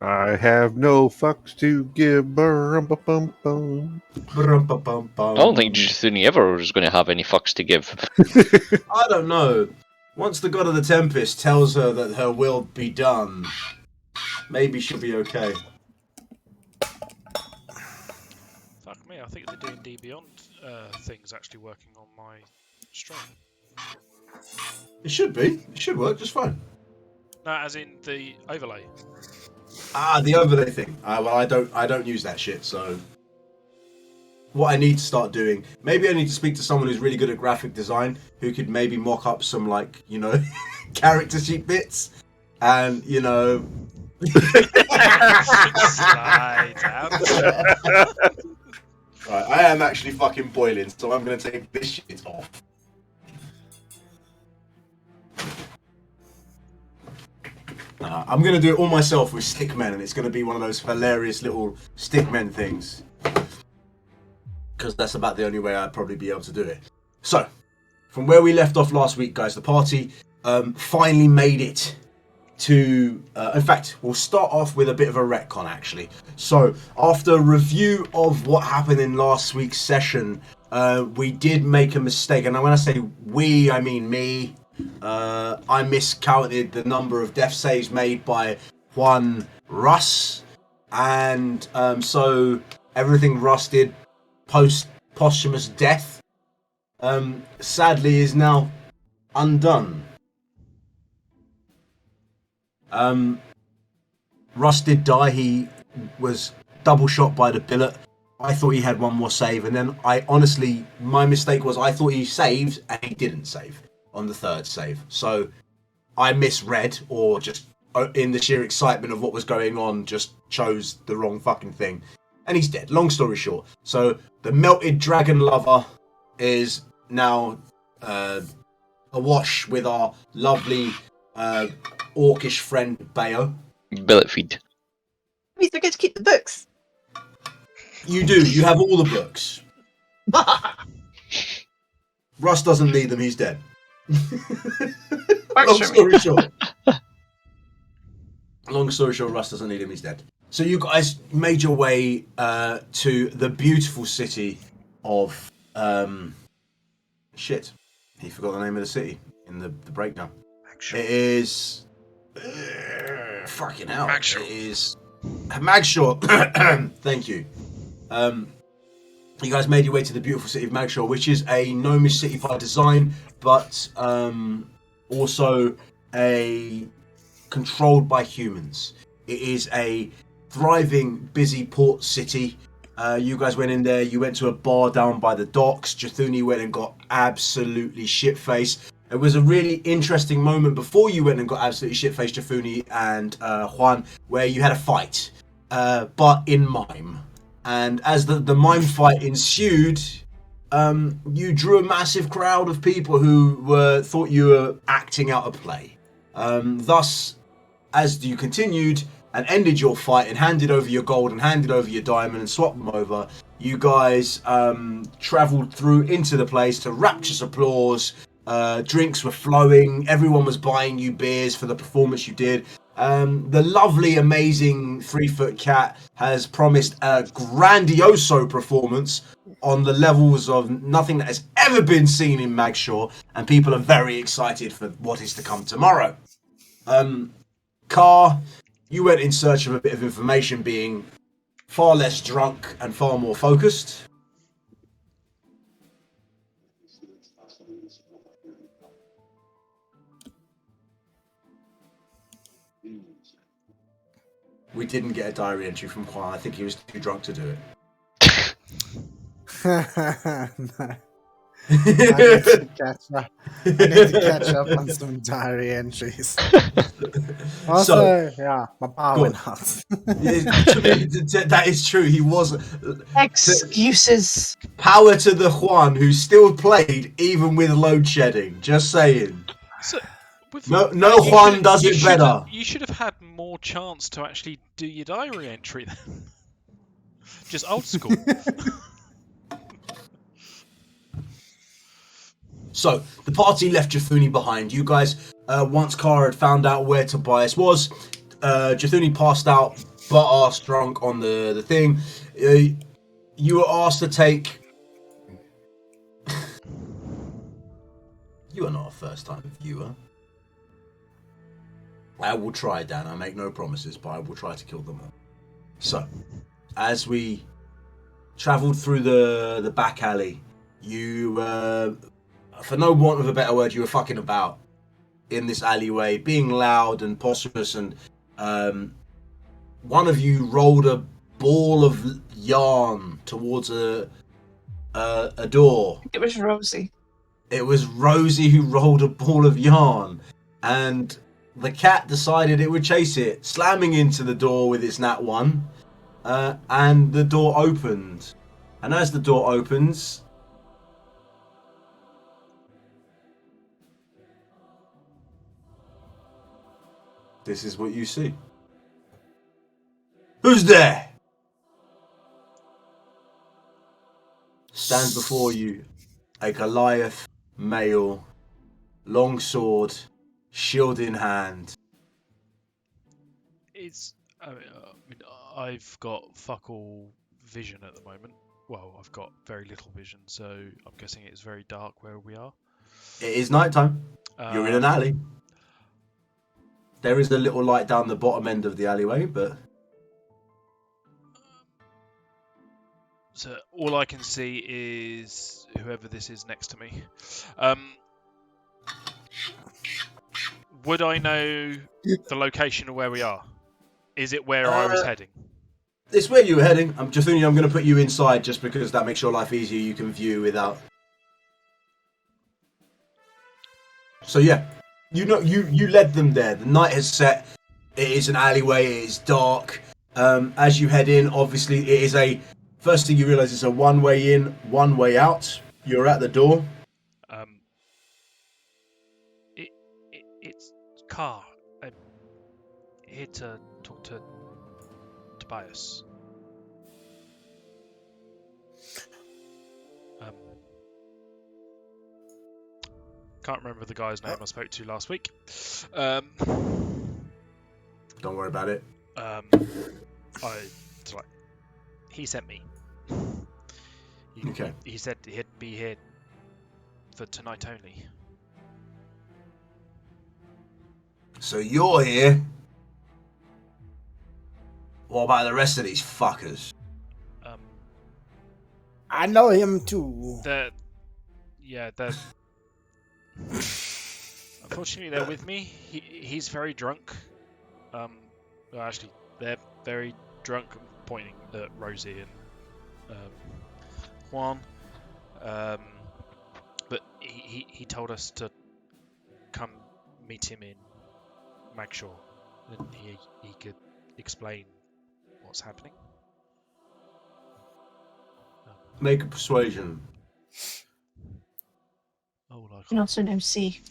I have no fucks to give. Bum. I don't think Jithuni ever was going to have any fucks to give. I don't know. Once the god of the Tempest tells her that her will be done, maybe she'll be okay. Fuck me, I think the D&D Beyond thing's actually working on my stream. It should be. It should work just fine. No, as in the overlay. Ah, the overlay thing. Well, I don't use that shit. So, what I need to start doing, maybe I need to speak to someone who's really good at graphic design, who could maybe mock up some character sheet bits, and Slide out. Right, I am actually fucking boiling, so I'm gonna take this shit off. I'm gonna do it all myself with stickmen, and it's gonna be one of those hilarious little stickmen things. Because that's about the only way I'd probably be able to do it. So, from where we left off last week, guys, the party finally made it to... in fact, we'll start off with a bit of a retcon, actually. So, after review of what happened in last week's session, we did make a mistake. And when I say we, I mean me. I miscounted the number of death saves made by Juan Russ. And so, everything Russ did post-posthumous death sadly is now undone. Russ did die. He was double shot by the billet. I thought he had one more save, and then my mistake was I thought he saved and he didn't save on the third save. So I misread, or just in the sheer excitement of what was going on, just chose the wrong fucking thing. And he's dead. Long story short. So the melted dragon lover is now awash with our lovely orcish friend Bayo. Billet feed. We still get to keep the books. You do. You have all the books. Russ doesn't need them. He's dead. Long story short. Long story short, Russ doesn't need him. He's dead. So you guys made your way to the beautiful city of shit. He forgot the name of the city in the breakdown. It is fucking hell. Magshore. It is Magshore. Thank you. You guys made your way to the beautiful city of Magshore, which is a gnomish city by design, but also controlled by humans. It is a thriving, busy port city. You guys went in there. You went to a bar down by the docks. Jithuni went and got absolutely shit-faced. It was a really interesting moment before you went and got absolutely shit-faced, Jithuni and Juan, where you had a fight, but in mime. And as the mime fight ensued, you drew a massive crowd of people who thought you were acting out a play. Thus, as you continued and ended your fight and handed over your gold and handed over your diamond and swapped them over, you guys travelled through into the place to rapturous applause. Drinks were flowing. Everyone was buying you beers for the performance you did. The lovely, amazing 3-foot cat has promised a grandioso performance on the levels of nothing that has ever been seen in Magshore, and people are very excited for what is to come tomorrow. Car, you went in search of a bit of information, being far less drunk and far more focused. We didn't get a diary entry from Juan. I think he was too drunk to do it. No. I need to catch up on some diary entries. Also, yeah, my power went out. That is true. He was. Excuses. Power to the Juan, who still played even with load shedding. Just saying. So, No Juan does it better. You should have had more chance to actually do your diary entry then. Just old school. So, the party left Jithuni behind. You guys, once Kara had found out where Tobias was, Jathuni passed out, butt-ass drunk on the thing. You were asked to take... You are not a first-time viewer. I will try, Dan. I make no promises, but I will try to kill them all. So, as we travelled through the back alley, you, for no want of a better word, you were fucking about in this alleyway, being loud and posterous, and one of you rolled a ball of yarn towards a door. It was Rosie. It was Rosie who rolled a ball of yarn, and the cat decided it would chase it, slamming into the door with its nat 1, and the door opened. And as the door opens, this is what you see. Who's there? Stands before you a Goliath male, long sword, shield in hand. I've got fuck all vision at the moment. Well, I've got very little vision, so I'm guessing it's very dark where we are. It is nighttime. You're in an alley. There is a little light down the bottom end of the alleyway, but... So all I can see is whoever this is next to me. Would I know the location of where we are? Is it where I was heading? It's where you were heading. Jathuni, I'm going to put you inside just because that makes your life easier. You can view without... So yeah, you know, you led them there. The night has set. It is an alleyway. It is dark. As you head in, obviously, it is a... First thing you realise it's a one-way in, one-way out. You're at the door. It's Car. I'm here to talk to Tobias. Can't remember the guy's name I spoke to last week. Don't worry about it. He sent me. Okay. He said he'd be here for tonight only. So you're here. What about the rest of these fuckers? I know him too. Unfortunately, they're with me. He's very drunk. Well, actually, they're very drunk. I'm pointing at Rosie and Juan. But he told us to come meet him in Magshore, and he could explain what's happening. Make a persuasion. Oh, like And also named C.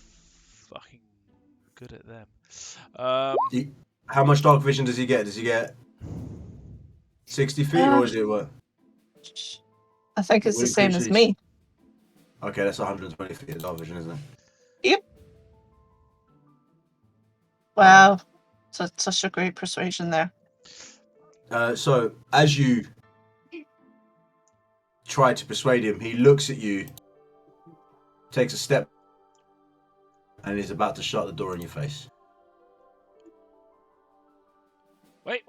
fucking good at them. How much dark vision does he get? Does he get 60 feet or is it what? I think it's the same as me. Okay, that's 120 feet of dark vision, isn't it? Yep. Wow. Such a great persuasion there. So, as you try to persuade him, he looks at you, takes a step, and is about to shut the door in your face. Wait!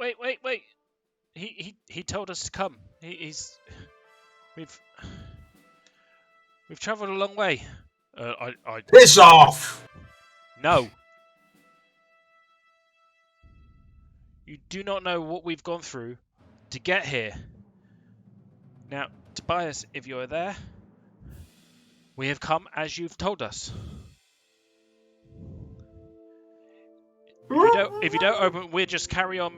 He told us to come. We've travelled a long way. Piss off! No. You do not know what we've gone through to get here. Now, Tobias, if you are there, we have come as you've told us. If you don't open, we'll just carry on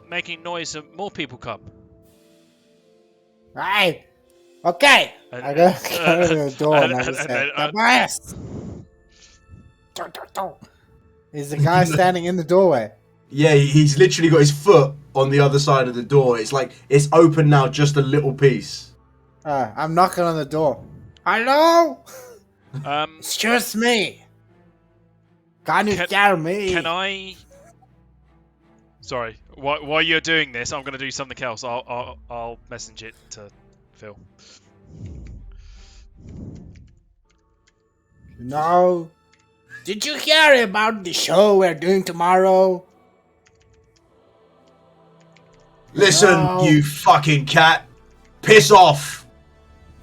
making noise and more people come. Right. Okay. I go to the door and I just say, Tobias! Is the guy standing in the doorway? Yeah, he's literally got his foot on the other side of the door. It's like, it's open now just a little piece. I'm knocking on the door. Hello? It's just me. Can you hear me? Can I Sorry. While you're doing this, I'm going to do something else. I'll message it to Phil. No. Did you hear about the show we're doing tomorrow? Listen, No. you fucking cat. Piss off.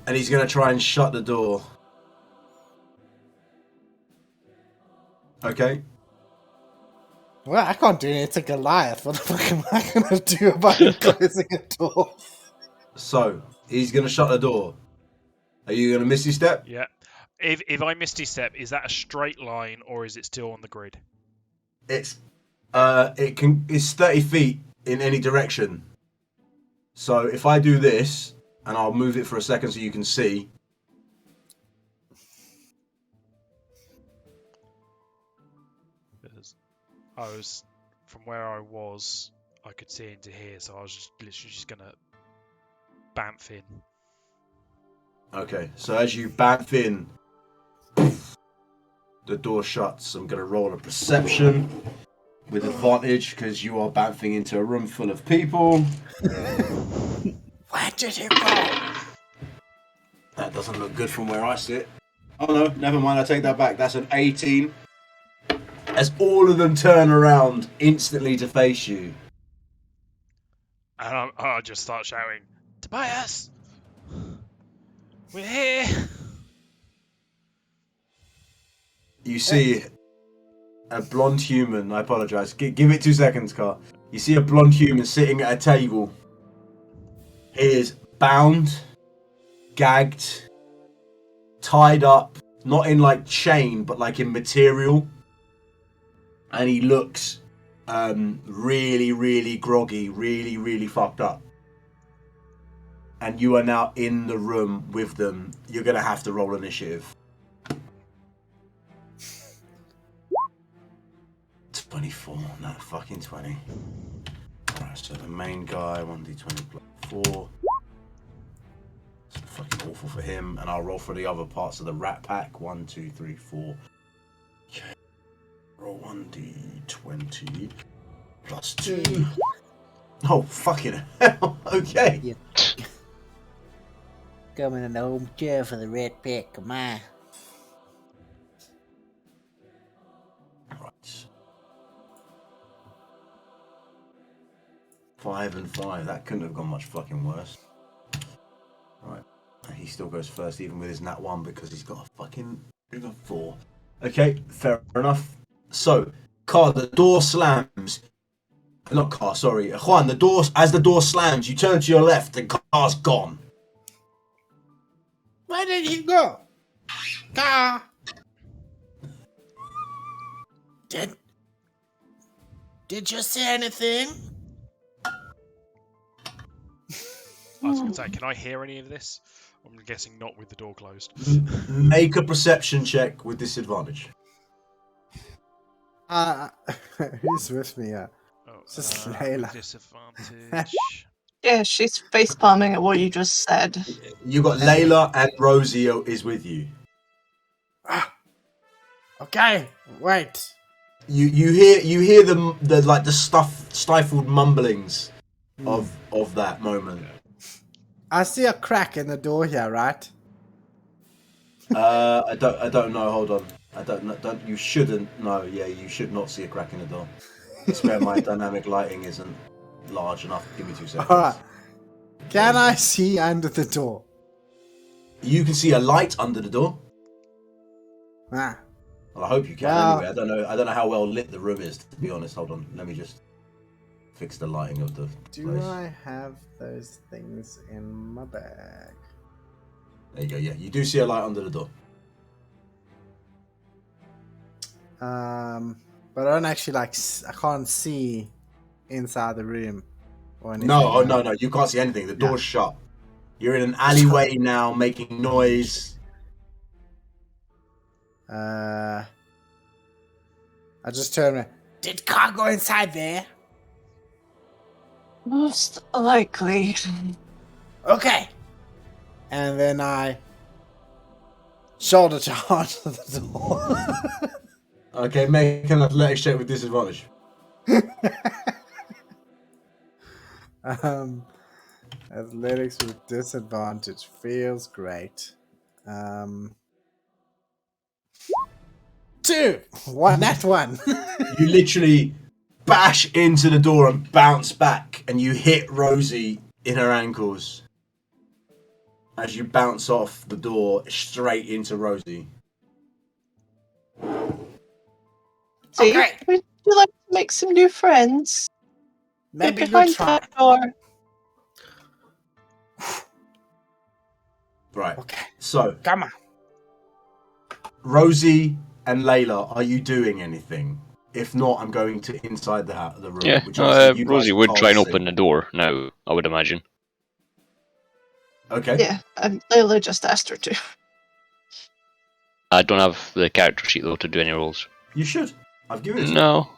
And he's going to try and shut the door. Okay. Well, I can't do it. It's a Goliath. What the fuck am I gonna do about closing a door? So, he's going to shut the door. Are you going to Misty Step? Yeah. If I Misty Step, is that a straight line or is it still on the grid? It's 30 feet in any direction. So if I do this, and I'll move it for a second so you can see. Because I was from where I was, I could see into here, so I was just literally just gonna bamf in. Okay, so as you bamf in, the door shuts. I'm going to roll a perception with advantage because you are bamfing into a room full of people. Where did he go? That doesn't look good from where I sit. Oh no, never mind, I take that back. That's an 18. As all of them turn around instantly to face you. And I just start shouting, Tobias! We're here! You see a blonde human. I apologise. Give it 2 seconds, Carl. You see a blonde human sitting at a table. He is bound, gagged, tied up, not in like chain, but like in material. And he looks really, really groggy, really, really fucked up. And you are now in the room with them. You're going to have to roll initiative. 24, not fucking 20. Alright, so the main guy, 1d20 plus 4. It's fucking awful for him. And I'll roll for the other parts of the rat pack. 1, 2, 3, 4. Okay. Roll 1d20 plus 2. Oh, fucking hell. Okay. Yeah. Come in an old chair for the red pick, come on. Right. 5 and 5. That couldn't have gone much fucking worse. Right. And he still goes first, even with his nat 1, because he's got a fucking 4. Okay, fair enough. So, Car, the door slams. Not Car, sorry. Juan, as the door slams, you turn to your left, and Car's gone. Where did he go? Car. Did you see anything? I was going to say, can I hear any of this? I'm guessing not with the door closed. Make a perception check with disadvantage. Who's with me? Oh, Just Layla. Disadvantage. Yeah, she's face palming at what you just said. You got Layla and Rosie is with you. Okay, wait. You hear the stifled mumblings of that moment. I see a crack in the door here, right? I don't know. Hold on. I don't know. You shouldn't. No, yeah, you should not see a crack in the door. I swear my dynamic lighting isn't large enough. Give me 2 seconds. Alright. Can I see under the door? You can see a light under the door. Ah. Well, I hope you can. Well- Anyway, I don't know how well lit the room is. To be honest, hold on. Let me just fix the lighting of the Do place. I have those things in my bag? There you go. Yeah, you do see a light under the door. But I don't actually I can't see inside the room or anything. No, no. You can't see anything. The door's shut. You're in an alleyway now, making noise. I just turned around. Did Car go inside there? Most likely. Okay. And then I shoulder charge to the door. Okay, make an athletics check with disadvantage. Athletics with disadvantage feels great. 2! One, that one! You literally bash into the door and bounce back, and you hit Rosie in her ankles. As you bounce off the door straight into Rosie. See, Okay. would you like to make some new friends? Maybe Get you behind try. that door. Right. Okay, So, come on. Rosie and Layla, are you doing anything? If not, I'm going to inside the room. Yeah, Which obviously you guys Rosie would can't try and see. open the door now, I would imagine. Okay. Yeah, and Layla just asked her to. I don't have the character sheet though to do any rolls. You should. I've given it to you. No,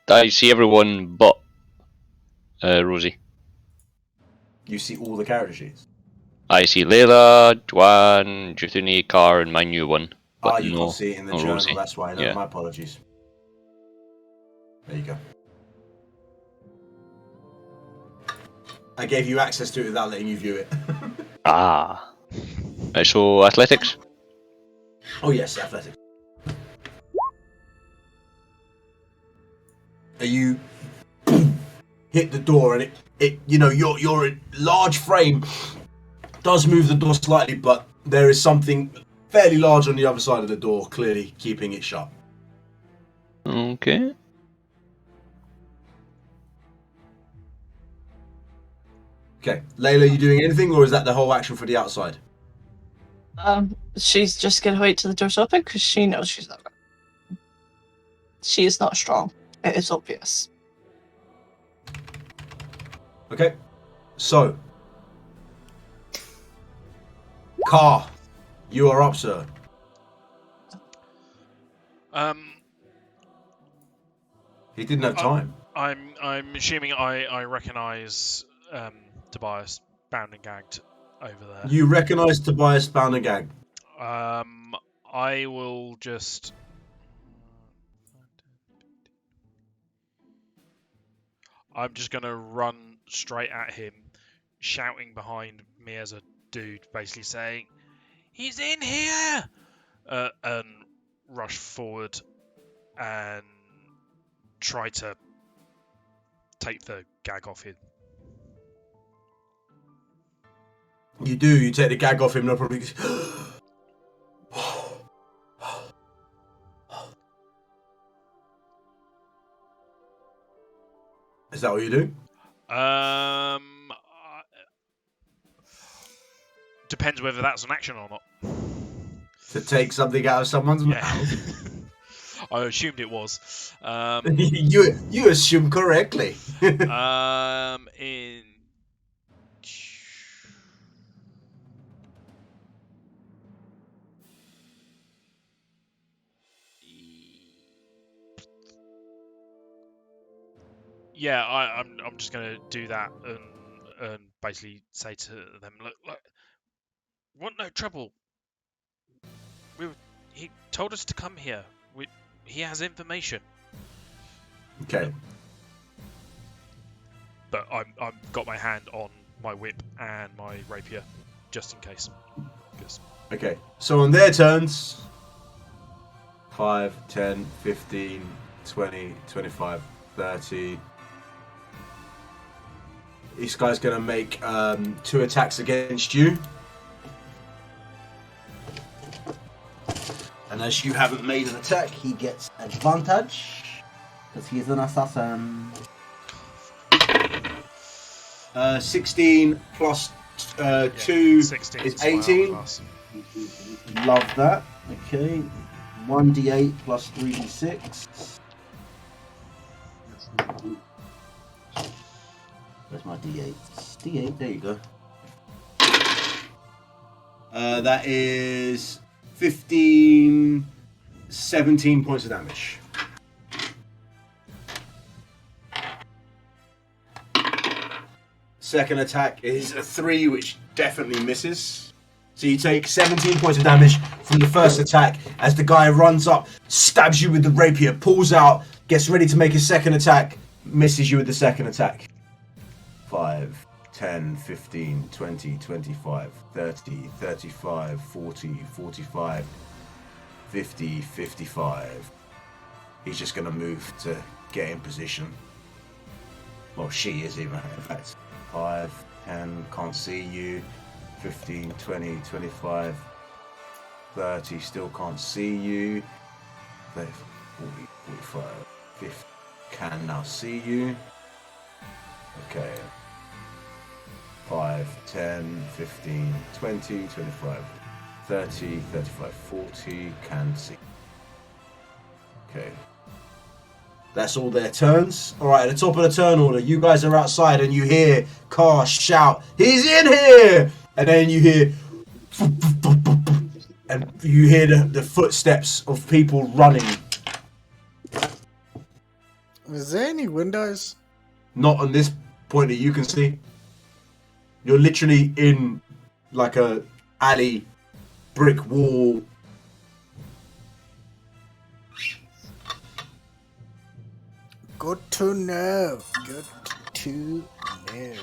I see everyone but Rosie. You see all the character sheets. I see Layla, Juan, Juthuni, Car, and my new one. But You no, can't see it in the no journal, Rosie. that's why. No, Yeah. my apologies. There you go. I gave you access to it without letting you view it. Ah. Right, so athletics. Oh yes, athletics. You hit the door and it your large frame does move the door slightly, but there is something fairly large on the other side of the door, clearly keeping it shut. Okay. Okay, Layla, you doing anything, or is that the whole action for the outside? She's just gonna wait till the door's open because she knows she's not. She is not strong. It is obvious. Okay, so Car, you are up, sir. He didn't have time. I'm assuming I recognise Tobias bound and gagged over there. You recognise Tobias bound and gagged. I will just. I'm just gonna run straight at him, shouting behind me as a dude, basically saying, "He's in here!" And rush forward and try to take the gag off him. You do. You take the gag off him. No problem. Is that what you do? Depends whether that's an action or not. To take something out of someone's Yeah. mouth? I assumed it was. You assume correctly. In yeah, I'm just gonna do that and basically say to them, look, want no trouble. He told us to come here. He has information. Okay. But I've got my hand on my whip and my rapier, just in case. Okay. So on their turns, 5, 10, 15, 20, 25, 30. This guy's going to make 2 attacks against you. And as you haven't made an attack, He gets advantage because he's an assassin. 16 plus 2 16 is my 18. class. Love that. Okay. 1d8 plus 3d6. Where's my d8? D8, there you go. That is 15, 17 points of damage. Second attack is a 3, which definitely misses. So you take 17 points of damage from the first attack as the guy runs up, stabs you with the rapier, pulls out, gets ready to make his second attack, misses you with the second attack. 5, 10, 15, 20, 25, 30, 35, 40, 45, 50, 55. He's just going to move to get in position. Well, she is even, in fact. 5, 10, can't see you. 15, 20, 25, 30, still can't see you. 30, 40, 45, 50, can now see you. Okay. 5, 10, 15, 20, 25, 30, 35, 40, can see. Okay. That's all their turns. Alright, at the top of the turn order, you guys are outside and you hear Car shout, "He's in here!" And then you hear... And you hear the footsteps of people running. Is there any windows? Not on this point that you can see. You're literally in like a alley, brick wall. Good to know. Good to know.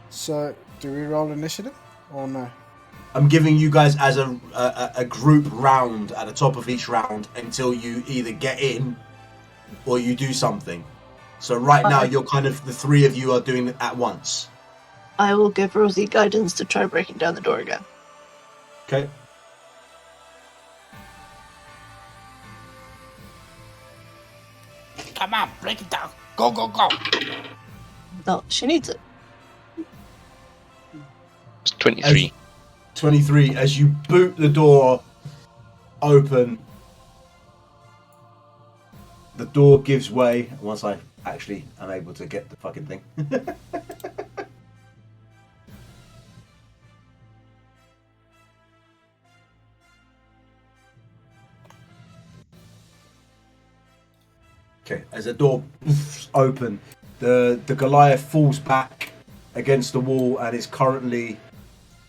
So, do we roll initiative or no? I'm giving you guys as a group round at the top of each round until you either get in or you do something. So right now you're kind of, the three of you are doing it at once. I will give Rosie guidance to try breaking down the door again. Okay. Come on, break it down. Go, go, go. No, she needs it. It's 23. 23, as you boot the door open, the door gives way once I actually am able to get the fucking thing. Okay, as the door open, the Goliath falls back against the wall and is currently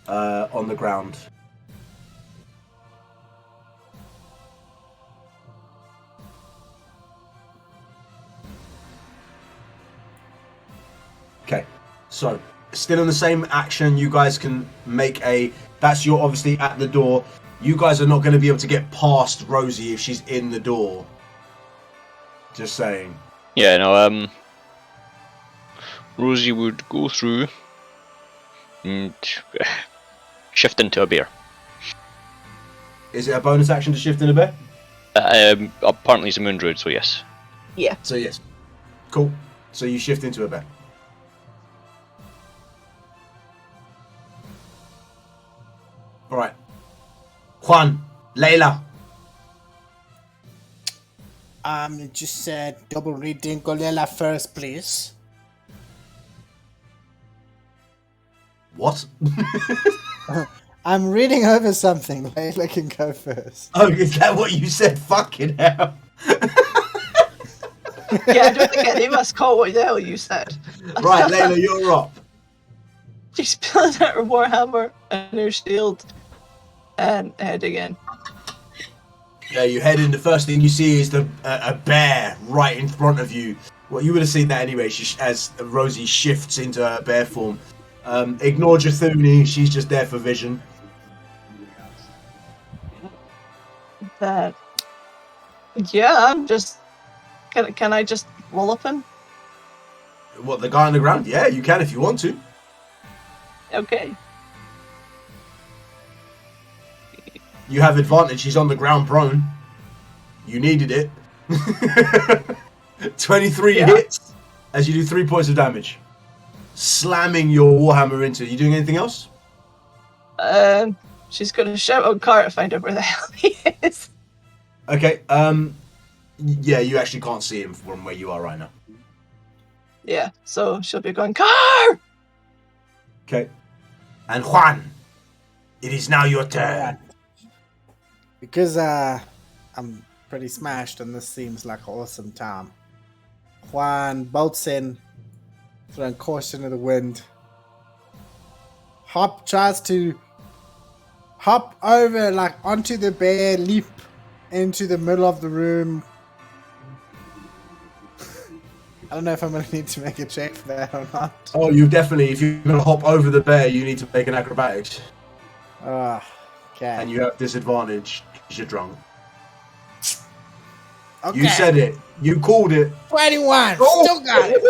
on the ground. Okay, so still in the same action, you guys can make a... That's your obviously at the door. You guys are not going to be able to get past Rosie if she's in the door. Just saying. Yeah, no, Rosie would go through and shift into a bear. Is it a bonus action to shift in a bear? Apparently it's a moon druid, so yes. Yeah. So yes. Cool. So you shift into a bear. Alright. Juan, Layla. Just double reading Golela first, please. What? I'm reading over something. Layla can go first. Oh, is that what you said? Fucking hell. Yeah, I don't think any of us caught what the hell you said. Right, Layla, you're up. She's pulling out her warhammer and her shield and head again. Yeah, you head in. The first thing you see is a bear right in front of you. Well, you would have seen that anyway. As Rosie shifts into her bear form. Ignore Jathuni. She's just there for vision. That. Yeah, I'm just. Can I just roll up him? What, the guy on the ground? Yeah, you can if you want to. Okay. You have advantage. He's on the ground prone. You needed it. 23 hits as you do 3 points of damage. Slamming your warhammer into. You doing anything else? She's gonna shout on Car to find out where the hell he is. Okay. Yeah, you actually can't see him from where you are right now. Yeah, so she'll be going, Car! Okay. And Juan, it is now your turn. Because I'm pretty smashed and this seems like an awesome time. Juan bolts in, throwing caution to the wind. Tries to hop over, like onto the bear, leap into the middle of the room, I don't know if I'm gonna need to make a check for that or not. Oh, you definitely. If you're gonna hop over the bear, you need to make an acrobatics, Ah, okay. and you have disadvantage because you're drunk. Okay. You said it. You called it. 21. Oh! Still got it.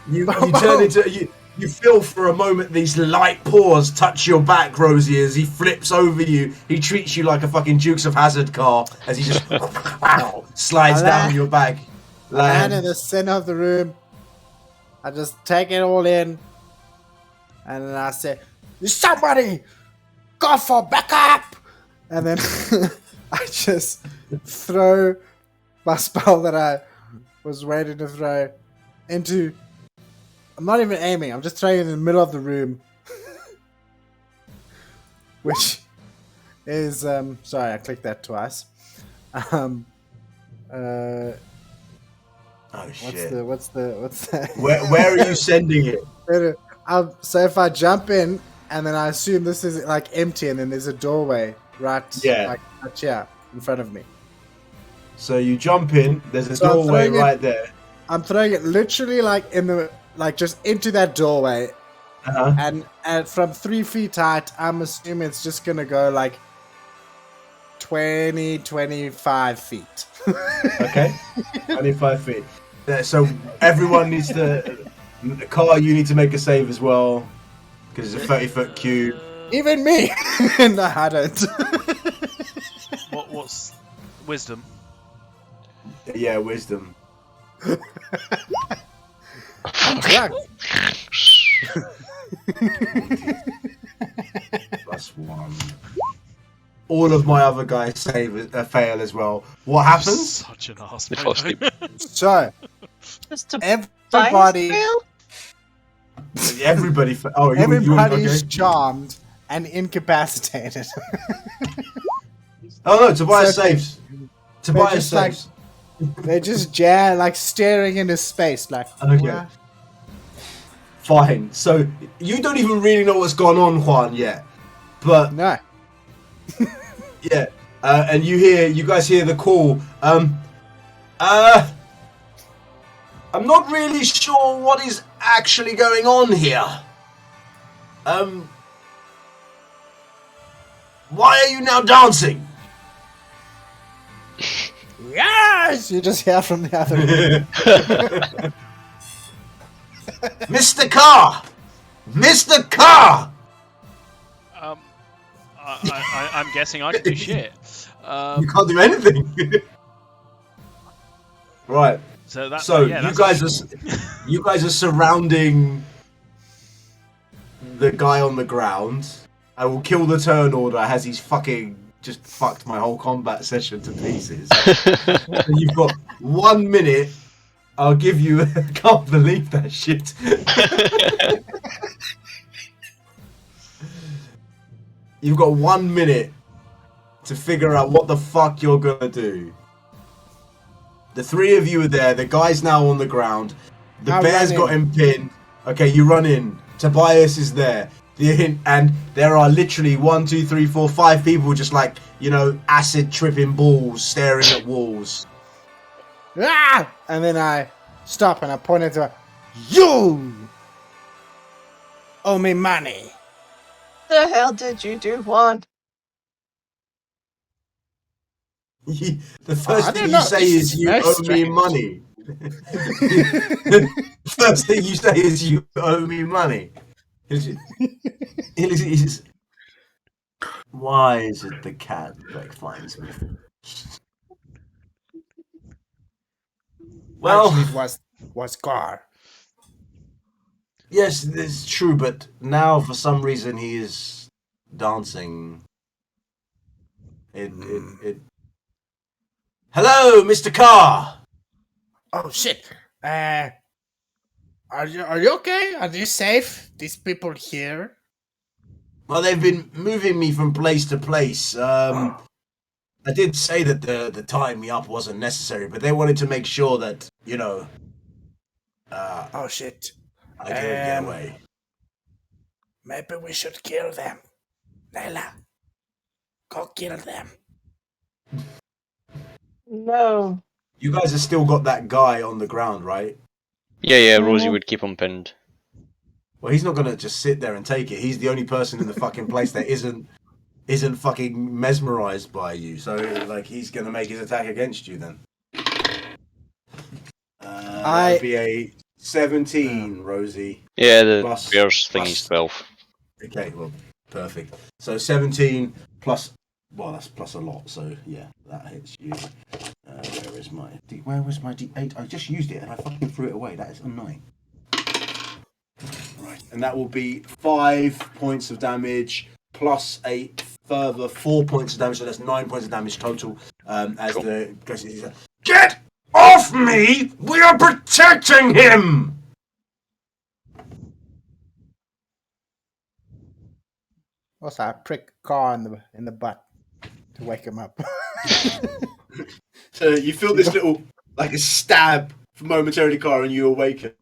You turn into you feel for a moment these light paws touch your back, Rosie, as he flips over you. He treats you like a fucking Dukes of Hazzard car as he just slides down your back. I land in the center of the room. I just take it all in, and then I say, "Somebody, go for backup!" And then I just throw my spell that I was waiting to throw into. I'm not even aiming. I'm just throwing it in the middle of the room, which is sorry, I clicked that twice. Oh shit! What's the? Where are you sending it? So if I jump in and then I assume this is like empty and then there's a doorway right like here in front of me. So you jump in. There's a doorway right there. I'm throwing it literally like in the just into that doorway, and from 3 feet height, I'm assuming it's just gonna go like 20-25 feet. Okay, 25 feet. So everyone needs to. Car, you need to make a save as well because it's a 30-foot cube. Even me. No, I don't. What's wisdom? Yeah, wisdom. I'm drunk. +1. All of my other guys fail as well. What happens? Such an ass. They fall asleep. So Just to everybody, everybody's charmed and incapacitated. Oh no, Tobias So- saves. Tobias just like- saves. They're just like staring into space, like. Okay. "What?" Fine. So you don't even really know what's gone on, Juan, yet. But No. yeah, and you guys hear the call. I'm not really sure what is actually going on here. Why are you now dancing? Yes! You just hear from the other room. Mr. Carr! Mr. Carr! I'm guessing I can do shit. You can't do anything. Right. So that. So yeah, you guys are surrounding the guy on the ground. I will kill the turn order as he's fucking just fucked my whole combat session to pieces. And you've got 1 minute. I'll give you. I can't believe that shit. You've got 1 minute to figure out what the fuck you're gonna do. The three of you are there. The guy's now on the ground. The I bear's run got in. him pinned. Okay, you run in. Tobias is there. And there are literally 1, 2, 3, 4, 5 people just like, acid tripping balls staring at walls. Ah! And then I stop and I point at her. You owe me money. The hell did you do, Juan? The first I thing don't you know. say This is is you very owe me strange. money. First thing you say is you owe me money. Why is it the cat that finds me? Well, Actually, it was Gar. yes, it's true, but now for some reason he is dancing. Hello, Mr. Carr. Oh shit. Are you okay? Are you safe? These people here? Well, they've been moving me from place to place. I did say that the tying me up wasn't necessary, but they wanted to make sure that, Oh shit. I didn't get away. Maybe we should kill them. Layla, go kill them. No. You guys have still got that guy on the ground, right? Yeah, Rosie would keep him pinned. Well, he's not gonna just sit there and take it. He's the only person in the fucking place that isn't fucking mesmerized by you. So like, he's gonna make his attack against you then. That would be a 17, Rosie. Yeah, the Plus- bear's plus- thingy's 12. Okay, well, perfect. So 17 plus. Well, that's plus a lot. So yeah, that hits you. Where is my? Where was my D8? I just used it and I fucking threw it away. That is annoying. Right, and that will be 5 points of damage plus a further 4 points of damage. So that's 9 points of damage total. As Cool. the get off me! We are protecting him. Also, I prick Car in the butt to wake him up. So you feel this little like a stab momentarily, Car, and you awaken.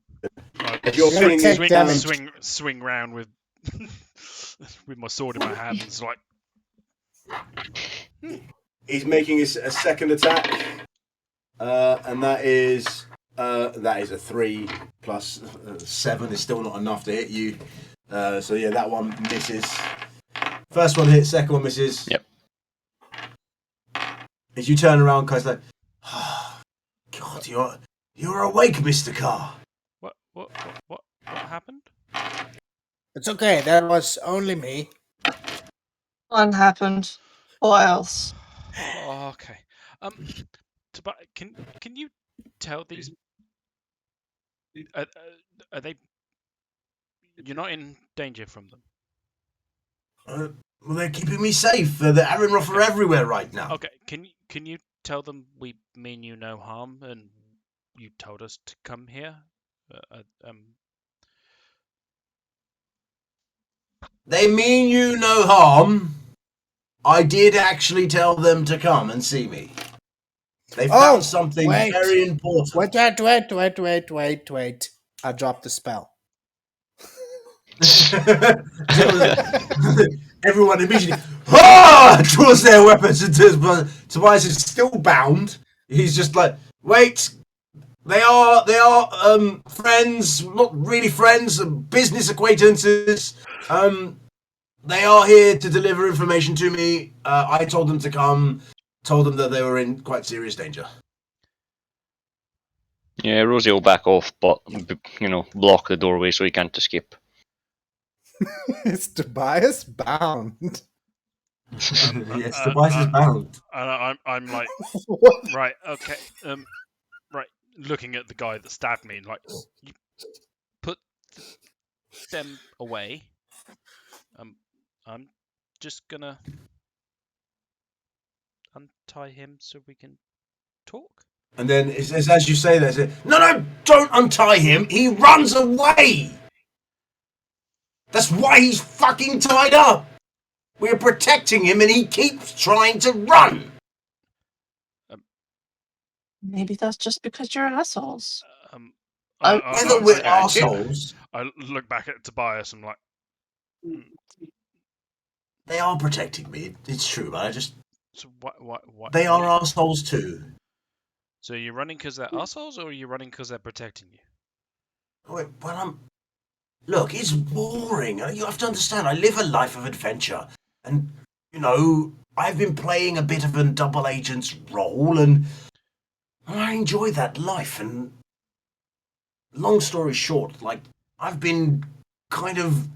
I You're feeling take swing, damage. swing round with with my sword in my hand. It's like He's making a second attack, and that is a 3 plus 7 is still not enough to hit you. So yeah, that one misses. First one hits, second one misses. Yep. As you turn around, Kai's like, oh, God, you're awake, Mr. Carr. what happened? It's okay. That was only me. One happened. What else? Oh, okay. Can you tell these? Are they? You're not in danger from them. Well, they're keeping me safe. The Aaron are everywhere right now. Okay. Can you tell them we mean you no harm and you told us to come here? They mean you no harm. I did actually tell them to come and see me. They found something wait. very important. Wait. I dropped the spell. Everyone immediately draws their weapons into Tobias is still bound. He's just like, wait. They are friends, not really friends, business acquaintances. They are here to deliver information to me. I told them to come. Told them that they were in quite serious danger. Yeah, Rosie will back off, but, block the doorway so he can't escape. Is Tobias bound? Yes, Tobias is bound. And I'm like, What? right, okay, right. Looking at the guy that stabbed me, like, you put them away. I'm just gonna untie him so we can talk. And then, as you say that, no, don't untie him. He runs away. That's why he's fucking tied up. We're protecting him, and he keeps trying to run. Maybe that's just because you're assholes. Whether we're assholes, I look back at Tobias and I'm like, they are protecting me. It's true, but I just so what? they are assholes too. So you're running because they're assholes, or are you running because they're protecting you? Well, look, it's boring. You have to understand, I live a life of adventure. And, I've been playing a bit of a double agent's role, and I enjoy that life. And long story short, I've been kind of,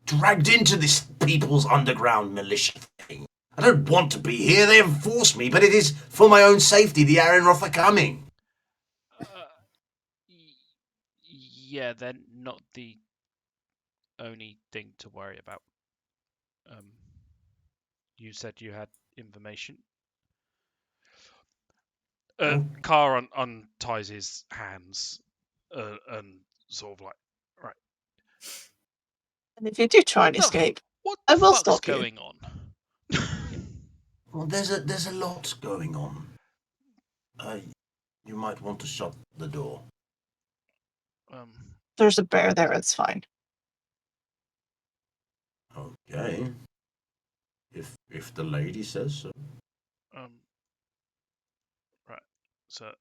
dragged into this people's underground militia thing. I don't want to be here. They have forced me, but it is for my own safety. The Arenroth are coming. Yeah, they're not the only thing to worry about. You said you had information. Carr unties his hands and sort of like, right. And if you do try and escape, What I the will fuck's stop you. going on? Well, there's a lot going on. You might want to shut the door. There's a bear there, it's fine. Okay. If the lady says so. Right. So,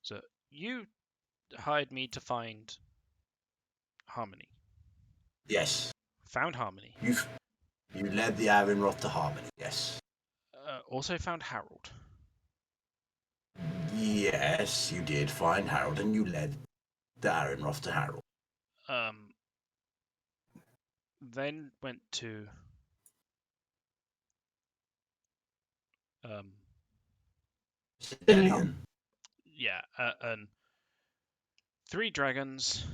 so you hired me to find Harmony. Yes. Found Harmony. You led the Ironroth to Harmony, yes. Also found Harold. Yes, you did find Harold, and you led the Ironroth to Harold. Then went to Alien. yeah, and 3 dragons,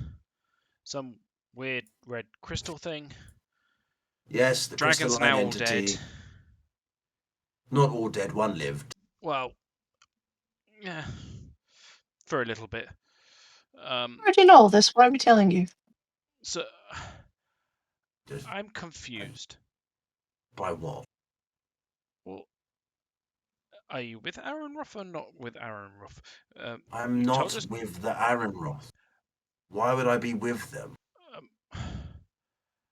some weird red crystal thing. Yes, the Dragons crystalline now all entity. dead. Not all dead, one lived. Well, yeah, for a little bit. I already know all this. Why are we telling you? So Just I'm confused. by what? Well, are you with Aaron Ruff or not with Aaron Ruff? I'm you not told us, with the Ironroth. Why would I be with them? um,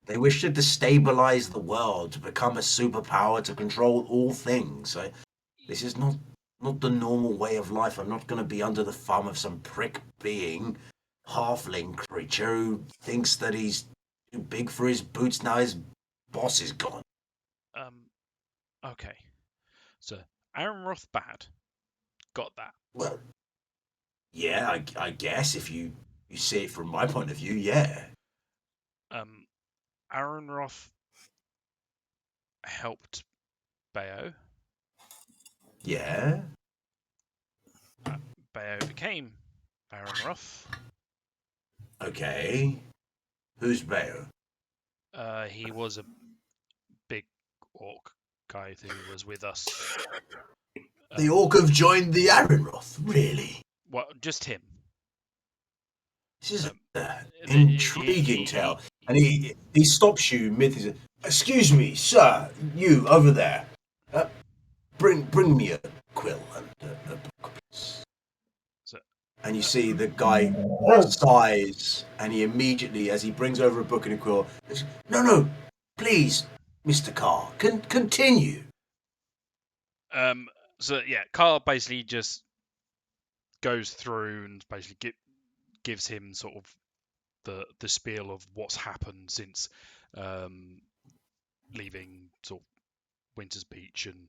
They wish to destabilize the world, to become a superpower, to control all things. This is not the normal way of life. I'm not going to be under the thumb of some prick being, halfling creature who thinks that he's too big for his boots now his boss is gone. Okay. So Aaron Roth bad. Got that. Well, yeah, I guess if you see it from my point of view, yeah. Aaron Roth helped Bayo. Yeah? Bayo became Aaron Roth. Okay. Who's Bayo? He was a big orc guy who was with us. The orc have joined the Ironroth, really? Well, just him. This is an he- intriguing tale. And he stops you mid. He says, "Excuse me, sir, you over there. Bring me a quill and a book, please." So, And you see the guy sighs, and he immediately, as he brings over a book and a quill, says, "No, please, Mr. Carr, continue." So yeah, Carl basically just goes through and basically gives him sort of the spiel of what's happened since leaving sort of Winter's Beach and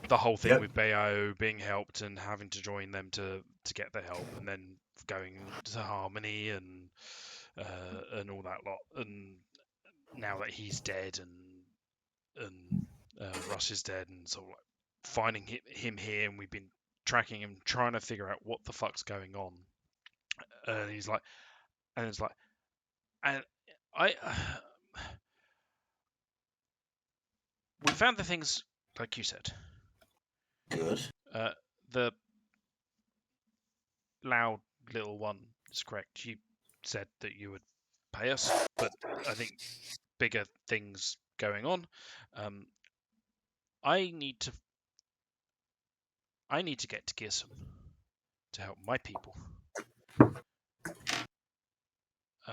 the whole thing with Bayo being helped and having to join them to get the help, and then going to Harmony and all that lot, and now that he's dead and Russ is dead, and sort of like finding him here, and we've been tracking him, trying to figure out what the fuck's going on, and he's like, and it's like, and I. We found the things like you said. Good. The loud little one is correct. You said that you would pay us, but I think bigger things going on. I need to get to Gearsome to help my people.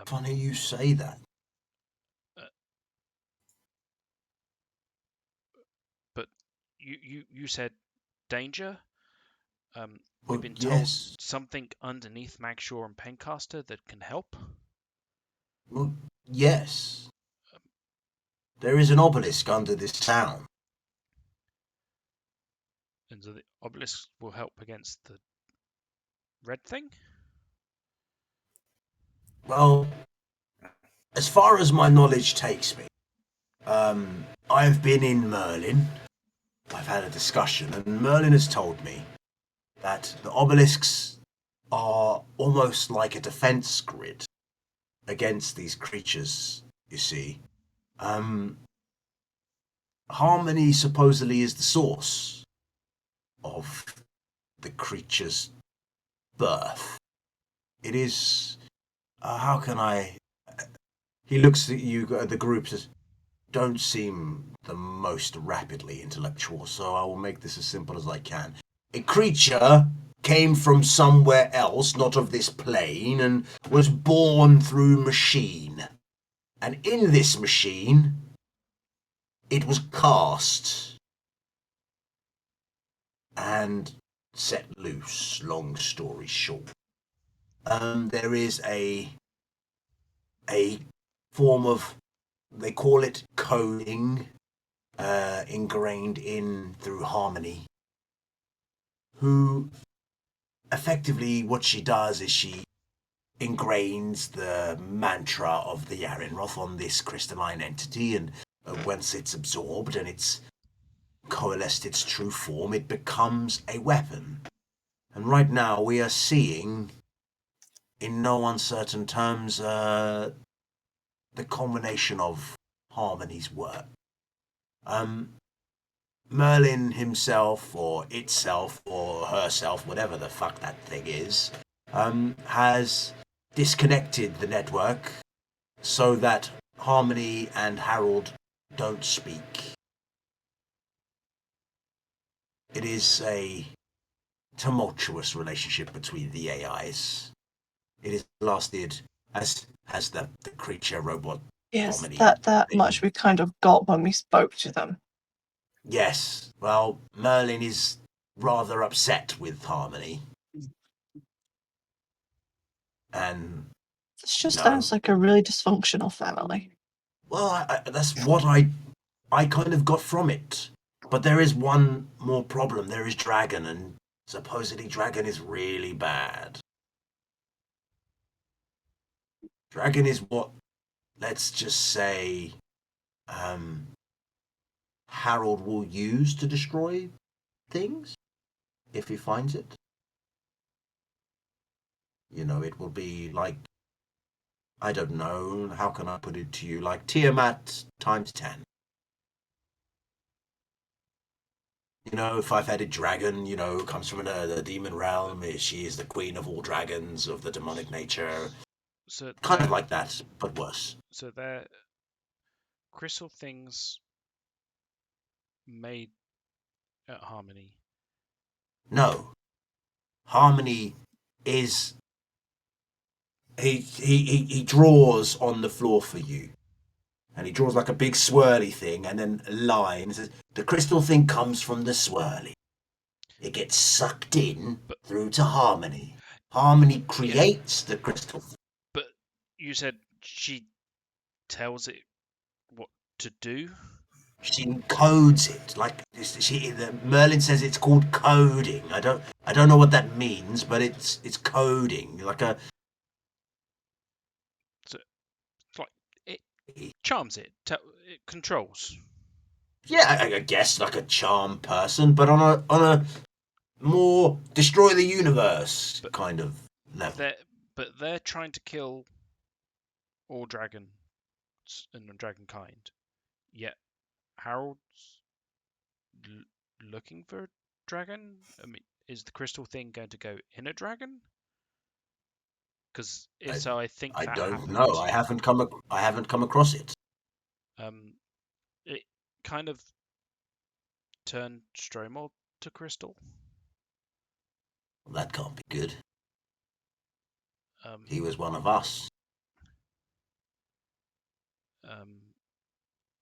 Funny you say that. But you said danger. We've Well, been yes. told something underneath Magshaw and Pencaster that can help. Well, yes. There is an obelisk under this town. And so the obelisk will help against the red thing? Well, as far as my knowledge takes me, I've been in Merlin. I've had a discussion, and Merlin has told me that the obelisks are almost like a defense grid against these creatures, you see. Harmony supposedly is the source of the creature's birth. It is. How can I. He looks at you, at the group, says, "Don't seem the most rapidly intellectual, so I will make this as simple as I can. A creature came from somewhere else, not of this plane, and was born through machine. And in this machine, it was cast and set loose. Long story short, there is a form of, they call it coding, ingrained in through Harmony, who effectively what she does is she ingrains the mantra of the Yarinroth on this crystalline entity, and once it's absorbed and it's coalesced its true form, it becomes a weapon. And right now we are seeing, in no uncertain terms, the culmination of Harmony's work. Merlin himself, or itself, or herself, whatever the fuck that thing is, has disconnected the network so that Harmony and Harold don't speak. It is a tumultuous relationship between the AIs. It has lasted, as has the creature robot. Yes, Harmony that thing. much we kind of got when we spoke to them. Yes, well, Merlin is rather upset with Harmony. And This just no. sounds like a really dysfunctional family. Well, that's what I kind of got from it. But there is one more problem. There is Dragon, and supposedly Dragon is really bad. Dragon is what, let's just say, Harold will use to destroy things if he finds it. You know, it will be like, I don't know, how can I put it to you? Like Tiamat times 10. You know, five-headed dragon, you know, comes from the demon realm. She is the queen of all dragons of the demonic nature. So Kind of they're- like that, but worse. So they're crystal things made at Harmony. No. Harmony is... He draws on the floor for you. And he draws like a big swirly thing and then a line. And says, the crystal thing comes from the swirly. It gets sucked in through to Harmony. Harmony creates the crystal thing. But you said she tells it what to do? She codes it like Merlin says it's called coding. I don't know what that means, but it's coding like a. So it's like it charms it, it controls. Yeah, I guess like a charm person, but on a more destroy the universe kind of level. They're trying to kill all dragons and dragon kind. Yet Harold's looking for a dragon. I mean, is the crystal thing going to go in a dragon? Because if so, I think I that don't happened. know. I haven't come across it. It kind of turned Stromor to crystal. Well, that can't be good. Um, He was one of us.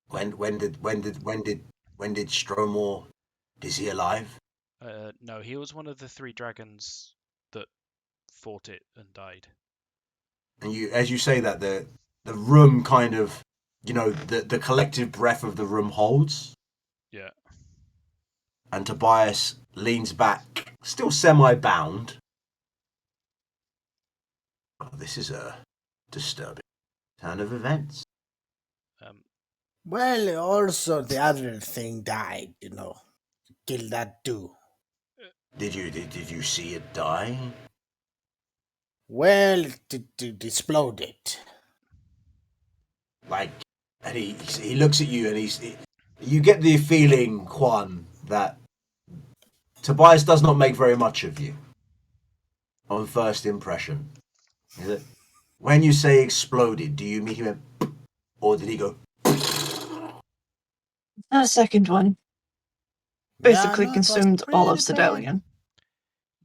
When did Stromor? Is he alive? No, he was one of the 3 dragons that fought it and died. And you, as you say that, the room kind of, you know, the collective breath of the room holds. Yeah. And Tobias leans back, still semi-bound. Oh, this is a disturbing turn of events. Well, also the other thing died, you know. Kill that too. Did you see it die? Well, it exploded. Like, and he looks at you, and you get the feeling, Juan, that Tobias does not make very much of you on first impression. Is it? When you say exploded, do you mean he went, or did he go? The second one basically Yeah, no, it was consumed all of pretty bad. Sedelian.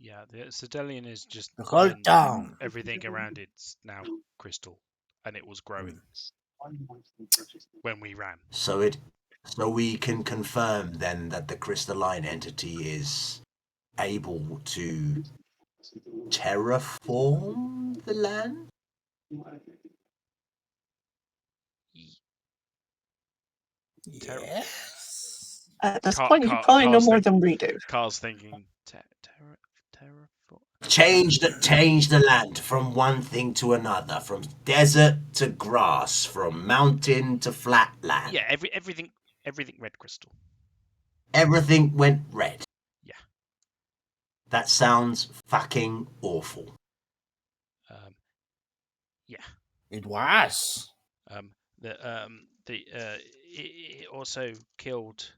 Yeah, the Sedelian is just The whole town. everything around it's now crystal, and it was growing when we ran. So we can confirm then that the crystalline entity is able to terraform the land? Yes. At this Car- point, you car- probably know cars more think- than we do. Car's thinking terraform. Change the land from one thing to another, from desert to grass, from mountain to flat land. Yeah, everything red crystal. Everything went red. Yeah. That sounds fucking awful. Yeah. It was. It also killed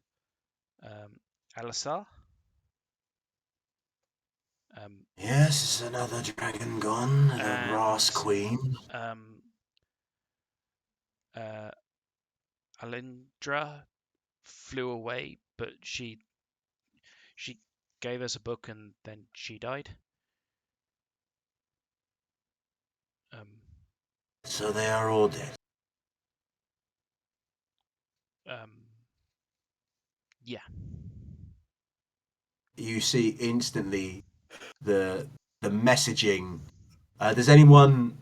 Alisar. Yes, another dragon gone, the And, Ras Queen. Alindra flew away, but she gave us a book and then she died. So they are all dead. Yeah. You see instantly the messaging. Does anyone?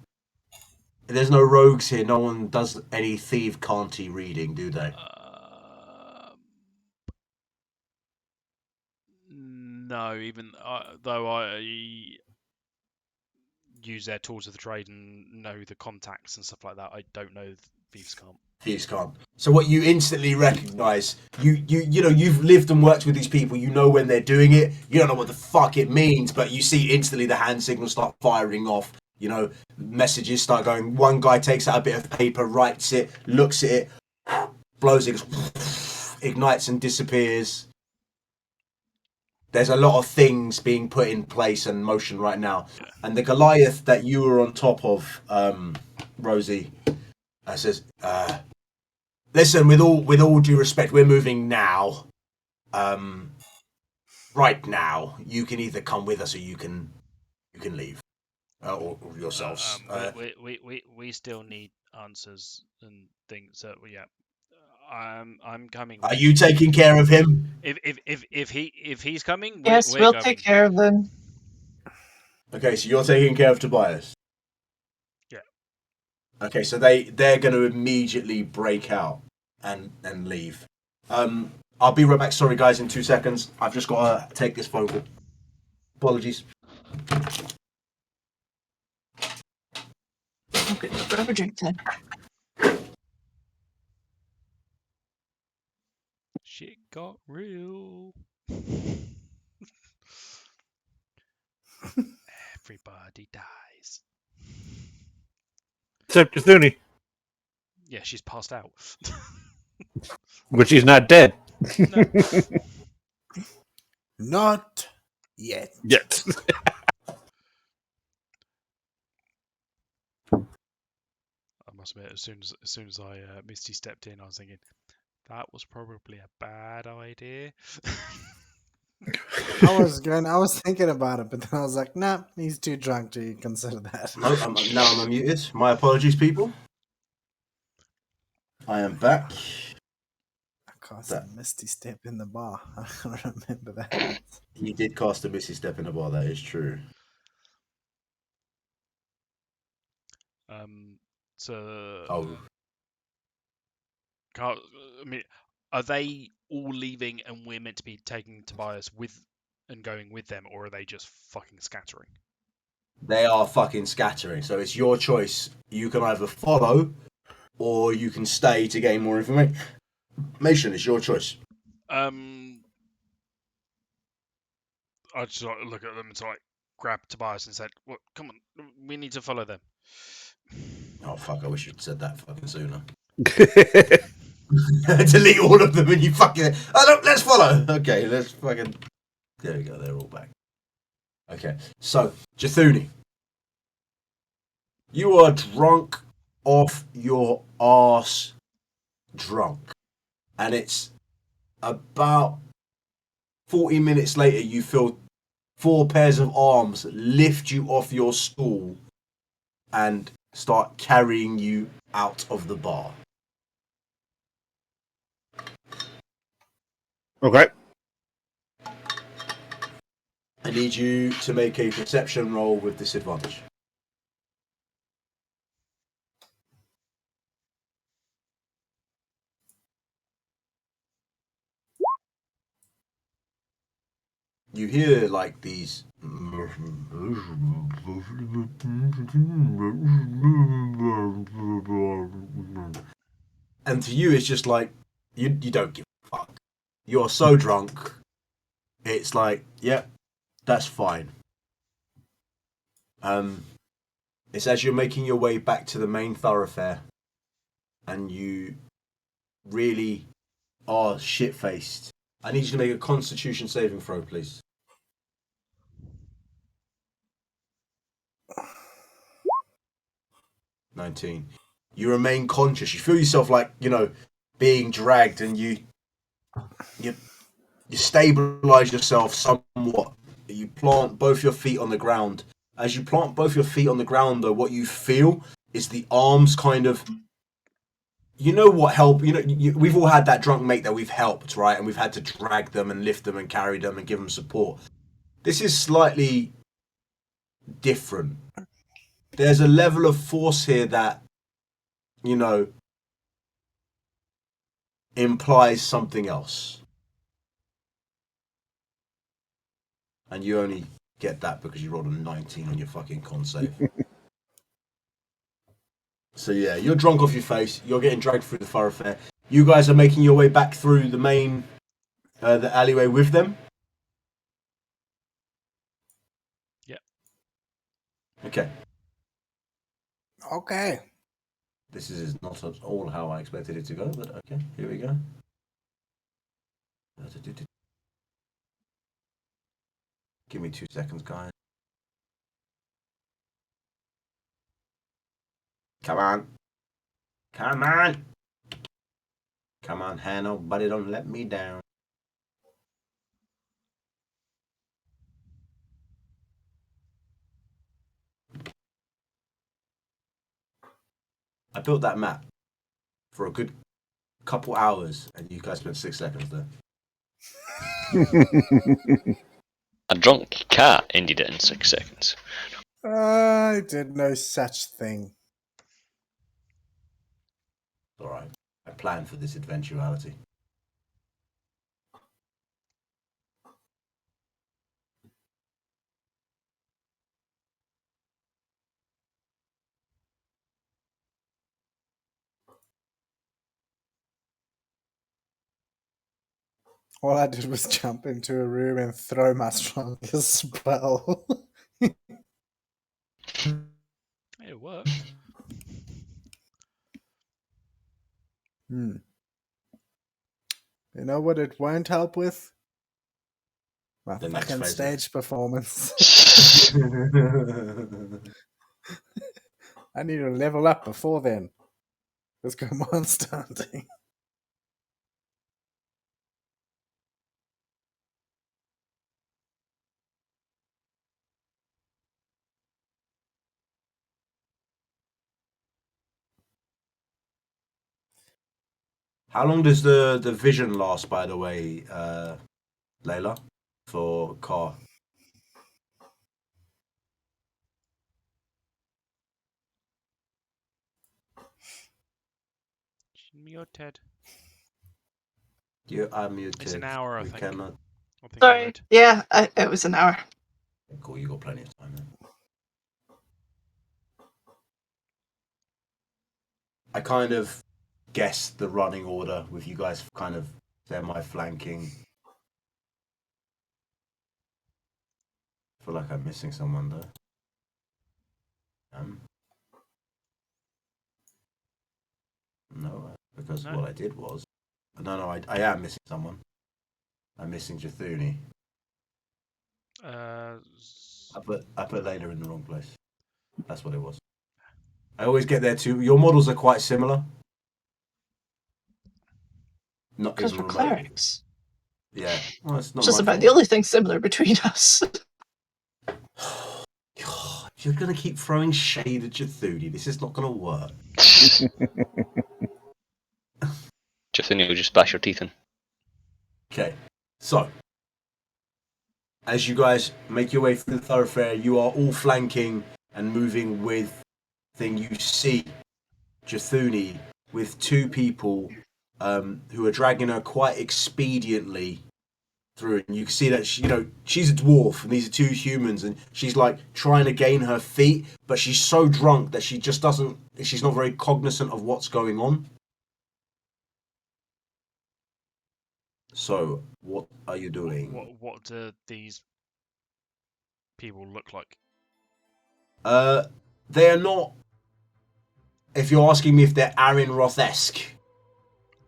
There's no rogues here. No one does any thief canty reading, do they? No, even though I use their tools of the trade and know the contacts and stuff like that, I don't know thieves can't. Thieves can't. So what you instantly recognise, you know, you've lived and worked with these people. You know when they're doing it. You don't know what the fuck it means, but you see instantly the hand signals start firing off. You know, messages start going. One guy takes out a bit of paper, writes it, looks at it, blows it, ignites and disappears. There's a lot of things being put in place and motion right now. Yeah. And the Goliath that you were on top of, Rosie, says, listen, with all due respect, we're moving now. Right now, you can either come with us or you can leave, or yourselves. We still need answers and things. So yeah, I'm coming. Are you taking care of him? If he's coming, Yes, we're we'll going. take care of them. Okay, so you're taking care of Tobias. Yeah. Okay, so they're going to immediately break out and leave. I'll be right back. Sorry, guys, in 2 seconds. I've just got to take this phone call. Apologies. Okay, grab a drink then. Shit got real. Everybody dies. Except Jathuni, Yeah, she's passed out. which she's not dead No. Not yet. yet. I must admit, as soon as I Misty stepped in, I was thinking that was probably a bad idea. I was thinking about it, but then I was like, nah, he's too drunk to consider that. No, now I'm unmuted. My apologies, people. I am back. I cast a misty step in the bar. I remember that. You did cast a missy step in the bar. That is true. So, Oh, I mean, are they all leaving and we're meant to be taking Tobias with and going with them, or are they just fucking scattering? they are fucking scattering. So it's your choice. You can either follow, or you can stay to gain more information. It's your choice. I just like, look at them and like grab Tobias and said, "Well, come on, we need to follow them." Oh fuck! I wish you'd said that fucking sooner. Delete all of them and you fucking. Oh no, let's follow. Okay, let's fucking. There we go. They're all back. Okay, so Jathuni, you are drunk off your arse, drunk, and it's about 40 minutes later. You feel 4 pairs of arms lift you off your stool and start carrying you out of the bar. Okay. need you to make a perception roll with disadvantage. You hear like these. And to you, it's just like, you don't give a fuck. You're so drunk, it's like, yep, that's fine. It's as you're making your way back to the main thoroughfare, and you really are shit-faced. I need you to make a Constitution saving throw, please. 19. You remain conscious. You feel yourself like, being dragged, and you stabilize yourself somewhat. You plant both your feet on the ground. As you plant both your feet on the ground, though, what you feel is the arms kind of. You know what help? We've all had that drunk mate that we've helped, right? And we've had to drag them and lift them and carry them and give them support. This is slightly different. There's a level of force here that, implies something else. And you only get that because you rolled a 19 on your fucking con save. So yeah, you're drunk off your face. You're getting dragged through the thoroughfare. You guys are making your way back through the main, the alleyway with them. Yep. Okay. Okay. This is not at all how I expected it to go, but okay, here we go. Give me 2 seconds, guys. Come on. Come on. Come on, Hannah, buddy, don't let me down. I built that map for a good couple hours, and you guys spent 6 seconds there. A drunk cat ended it in 6 seconds. I did no such thing. Alright. I planned for this eventuality. All I did was jump into a room and throw my strongest spell. It worked. You know what it won't help with? My The next fucking phase. stage performance. I need to level up before then. Let's go monster hunting. How long does the vision last, by the way, Layla? For Car? Muted. You are muted. It's an hour, I We think. cannot. I think I Sorry. read. Yeah, it was an hour. Cool, you got plenty of time then. I kind of guessed the running order with you guys kind of semi-flanking. I feel like I'm missing someone though. No, because No. what I did was... No, I am missing someone. I'm missing Jathuni. I put Layla in the wrong place. That's what it was. I always get there too. Your models are quite similar. Not Because even we're remotely. clerics. Yeah. Well, it's not It's just my about fault. the only thing similar between us. God, you're going to keep throwing shade at Jathuni. This is not going to work. Just then you'll just bash your teeth in. Okay. So, as you guys make your way through the thoroughfare, you are all flanking and moving with thing. You see Jathuni with two people who are dragging her quite expediently through, and you can see that she's a dwarf, and these are two humans, and she's like trying to gain her feet, but she's so drunk that she just doesn't. She's not very cognizant of what's going on. So, what are you doing? What do these people look like? They are not. If you're asking me if they're Aaron Roth-esque,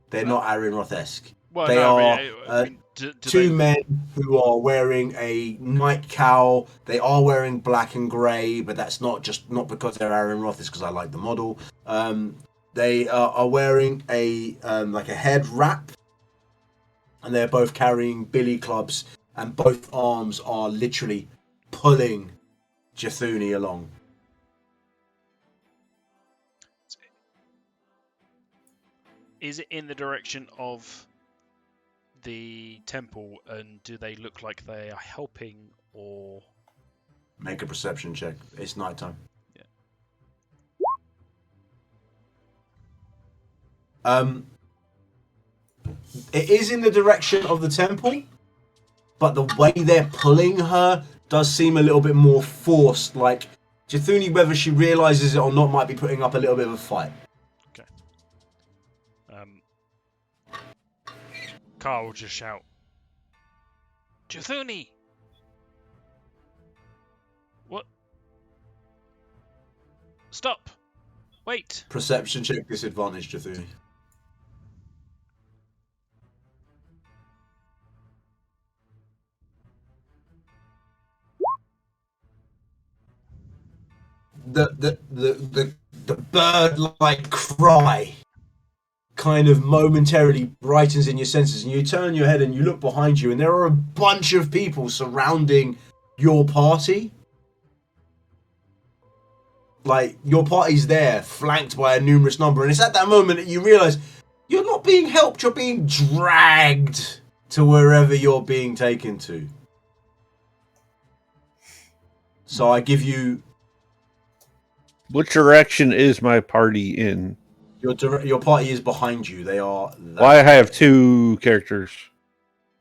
they're not Aaron Roth-esque. Well, They no, are I mean, do two they... men who are wearing a night cowl. They are wearing black and grey, but that's not because they're Aaron Roth. It's because I like the model. They are wearing a like a head wrap, and they're both carrying billy clubs, and both arms are literally pulling Jathuni along. Is it in the direction of the temple, and do they look like they are helping, or... Make a perception check. It's nighttime. Yeah. It is in the direction of the temple, but the way they're pulling her does seem a little bit more forced. Like, Jathuni, whether she realizes it or not, might be putting up a little bit of a fight. Okay. Carl will just shout, Jathuni! What? Stop! Wait! Perception check, disadvantage, Jathuni. The bird-like cry kind of momentarily brightens in your senses, and you turn your head and you look behind you, and there are a bunch of people surrounding your party. Like, your party's there, flanked by a numerous number, and it's at that moment that you realise you're not being helped, you're being dragged to wherever you're being taken to. So I give you... Which direction is my party in? Your party is behind you. They are... Well, I have two characters.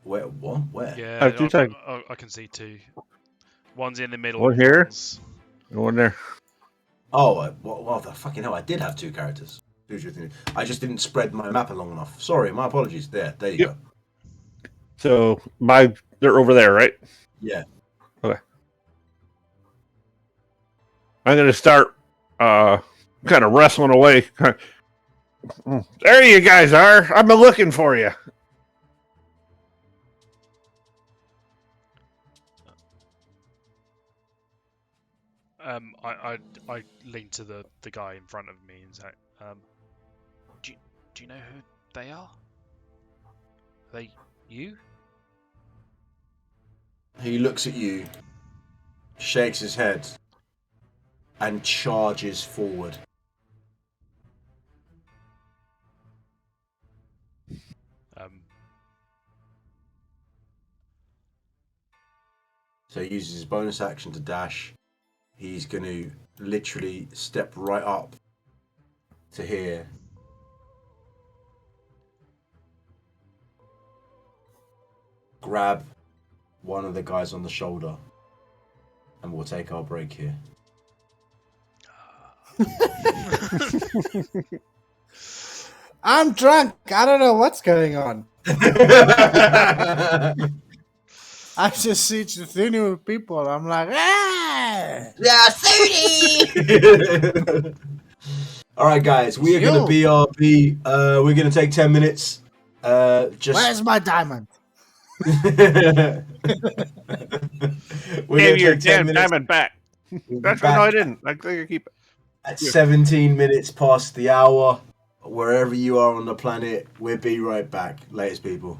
Where? What? Where? Yeah, I have two types. I can see two. One's in the middle. One here? One's... One there. Oh, well, the fucking hell! I did have two characters. I just didn't spread my map long enough. Sorry, my apologies. There you go. So they're over there, right? Yeah. Okay. I'm gonna start kind of wrestling away. There you guys are. I've been looking for you. I lean to the guy in front of me and say, do you know who they are? Are they you? He looks at you, shakes his head, and charges forward. So he uses his bonus action to dash. He's going to literally step right up to here. Grab one of the guys on the shoulder. And we'll take our break here. I'm drunk. I don't know what's going on. I just see Jathuni with people. I'm like, ah! Jathuni! All right, guys. We are going to BRB. We're going to take 10 minutes. Where's my diamond? We're Give your take 10 damn minutes. diamond back. We'll be That's right. No, back I didn't. I think I keep it. at 17 minutes past the hour. Wherever you are on the planet, we'll be right back. Latest, people.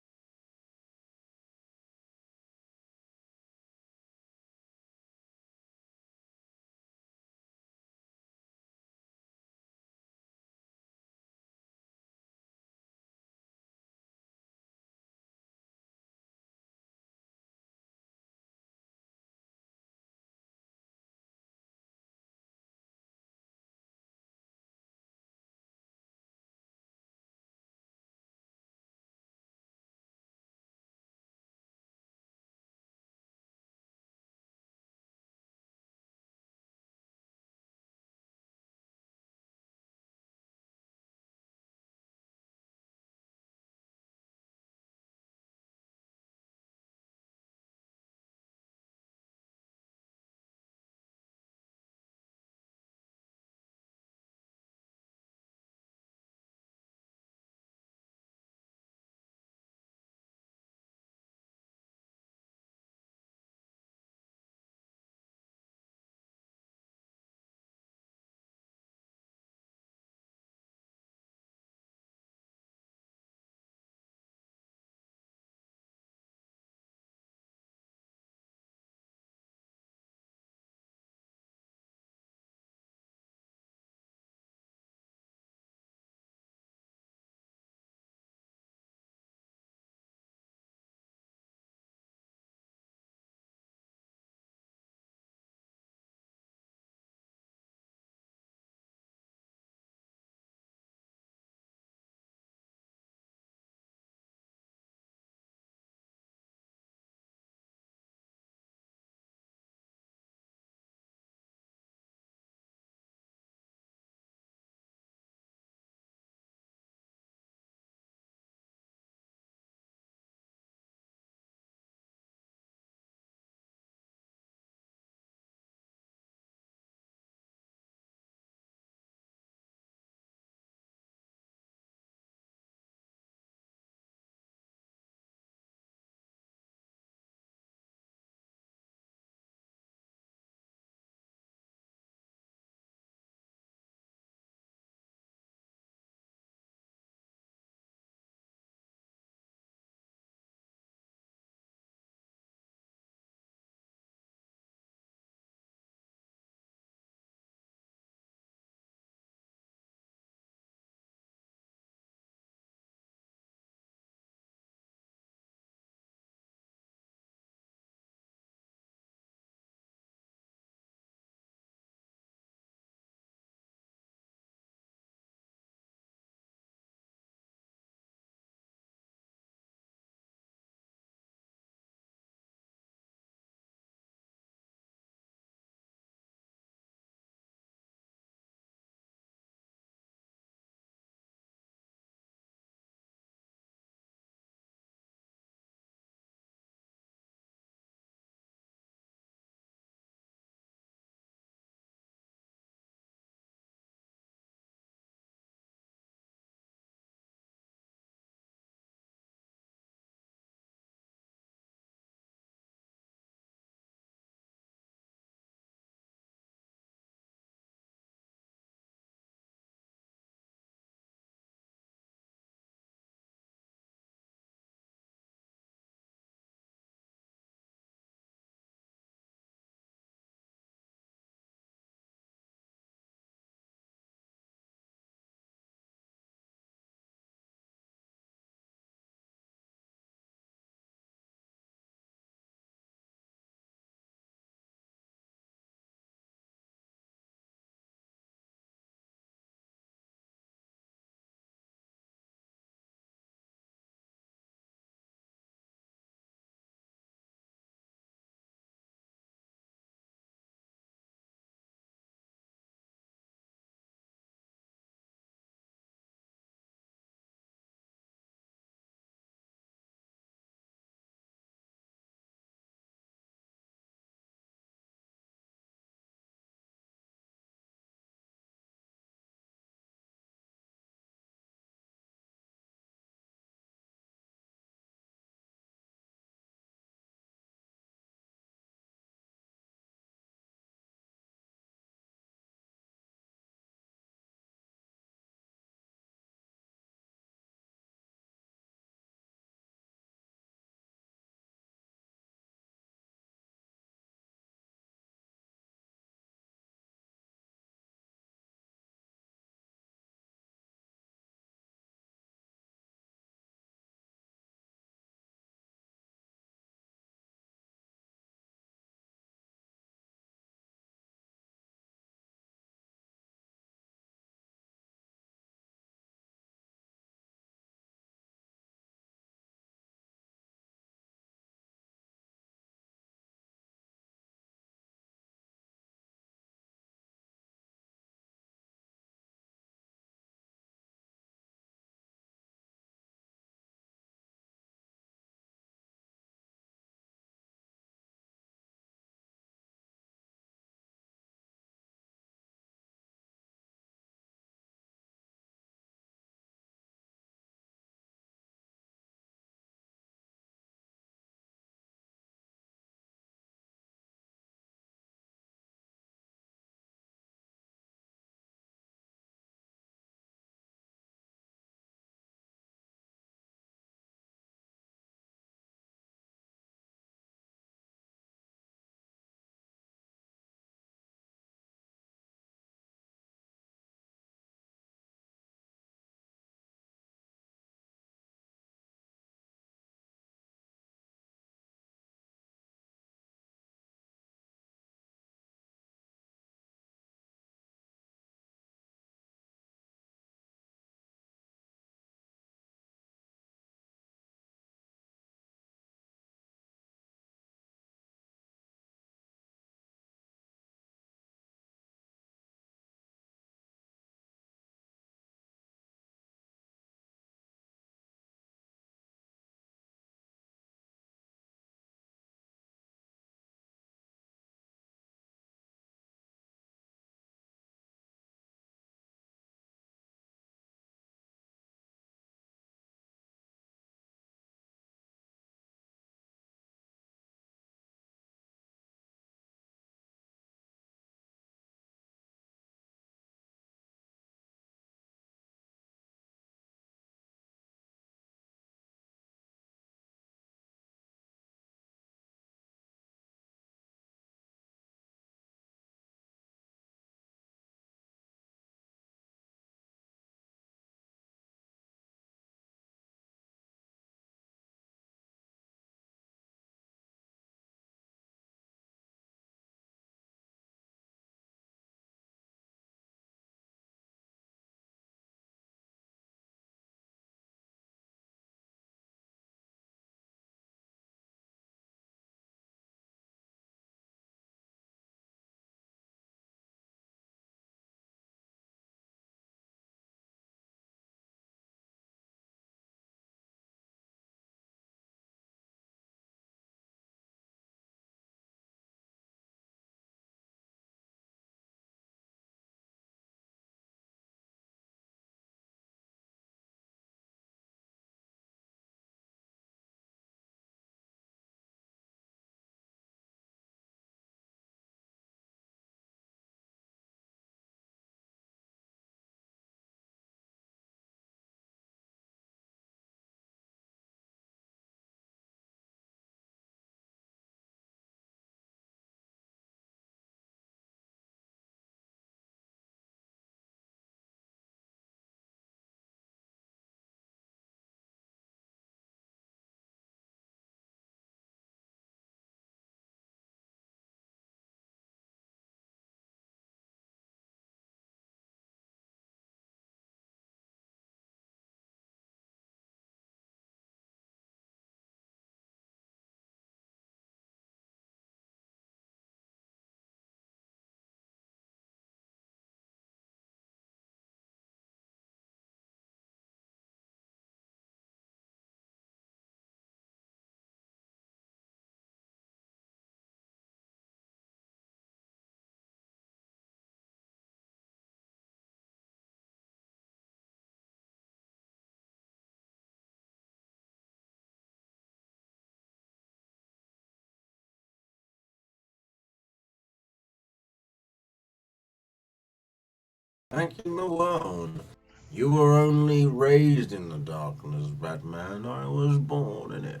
Back in the world. You were only raised in the darkness, Batman. I was born in it.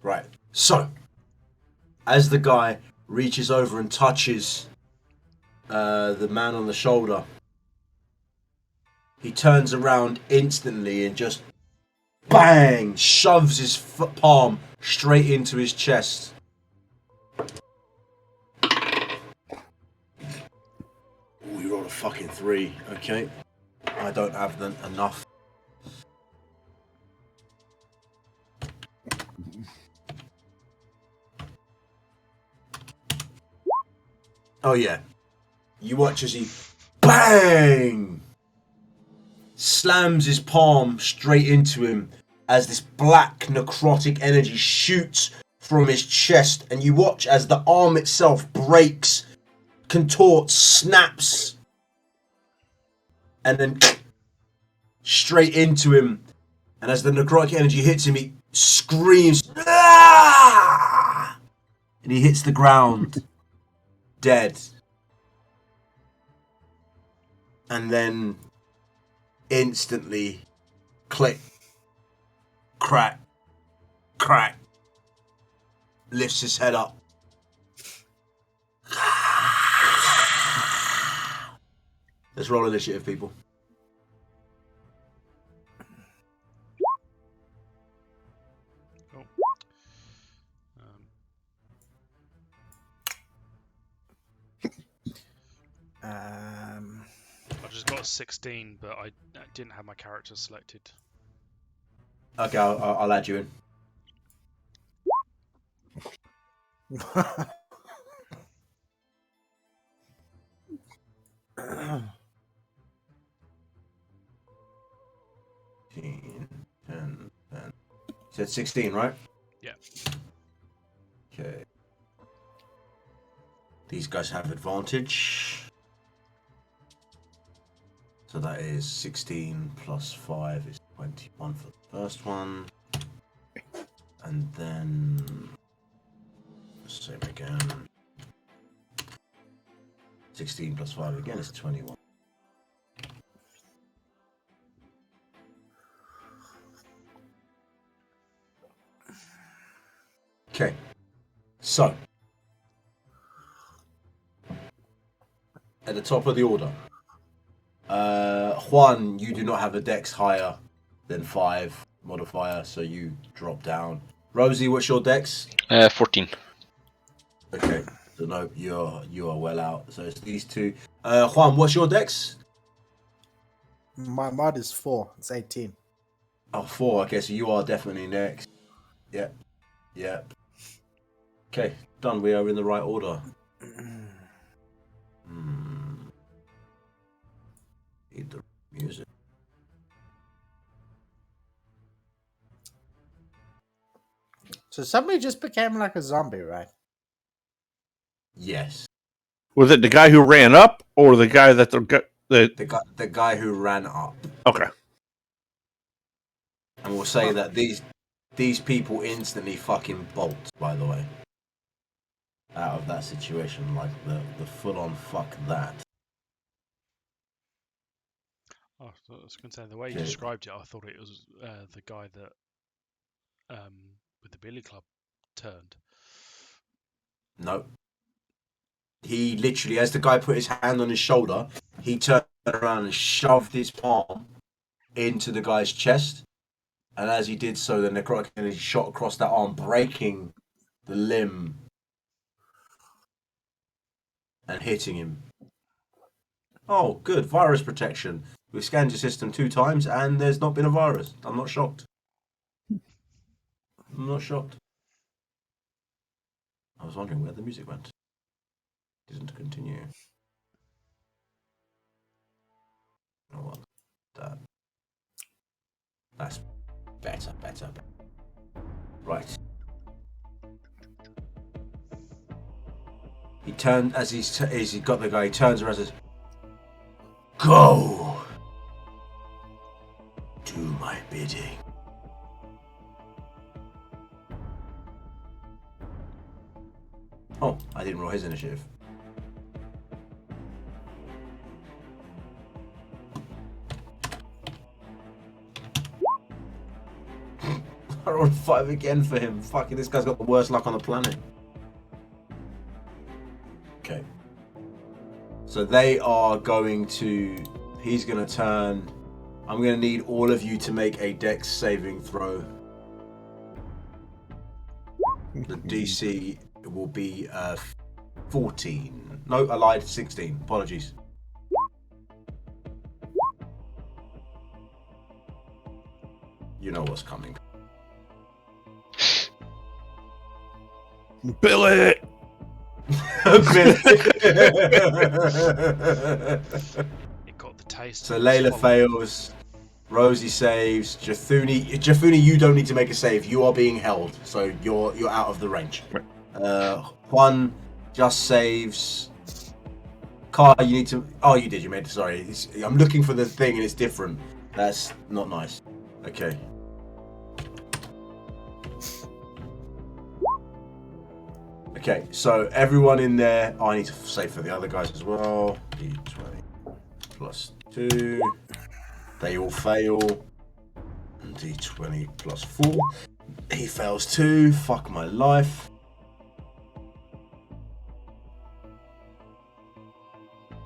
Right. So, as the guy reaches over and touches the man on the shoulder, he turns around instantly and just bang, shoves his palm straight into his chest. We rolled a fucking 3, okay? I don't have enough. Oh yeah. You watch as he bang slams his palm straight into him as this black necrotic energy shoots from his chest, and you watch as the arm itself breaks, contorts, snaps, and then straight into him. And as the necrotic energy hits him, he screams, "Ah!" And he hits the ground, dead. And then instantly, click, crack, crack, lifts his head up. Let's roll initiative, people. Cool. I just got a 16, but I didn't have my character selected. Okay, I'll add you in. 10. You said 16, right? Yeah. Okay. These guys have advantage. So that is 16 plus 5 is 21 for the first one. And then... same again. 16 plus 5 again is 21. Okay. So. At the top of the order. Juan, you do not have a dex higher than 5 modifier, so you drop down. Rosie, what's your dex? 14. Okay, so no, you are well out. So it's these two. Juan, what's your dex? My mod is 4. It's 18. Oh, 4. Okay, so you are definitely next. Yep. Yep. Okay, done. We are in the right order. Need the music. So somebody just became like a zombie, right? Yes. Was it the guy who ran up, or the guy that The guy who ran up. Okay. And we'll say that these people instantly fucking bolt, by the way. Out of that situation, like the full on fuck that. Oh, I was going to say, the way you Okay. described it, I thought it was the guy that with the billy club turned. No. He literally, as the guy put his hand on his shoulder, he turned around and shoved his palm into the guy's chest. And as he did so, the necrotic energy shot across that arm, breaking the limb and hitting him. Oh, good. Virus protection. We've scanned your system 2 times and there's not been a virus. I'm not shocked. I'm not shocked. I was wondering where the music went. Didn't continue. Oh, what? That. That's better. Right. He turned as he got the guy. He turns around and says, "Go. Do my bidding." Oh, I didn't roll his initiative. I rolled 5 again for him. Fucking, this guy's got the worst luck on the planet. Okay. So they are going to... He's going to turn... I'm going to need all of you to make a dex saving throw. The DC will be 14. No, I lied. 16. Apologies. You know what's coming. Billy! It got the taste. So of Layla swallow. fails. Rosie saves. Jathuni, you don't need to make a save. You are being held, so you're out of the range. Juan just saves. Car, you need to. Oh, you did. You made. Sorry, I'm looking for the thing and it's different. That's not nice. Okay. Okay, so everyone in there. Oh, I need to save for the other guys as well. D20 plus 2. They all fail. D20 plus 4. He fails too. Fuck my life.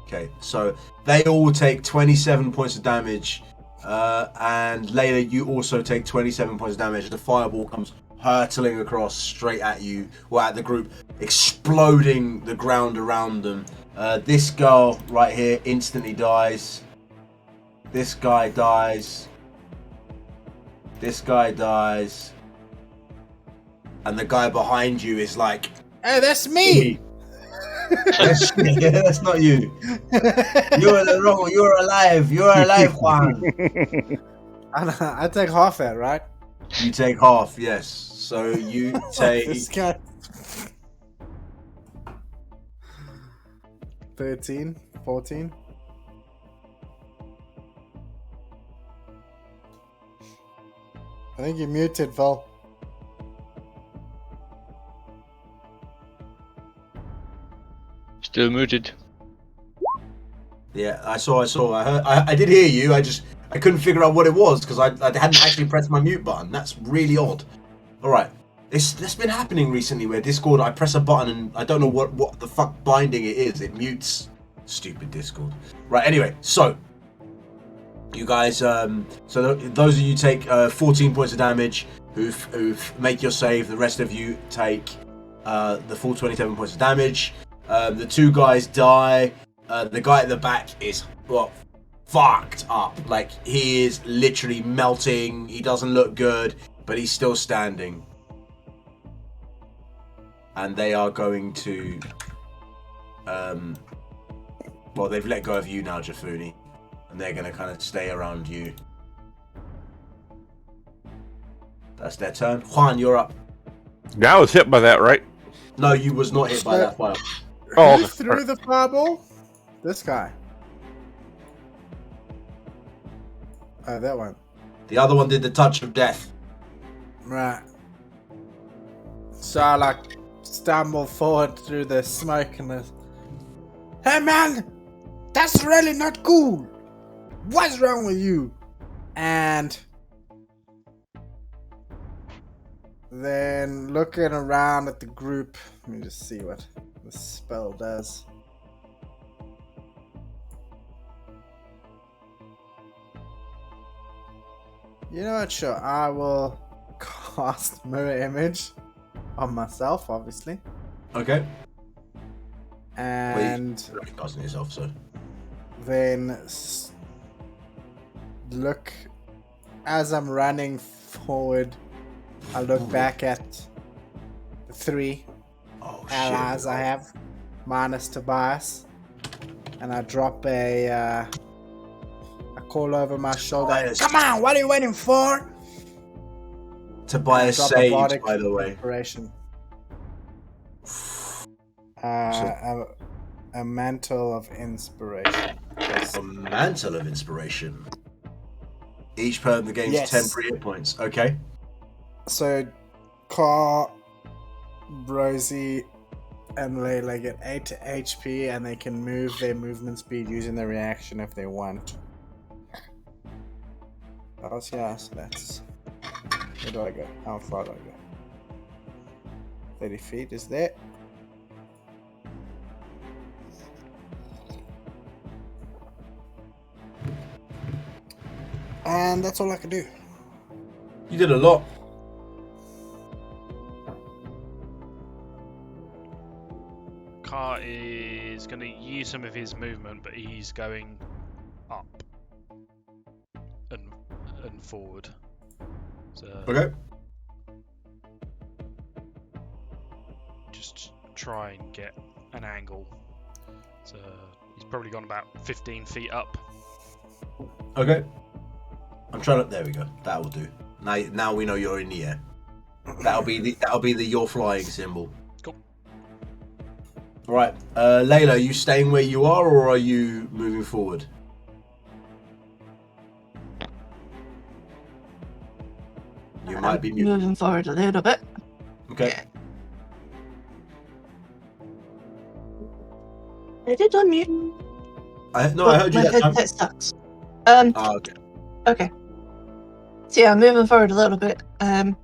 Okay, so they all take 27 points of damage. And Layla, you also take 27 points of damage. The fireball comes hurtling across straight at you, or at the group, exploding the ground around them. This girl right here instantly dies. This guy dies. This guy dies. And the guy behind you is like, Hey, that's me! that's not you. You're the wrong. You're alive. You're alive, Juan. I take half that, right? You take half, yes. So you This take. guy. 13, 14. I think you muted, Phil. Still muted. Yeah, I saw. I heard. I did hear you. I couldn't figure out what it was because I hadn't actually pressed my mute button. That's really odd. All right, that's been happening recently where Discord, I press a button and I don't know what the fuck binding it is. It mutes. Stupid Discord. Right. Anyway, so you guys, those of you take 14 points of damage. Who've make your save. The rest of you take the full 27 points of damage. The 2 guys die. The guy at the back is fucked up. Like, he is literally melting. He doesn't look good, but he's still standing. And they are going to they've let go of you now, Jafuni, and they're going to kind of stay around you. That's their turn. Juan, you're up. Yeah, I was hit by that, right? No, you was not hit by that fire. Oh, Who okay. threw the fireball? This guy. Oh, that one. The other one did the touch of death. Right. So I like stumble forward through the smoke and the. Hey man! That's really not cool! What's wrong with you? And then looking around at the group, let me just see what the spell does. You know what? Sure, I will cast mirror image on myself, obviously, Okay. and You're not casting yourself, so. then look as I'm running forward. I look back at the 3 Oh shit. allies I have, minus Tobias, and I drop I call over my shoulder. Tobias. Come on, what are you waiting for? Tobias Drop a saved, bardic by the way. Inspiration. A mantle of inspiration. Yes. A mantle of inspiration. Each per the game's Yes. temporary hit points. Okay. So, Car, Rosie, and Layla get 8 HP, and they can move their movement speed using their reaction if they want. Oh, yeah, so that's Where do I go? How far do I go? 30 feet is that? And that's all I can do. You did a lot. Car is going to use some of his movement, but he's going up and forward. So Okay. just try and get an angle. So he's probably gone about 15 feet up. Okay. I'm trying to. There we go. That will do. Now we know you're in the air. That'll be the you're flying symbol. Cool. All right, Layla, are you staying where you are, or are you moving forward? You might be muted. moving forward a little bit. Okay. Yeah. I did unmute. I heard you my that time. headset sucks. Okay. Okay. So yeah, I'm moving forward a little bit. Am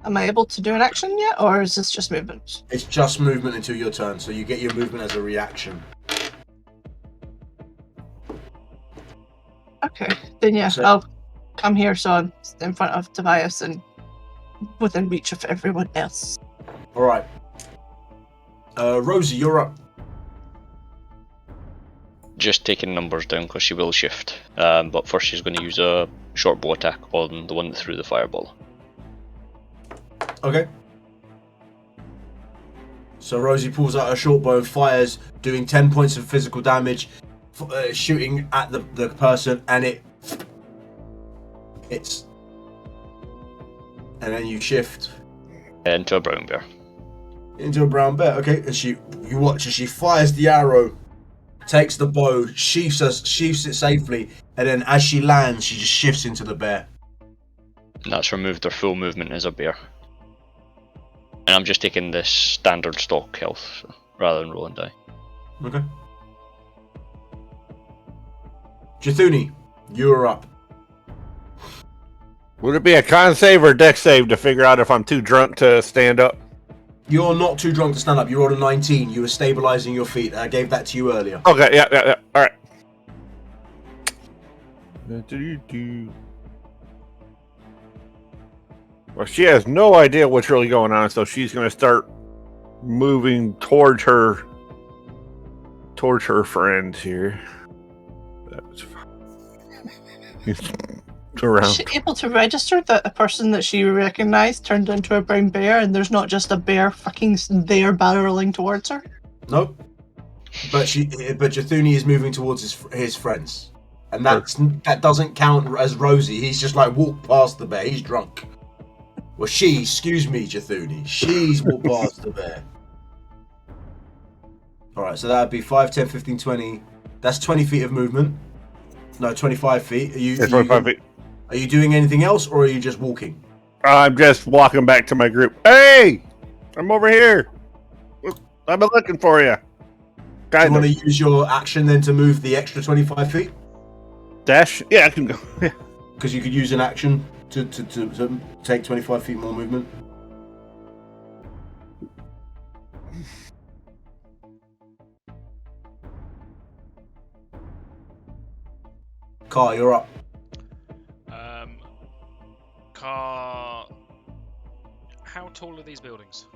I able to do an action yet, or is this just movement? It's just movement until your turn, so you get your movement as a reaction. Okay. Then yeah, So- I'll come here so I'm in front of Tobias and within reach of everyone else. All right. Rosie, you're up. Just taking numbers down because she will shift. But first she's going to use a short bow attack on the one that threw the fireball. Okay. So Rosie pulls out her short bow and fires, doing 10 points of physical damage, shooting at the person, and it's... And then you shift Into a brown bear. into a brown bear. Okay, and you watch as she fires the arrow, takes the bow, sheaths it safely, and then as she lands, she just shifts into the bear. And that's removed her full movement as a bear. And I'm just taking this standard stock health so, rather than rolling die. Okay. Jathuni, you're up. Would it be a con save or dex save to figure out if I'm too drunk to stand up? You're not too drunk to stand up. You rolled a 19. You were stabilizing your feet. I gave that to you earlier. Okay, yeah. All right. Well, she has no idea what's really going on, so she's going to start moving towards her friend here. That's around. Is she able to register that a person that she recognized turned into a brown bear and there's not just a bear fucking there barreling towards her? Nope. But Jathuni is moving towards his friends, and that doesn't count as Rosie. He's just like walked past the bear. He's drunk. Well, excuse me, Jathuni. She's walked past the bear. All right, so that'd be 5, 10, 15, 20. That's 20 feet of movement. No, 25 feet. Yeah, 25 feet. Are you doing anything else, or are you just walking? I'm just walking back to my group. Hey, I'm over here. I've been looking for you. Do you want to use your action then to move the extra 25 feet? Dash? Yeah, I can go. Yeah. Because you could use an action to take 25 feet more movement. Car, you're up. Car. How tall are these buildings?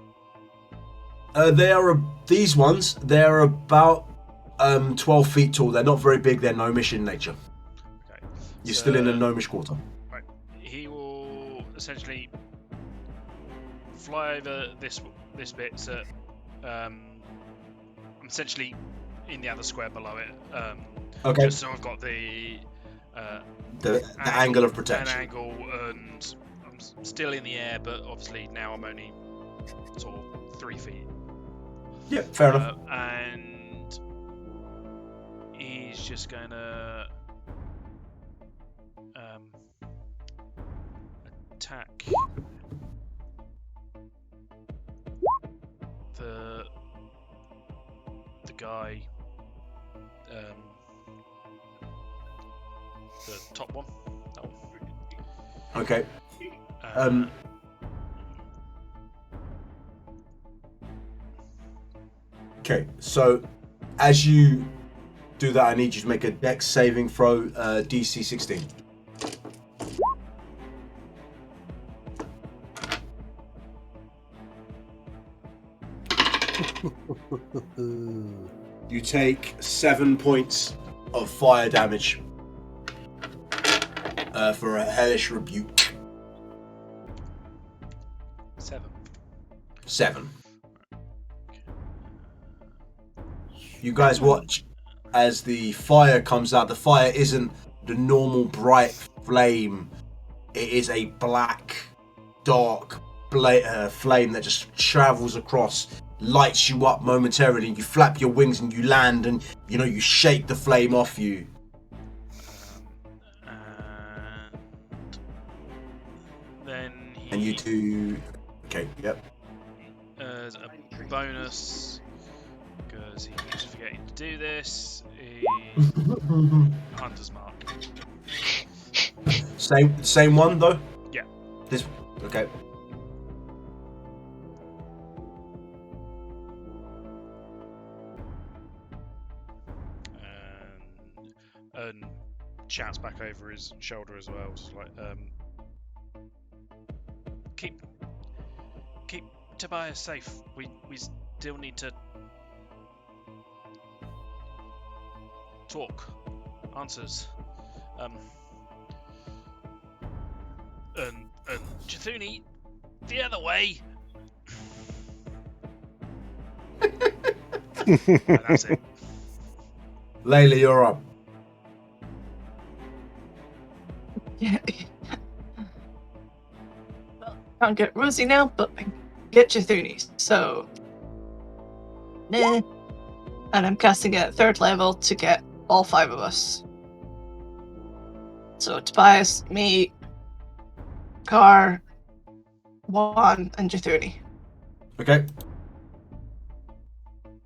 These ones. They're about 12 feet tall. They're not very big. They're gnomish in nature. Okay. You're still in a gnomish quarter. Right. He will essentially fly over this bit. So, I'm essentially in the other square below it. Okay. Just so I've got the angle of protection. An angle, and I'm still in the air, but obviously now I'm only sort of 3 feet. Yeah, fair enough. And he's just gonna attack the guy, the top one. That one. Okay. Okay, so as you do that, I need you to make a dex saving throw, DC 16. You take 7 points of fire damage for a hellish rebuke. 7. 7. You guys watch as the fire comes out. The fire isn't the normal bright flame. It is a black, dark flame that just travels across, lights you up momentarily. You flap your wings and you land, and you shake the flame off you. And you do. Okay, yep. As a bonus, because he keeps forgetting to do this, Hunter's Mark. Same one though? Yeah. This. Okay. And shouts back over his shoulder as well, just like, keep Tobias safe. We still need to talk. Answers. And Chthuni, the other way. And that's it. Layla, you're up. Yeah. Well, can't get Rosie now, but I can get Chthuni, so. Nah. And I'm casting it at 3rd level to get all 5 of us. So Tobias, me, Car, Juan, and Chthuni. Okay.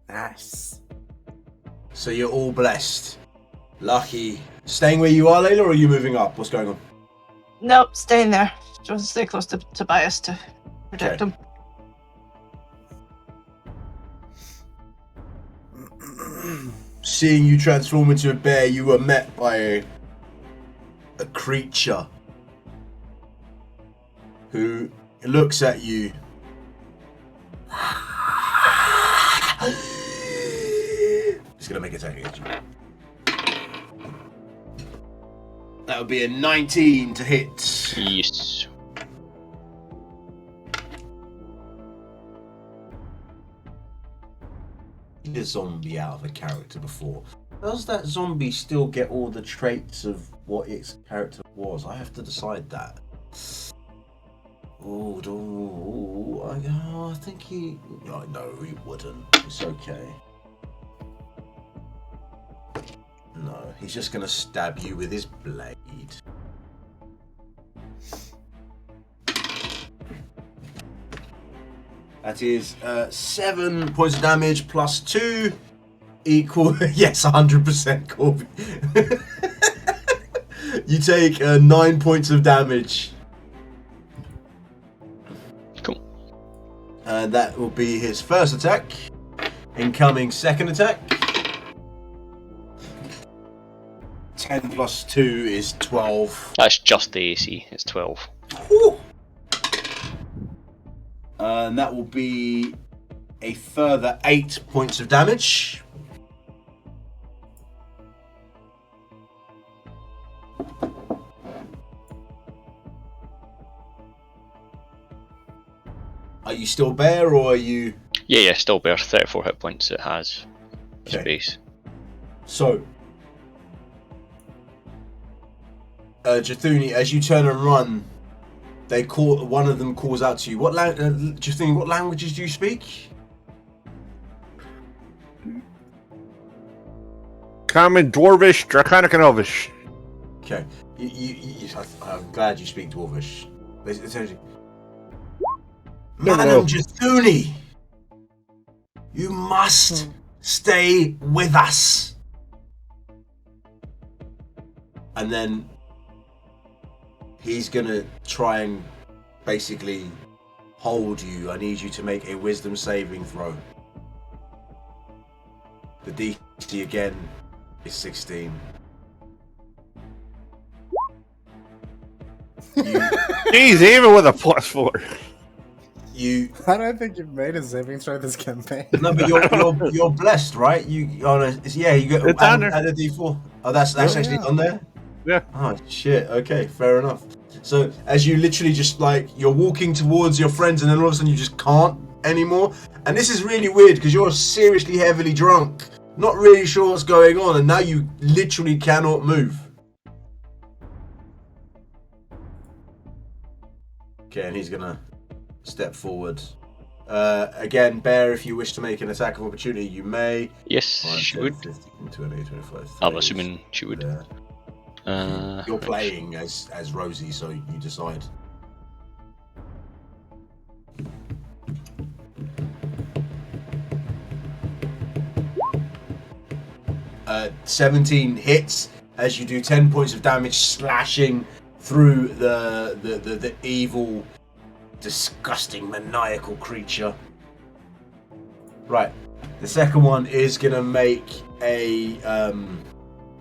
Nice. So you're all blessed. Lucky. Staying where you are, Layla, or are you moving up? What's going on? Nope, staying there. Just want to stay close to Tobias to protect Okay. him. Seeing you transform into a bear, you were met by a creature who looks at you. He's gonna make a attack against you. That would be a 19 to hit. Yes. A zombie out of a character before. Does that zombie still get all the traits of what its character was? I have to decide that. I think he. Oh, no, he wouldn't. It's okay. No, he's just gonna stab you with his blade. That is 7 points of damage plus 2 equal. Yes, 100%, Corby. You take 9 points of damage. Cool. And that will be his first attack. Incoming second attack. 10 plus 2 is 12. That's just the AC. It's 12. Whew. And that will be a further 8 points of damage. Are you still bear or are you... Yeah, still bear 34 hit points it has as Okay. base. So, Chthuni, as you turn and run, one of them calls out to you. Chthuni, what languages do you speak? Common, Dwarvish, Draconic, and Elvish. Okay. I'm glad you speak Dwarvish. Essentially, Madam Chthuni, you must stay with us. And then he's gonna try and basically hold you. I need you to make a wisdom saving throw. The DC again is 16. Jeez, even with a +4. I don't think you've made a saving throw this campaign. No, but you're blessed, right? You yeah, you get It's on there. add a D4. Oh, that's Yeah. actually on there. Yeah. Oh shit. Okay, fair enough. So as you literally just like you're walking towards your friends, and then all of a sudden you just can't anymore. And this is really weird because you're seriously heavily drunk, not really sure what's going on, and now you literally cannot move. Okay, and he's gonna step forward. Again, Bear, if you wish to make an attack of opportunity, you may. Yes, 5, she 10, would. 15, 20, 25, I'm 30. assuming she would. You're playing as Rosie, so you decide. Uh, 17 hits as you do 10 points of damage, slashing through the evil, disgusting, maniacal creature. Right. The second one is gonna make a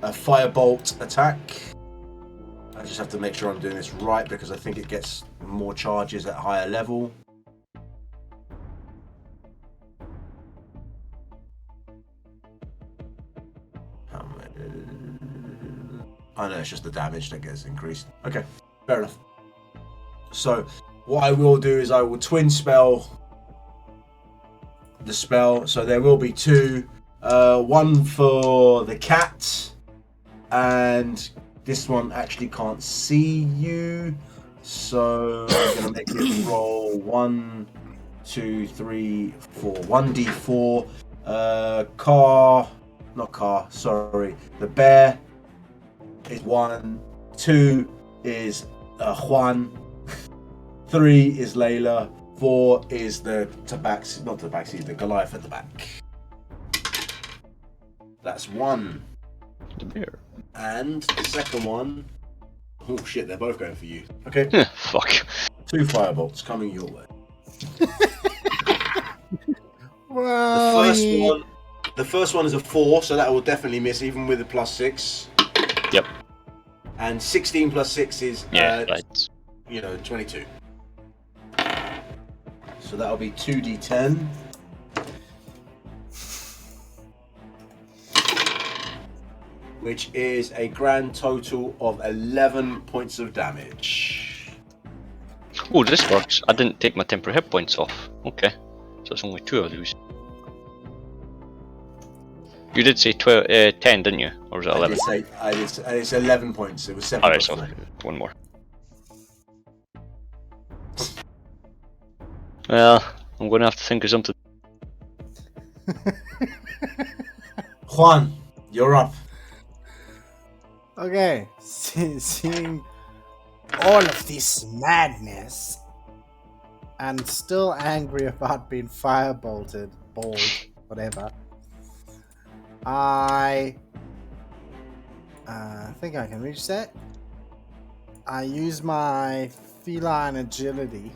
firebolt attack. I just have to make sure I'm doing this right because I think it gets more charges at higher level. Oh no, it's just the damage that gets increased. Okay, fair enough. So what I will do is I will twin spell the spell. So there will be two. One for the cat, and this one actually can't see you. So I'm gonna make it roll 1, 2, 3, 4. 1d4. Sorry. The bear is 1. 2 is Juan. 3 is Layla. 4 is the the Goliath at the back. That's 1. The bear. And the second one. Oh shit, they're both going for you. Okay. Fuck. 2 firebolts coming your way. Well, The first one is a 4, so that will definitely miss even with a +6. Yep. And 16 plus 6 is Right. 22. So that'll be 2d10. Which is a grand total of 11 points of damage. Oh, this works. I didn't take my temporary hit points off. Okay. So it's only 2 I lose. You did say 10, didn't you? Or was it 11? It's 11 points. It was 7. Alright, so one more. Well, I'm going to have to think of something. Juan, you're up. okay, seeing all of this madness, and still angry about being firebolted, balled, whatever. I think I can reach that. I use my feline agility.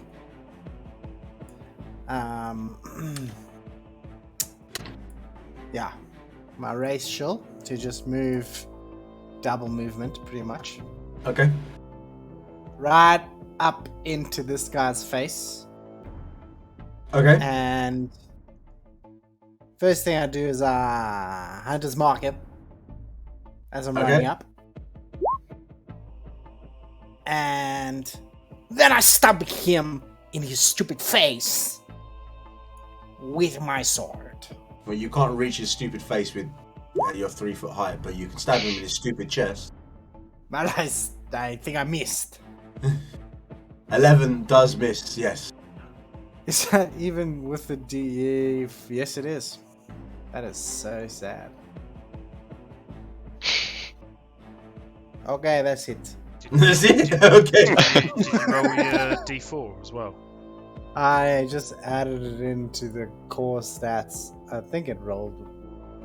Yeah, my racial to just move, double movement, pretty much. Okay. Right up into this guy's face. Okay. And first thing I do is Hunter's Mark him as I'm running up. And then I stab him in his stupid face with my sword. Well, you can't reach his stupid face with your 3 foot height, but you can stab him in his stupid chest. But I think I missed. 11 does miss, yes. Is that even with the DE? Yes, it is. That is so sad. Okay, that's it. That's it? Okay. Did you roll your D4 as well? I just added it into the core stats. I think it rolled.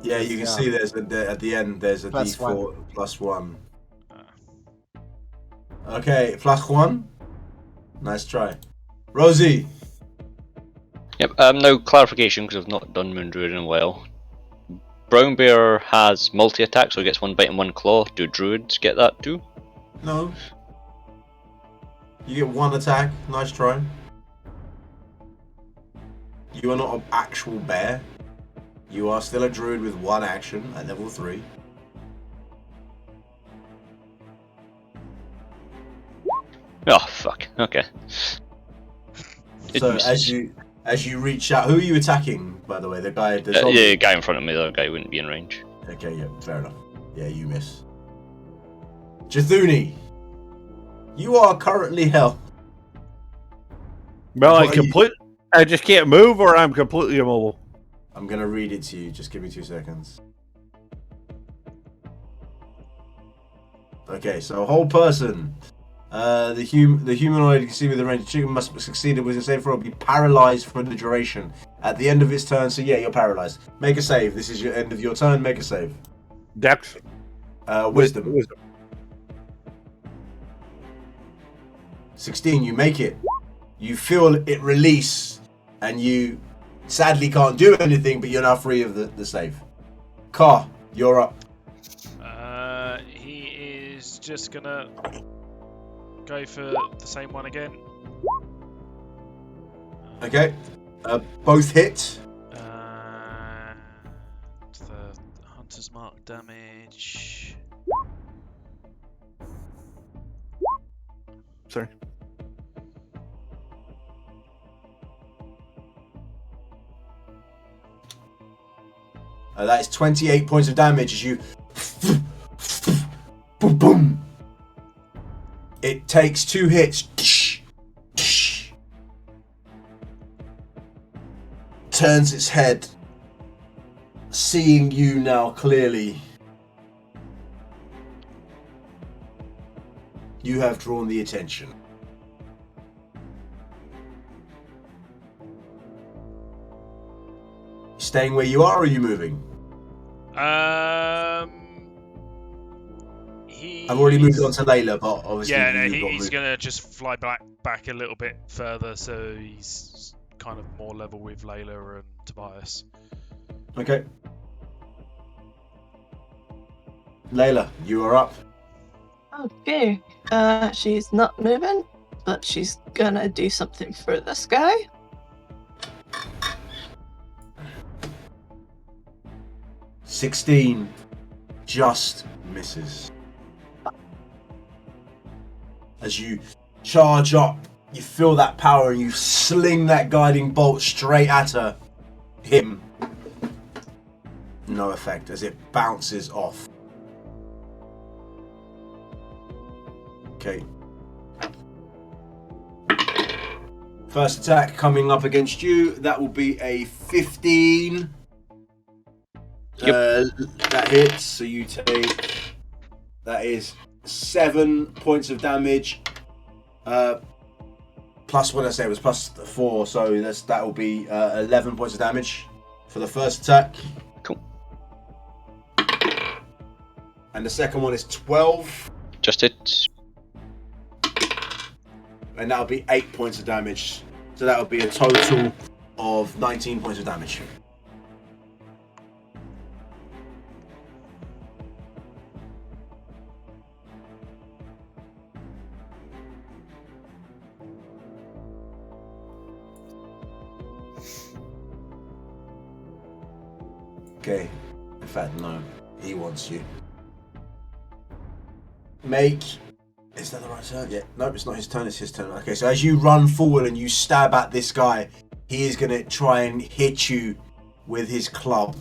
Yeah, you can see there's at the end there's a Plus D4 plus 1. Okay, plus 1. Nice try. Rosie. Yep, no clarification because I've not done Moon Druid in a while. brown bear has multi-attack, so he gets one bite and one claw. Do druids get that too? No. You get one attack. Nice try. You are not an actual bear. You are still a druid with one action at level 3. Oh fuck. Okay. So as you reach out, who are you attacking? By the way, the guy. The zombie? Yeah, the guy in front of me. The other guy wouldn't be in range. Okay, yeah, fair enough. Yeah, you miss. Jathuni, you are currently held. Well, What are you- I just can't move, or I'm completely immobile. I'm gonna read it to you. Just give me 2 seconds. Okay, so whole person. The humanoid you can see with the range chicken must succeed with a save throw, be paralyzed for the duration at the end of its turn. So yeah, you're paralyzed. Make a save. This is your end of your turn. Make a save. Dex. Wisdom. 16. You make it. You feel it release, and you sadly can't do anything, but you're now free of the save. Car, you're up. He is just gonna go for the same one again. Okay. Both hit. The Hunter's Mark damage. Sorry. That is 28 points of damage as you boom boom. It takes 2 hits. Turns its head, seeing you now clearly. You have drawn the attention. Staying where you are, or are you moving? I've already moved on to Layla, but obviously Yeah, no, you've got he's moved. gonna just fly back a little bit further, so he's kind of more level with Layla and Tobias. Okay. Layla, you are up. Okay. She's not moving, but she's gonna do something for this guy. $16 just misses. As you charge up, you feel that power and you sling that guiding bolt straight at him. No effect as it bounces off. Okay. First attack coming up against you. That will be a 15. That hits, so you take. That is 7 points of damage. Plus what I say was plus 4, so that will be 11 points of damage for the first attack. Cool. And the second one is 12, Just hits. and that'll be 8 points of damage. So that'll be a total of 19 points of damage. Okay. In fact, no. He wants you. Make... Is that the right turn? Yeah. Nope, it's not his turn, it's his turn. Okay, so as you run forward and you stab at this guy, he is going to try and hit you with his club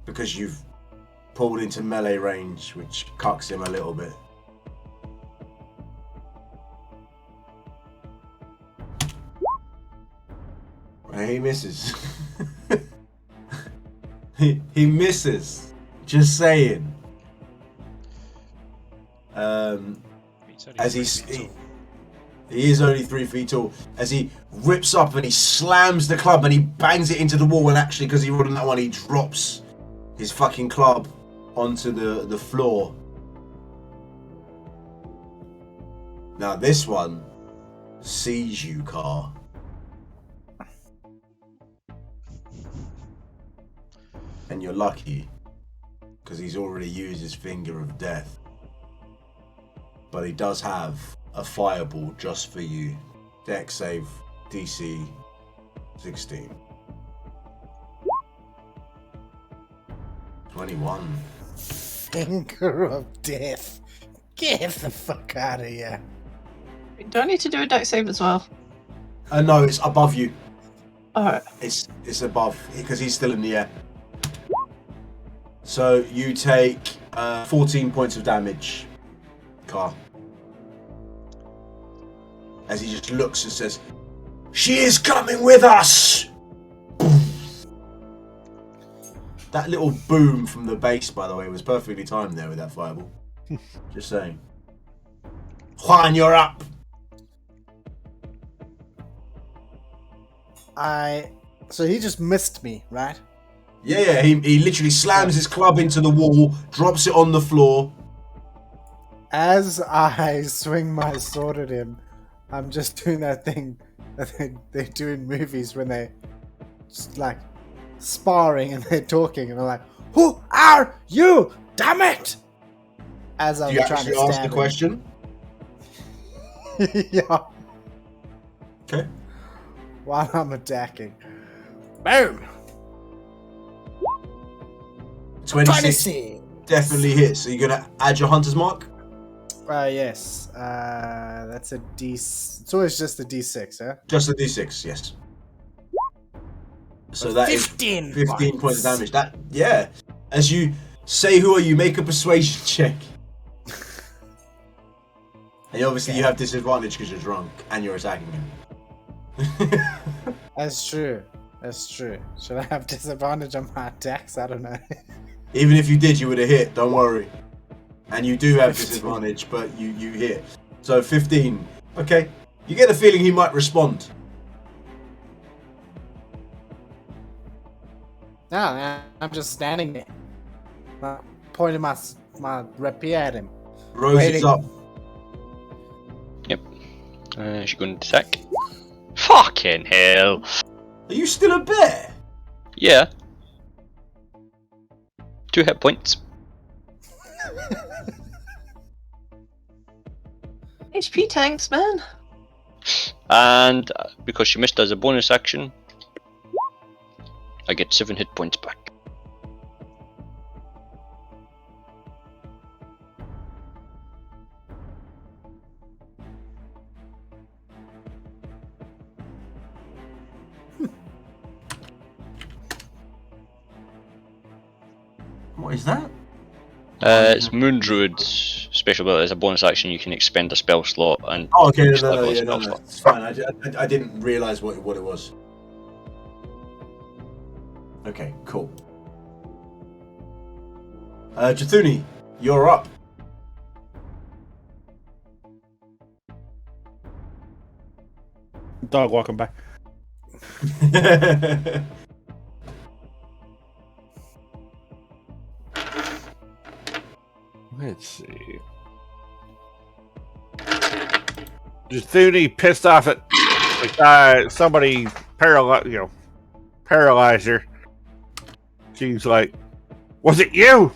because you've pulled into melee range, which cucks him a little bit. And he misses. He misses. Just saying. As he is only 3 feet tall. As he rips up and he slams the club and he bangs it into the wall, and actually, because he rolled on that one, he drops his fucking club onto the floor. Now this one sees you, Car. And you're lucky because he's already used his finger of death. But he does have a fireball just for you. Dex save DC 16. 21. Finger of death. Get the fuck out of here. Do I need to do a dex save as well? No, it's above you. Alright. It's above, because he's still in the air. So you take 14 points of damage, Car. As he just looks and says, "She is coming with us!" Boom. That little boom from the base, by the way, was perfectly timed there with that fireball. Just saying. Juan, you're up! So he just missed me, right? Yeah, he literally slams his club into the wall, drops it on the floor. As I swing my sword at him, I'm just doing that thing that they do in movies when they just like sparring and they're talking and they're like, "Who are you? Damn it!" As I'm Do you trying actually to ask stab the him. question? Yeah, Okay. while I'm attacking. Boom! 26 26! definitely hits. So you're going to add your hunter's mark? Yes. That's a D. It's always just a D6, huh? Just a d6, yes. So that is 15 15 points of damage. That, yeah. As you say, "Who are you?" Make a persuasion check. And obviously you have disadvantage because you're drunk and you're attacking him. That's true. That's true. Should I have disadvantage on my attacks? I don't know. Even if you did, you would have hit. Don't worry. And you do have disadvantage, but you hit. So 15. Okay. You get the feeling he might respond. No, I'm just standing there, pointing my rapier at him. Rose is Waiting. up. She's going to attack. Fucking hell. Are you still a bear? Yeah. 2 hit points. HP tanks, man. And because she missed as a bonus action, I get 7 hit points back. What is that? It's Moon Druid's special ability. As a bonus action, you can expend a spell slot and Oh, okay. just level a No, spell slot. it's fine. I didn't realise what it was. Okay, cool. Jathuni, you're up. Dog walking by. Let's see. Jathuni pissed off at the guy. Somebody paralyzed her. She's like, "Was it you?"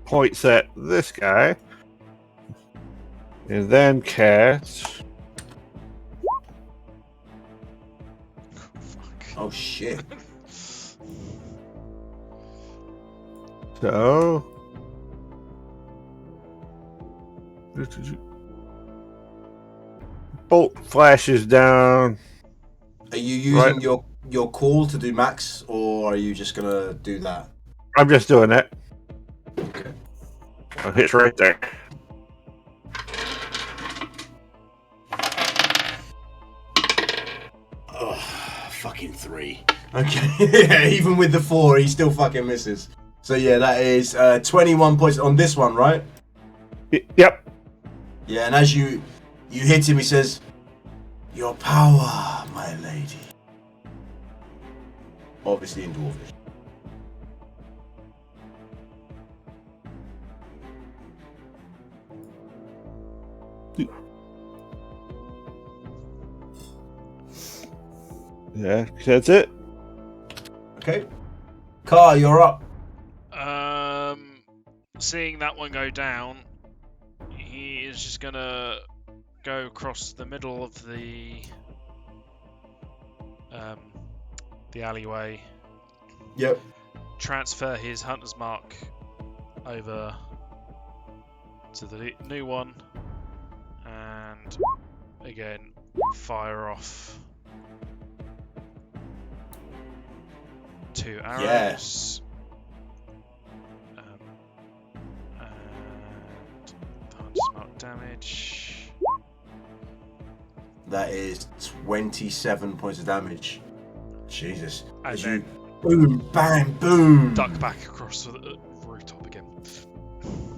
Points at this guy, and then casts. Oh shit. So, bolt flashes down. Are you using your call to do max, or are you just gonna do that? I'm just doing that. Okay. Oh, it's right there. Oh, fucking 3. Okay. Yeah, even with the 4, he still fucking misses. So yeah, that is 21 points on this one, right? Yep. Yeah, and as you hit him, he says, "Your power, my lady." Obviously in Dwarvish. Yeah, that's it. Okay. Car, you're up. Seeing that one go down, he is just gonna go across the middle of the alleyway. Yep. Transfer his hunter's mark over to the new one, and again fire off 2 arrows. And the hunter's mark damage. That is 27 points of damage. Jesus. And As then you boom, bang, boom. duck back across the rooftop again.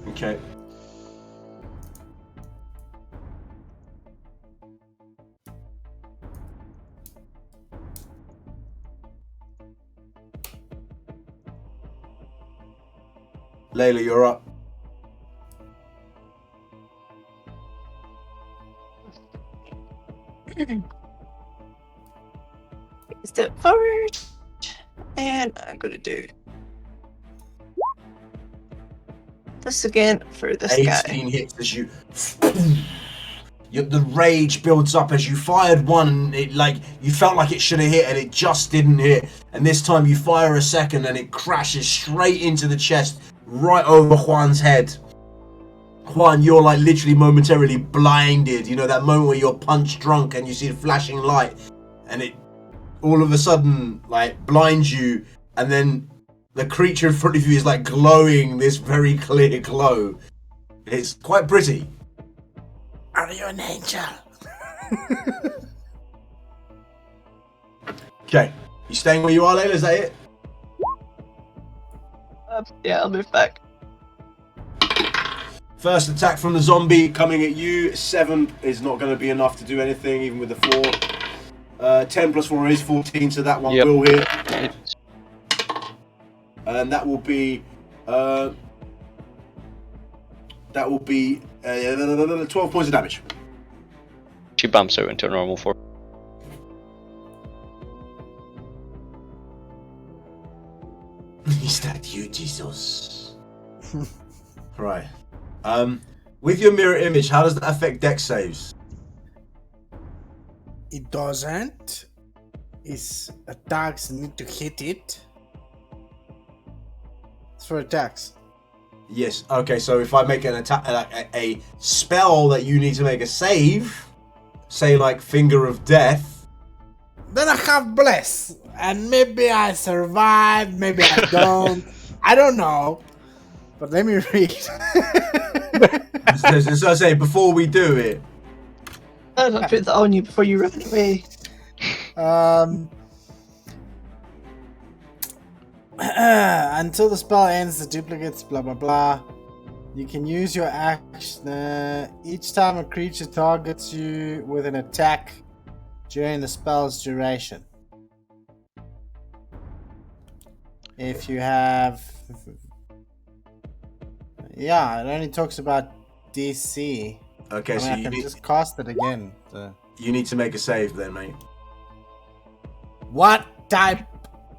Okay. Layla, you're up. Step forward, and I'm gonna do this again for this 18 guy. hits as you. The rage builds up as you fired one, and it you felt like it should have hit, and it just didn't hit. And this time you fire a second, and it crashes straight into the chest, right over Juan's head. Juan, you're literally momentarily blinded. You know that moment where you're punch drunk and you see the flashing light, and it all of a sudden blinds you, and then the creature in front of you is glowing this very clear glow. It's quite pretty. Are you an angel? Okay, you staying where you are, Layla? Is that it? Yeah, I'll move back. First attack from the zombie coming at you. 7 is not going to be enough to do anything, even with the 4. 10 plus 4 is 14, so that one will hit. And that will be 12 points of damage. She bumps out into a normal form. Is that you, Jesus? Right. With your mirror image, how does that affect dex saves? It doesn't. Its attacks need to hit it. It's for attacks. Yes. Okay. So if I make an attack, a spell that you need to make a save, say Finger of Death, Then I have bless, and maybe I survive, maybe I don't. I don't know. But let me read. so I say before we do it. I'll put that on you before you run away. Until the spell ends, the duplicates, blah blah blah. You can use your action each time a creature targets you with an attack during the spell's duration. If you have... Yeah, it only talks about DC. Okay, I so you can need, just cast it again. So. you need to make a save then, mate. What type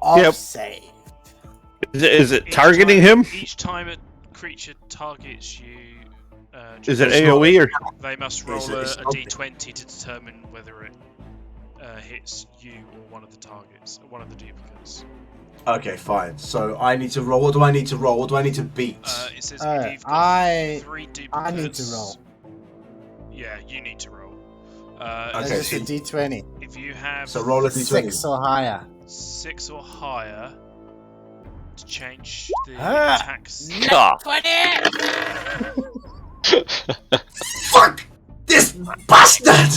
of save? Is it targeting him? Each time a creature targets you, Is it AoE or? they must roll It's a d20 to determine whether it hits you or one of the targets, or one of the duplicates. Okay, fine. So I need to roll. What do I need to roll? What do I need to beat? It says if you've got 3 duplicates. I need to roll. Yeah, you need to roll. It's Okay, just a d20. If you have So roll a d20. 6 or higher. 6 or higher to change the Ah, attacks. Fuck this bastard!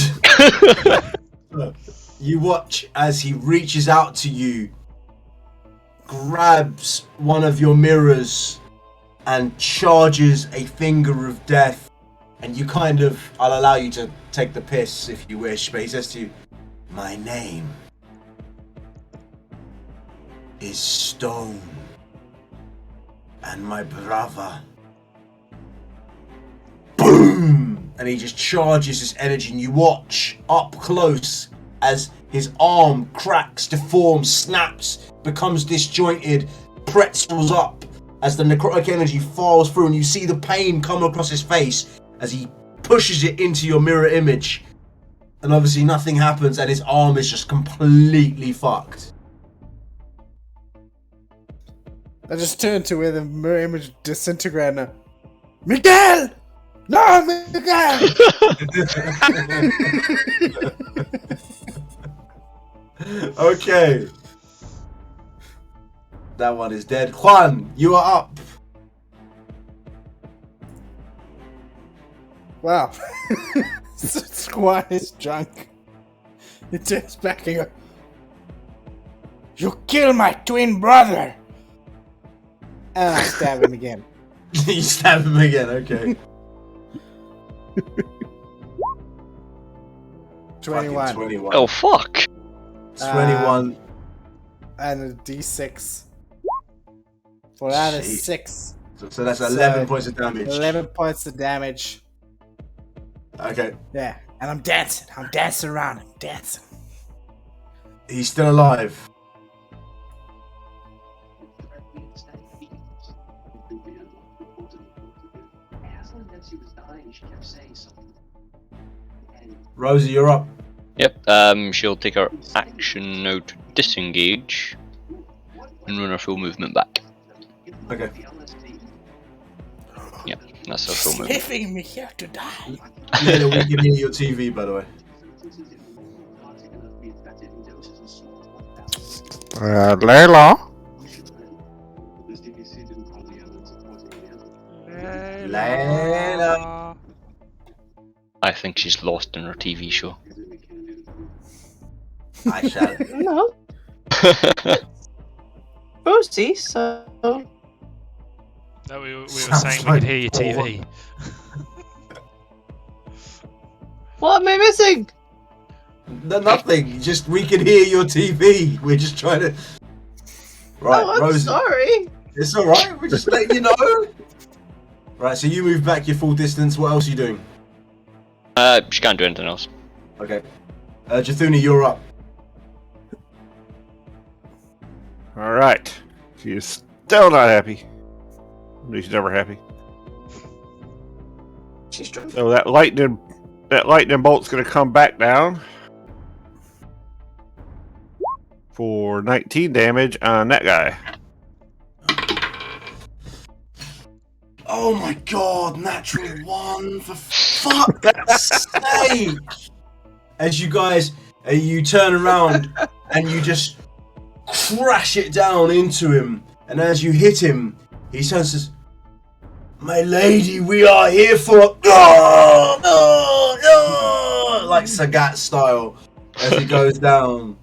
You watch as he reaches out to you, grabs one of your mirrors, and charges a Finger of Death. And you I'll allow you to take the piss if you wish, but he says to you, "My name is Stone, and my brother." Boom! And he just charges this energy, and you watch up close as his arm cracks, deforms, snaps, becomes disjointed. pretzels up as the necrotic energy files through, and you see the pain come across his face as he pushes it into your mirror image. And obviously nothing happens, and his arm is just completely fucked. I just turned to where the mirror image disintegrated. Miguel! No, Miguel! Okay. That one is dead. Juan, you are up. Wow. Juan is drunk. He turns back and goes, "You killed my twin brother!" And I stab him again. You stab him again, okay. 21. Fucking 21. Oh fuck! 21. And a d6. For that is Shit. 6. So that's 11 So, points of damage. 11 points of damage. Okay. Yeah. And I'm dancing. I'm dancing around. I'm dancing. He's still alive. Rosie, you're up. Yep, she'll take her action now to disengage and run her full movement back. Okay. Yep, that's her full movement. Leaving me here to die. Yeah, we can hear your TV, by the way. Layla? Layla. I think she's lost in her TV show. I shall. No. Rosie, so. No, we were Sounds saying we like could hear your porn. TV. What am I missing? No, nothing. Just we can hear your TV. We're just trying to. Right, Oh, I'm Rosie. sorry. It's all right. We're just letting you know. Right, so you move back your full distance. What else are you doing? She can't do anything else. Okay. Jathuni, you're up. Alright. She is still not happy. She's never happy. She's drunk. So that lightning bolt's gonna come back down for 19 damage on that guy. Oh my god, natural one, for fuck's sake! As you guys, you turn around and you just crash it down into him, and as you hit him, he says, "My lady, we are here for..." Like Sagat style, as he goes down.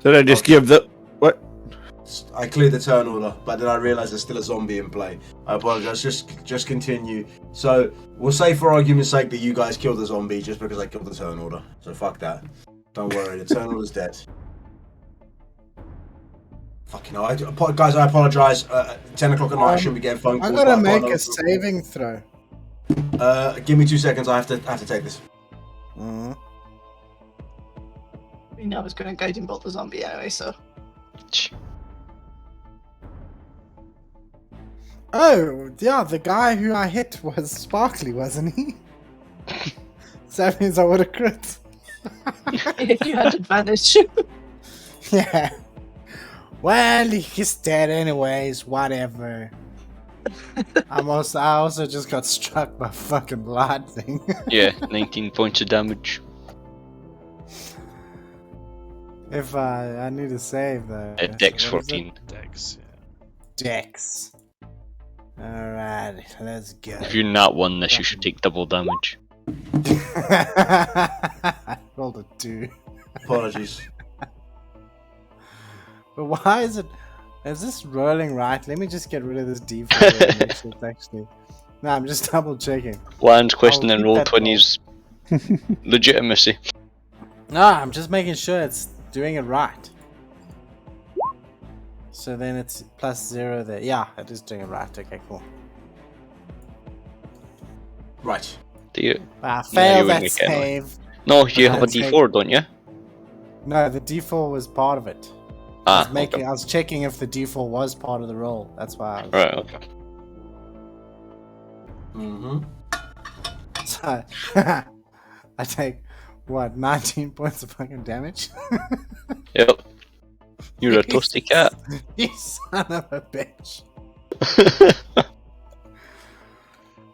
Did I just give the what? I cleared the turn order, but then I realised there's still a zombie in play. I apologise. Just continue. So we'll say, for argument's sake, that you guys killed the zombie just because I killed the turn order. So fuck that. Don't worry, the turn order's dead. Fucking hell. Guys, I apologise. 10 o'clock at night, I shouldn't be getting phone I calls. gotta but I make know- a saving throw. Give me 2 seconds. I have to take this. Mm. I mean, I was going to guiding bolt the zombie anyway, so. Oh, yeah, the guy who I hit was Sparkly, wasn't he? So that means I would have crit. If you had advantage. Yeah. Well, he's dead anyways, whatever. I also just got struck by fucking lightning. Yeah, 19 points of damage. If I need to save though. Dex What is it? 14. Dex, yeah. Dex. Alright, let's go. If you not won this, you should take double damage. I rolled a 2. Apologies. But why is it? Is this rolling right? Let me just get rid of this default and make sure it's actually. No, I'm just double checking. Lands question I'll and keep roll that 20s. Legitimacy. No, I'm just making sure it's doing it right. So then it's +0 there. Yeah, it is doing it right. Okay, cool. Right. Do you? I you failed wouldn't that get annoyed. save. No, you have a I'd take- D4, don't you? No, the D4 was part of it. Okay. I was checking if the D4 was part of the roll. That's why I was. Right, okay. Mm-hmm. So, I take, what, 19 points of fucking damage? Yep. You're a toasty cat. You son of a bitch.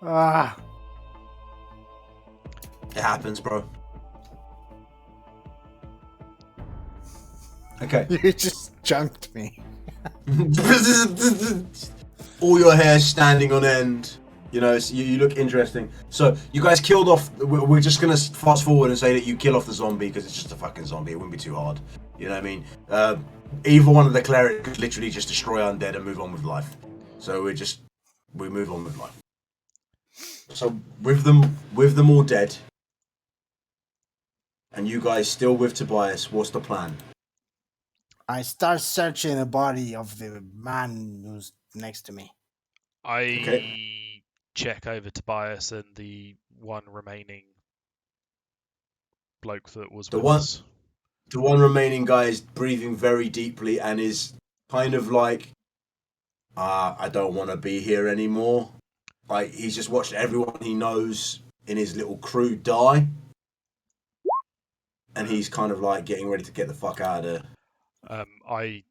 Ah, It happens, bro. Okay. you just junked me. All your hair standing on end. You know, you look interesting. So, you guys killed off... We're just going to fast forward and say that you kill off the zombie because it's just a fucking zombie. It wouldn't be too hard. You know what I mean? Either one of the clerics could literally just destroy undead and move on with life. So, we move on with life. So, with them all dead, and you guys still with Tobias, what's the plan? I start searching the body of the man who's next to me. I Okay. check over Tobias and the one remaining bloke that was The with one- us. The one remaining guy is breathing very deeply and is kind of like, I don't want to be here anymore. Like, he's just watched everyone he knows in his little crew die. And he's kind of like getting ready to get the fuck out of there. I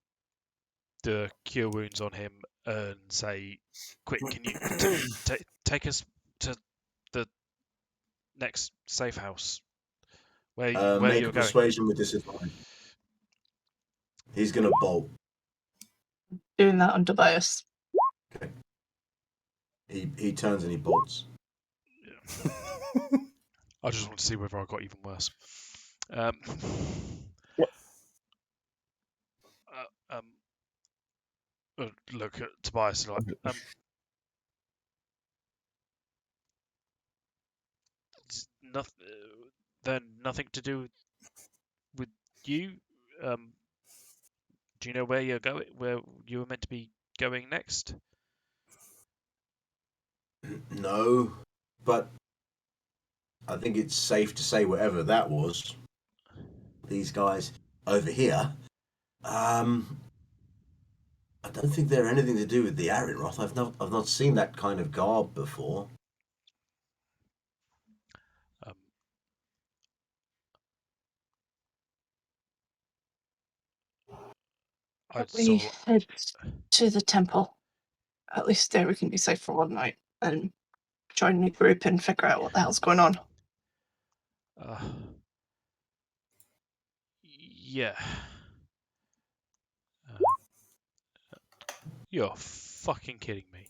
do cure wounds on him and say, "Quick, can you take us to the next safe house where Make you're a going?" persuasion with disadvantage. He's going to bolt. Doing that on Tobias. He turns and he bolts. I just want to see whether I got even worse. Um, look at Tobias and like, it's nothing to do with you. Do you know where you're going? Where you were meant to be going next? No, but I think it's safe to say whatever that was. These guys over here, I don't think they're anything to do with the Arianroth. I've not seen that kind of garb before. We head to the temple. At least there we can be safe for one night and join the group and figure out what the hell's going on. Yeah. You're fucking kidding me.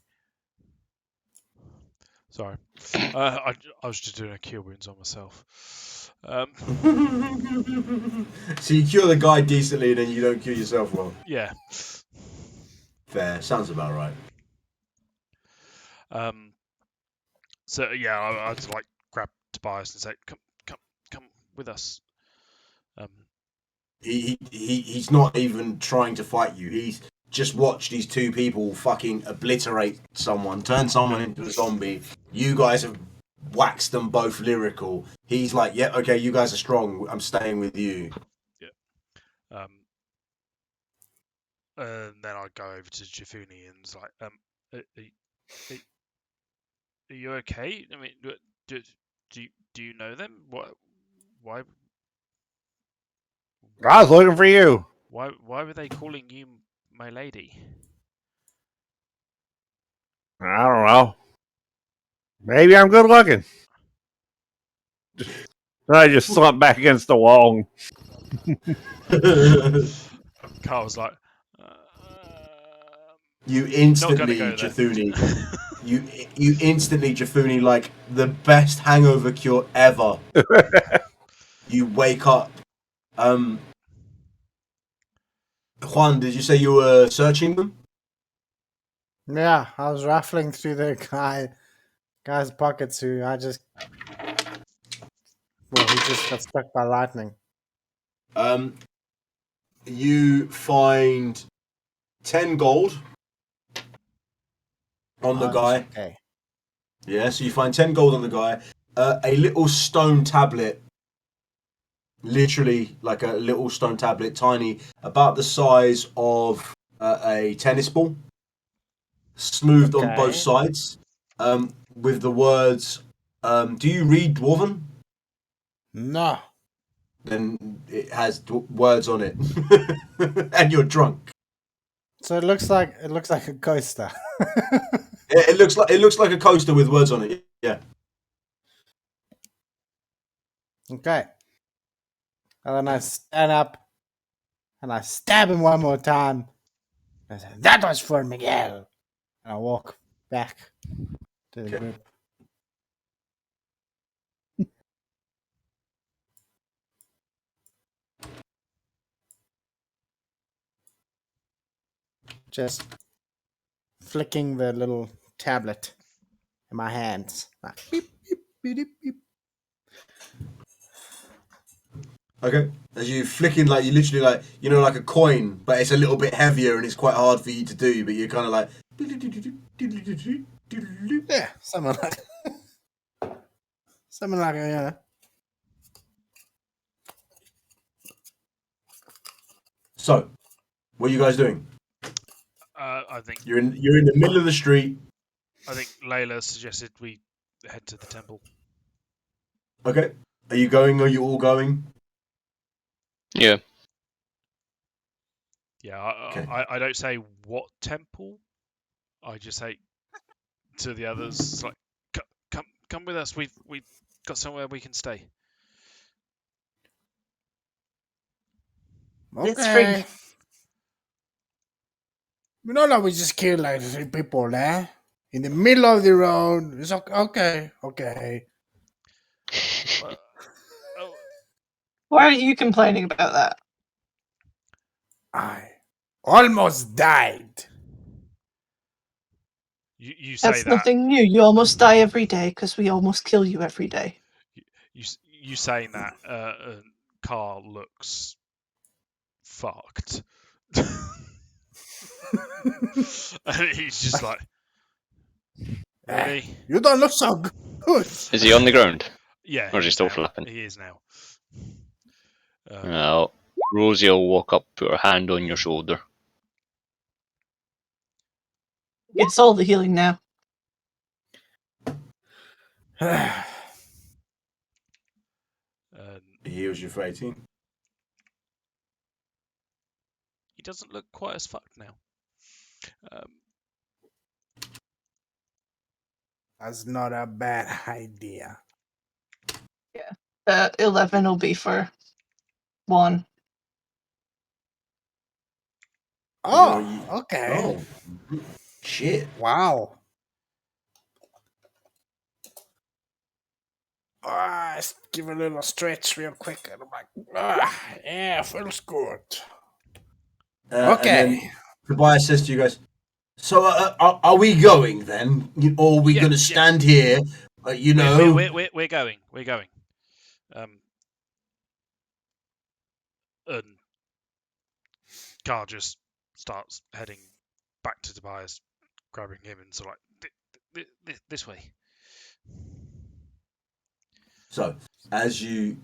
Sorry. I was just doing a cure wounds on myself. So you cure the guy decently and then you don't cure yourself well. Yeah. Fair. Sounds about right. So yeah, I just like grab Tobias and say, "Come with us." He's not even trying to fight you. He's just watched these two people fucking obliterate someone, turn someone into a zombie. You guys have waxed them both lyrical. He's like, yeah, okay, you guys are strong. I'm staying with you. Yeah. And then I go over to Jafuni and it's like, are you okay? I mean, do you know them? Why I was looking for you. why were they calling you my lady? I don't know. Maybe I'm good looking. I just slumped back against the wall. Carl's like, You not instantly, gonna go there. Jafuni. you instantly, Jafuni, like the best hangover cure ever. You wake up. Juan, did you say you were searching them? Yeah, I was raffling through the guy's pockets who he just got struck by lightning. You find 10 gold on the guy. Okay. Yeah, so you find 10 gold on the guy. a little stone tablet, literally like a little stone tablet, tiny, about the size of a tennis ball, smoothed on both Okay. sides, with the words, do you read Dwarven? No. Then it has words on it. And you're drunk. So it looks like a coaster. It looks like a coaster with words on it. Yeah. Okay. And then I stand up and I stab him one more time. I say, that was for Miguel. And I walk back to the Okay. group. Just flicking the little tablet in my hands. Like, beep, beep, beep, beep, beep. Okay. As you flicking, like you literally like like a coin, but it's a little bit heavier and it's quite hard for you to do. But you're kind of like. Yeah, something like So, what are you guys doing? I think You're in the middle of the street. Layla suggested we head to the temple. Okay. Are you going? Are you all going? Yeah. Yeah, Okay. I don't say what temple. I just say to the others, it's like, come with us. We've got somewhere we can stay. It's free. okay. We don't know we just killed like 3 people there. In the middle of the road. It's okay. Okay. Oh, Why are you complaining about that? I almost died. you say That's that. nothing new. You almost die every day because we almost kill you every day. You saying that Carl looks fucked. And he's just like, really? You don't look so good. Is he on the ground? Yeah. Or is he is still now. flapping? He is now. No. Rosie will walk up, put her hand on your shoulder. It's all the healing now. He heals you for 18. He doesn't look quite as fucked now. That's not a bad idea. 11 will be for 1. Oh, okay. Oh, shit. Wow. Let's give a little stretch real quick. And I'm like, yeah, feels good. Okay. And then Tobias says to you guys, so are we going then? Or are we going to stand here? We're going. We're going. And Carl just starts heading back to Tobias, grabbing him, and sort of like this way. So, as you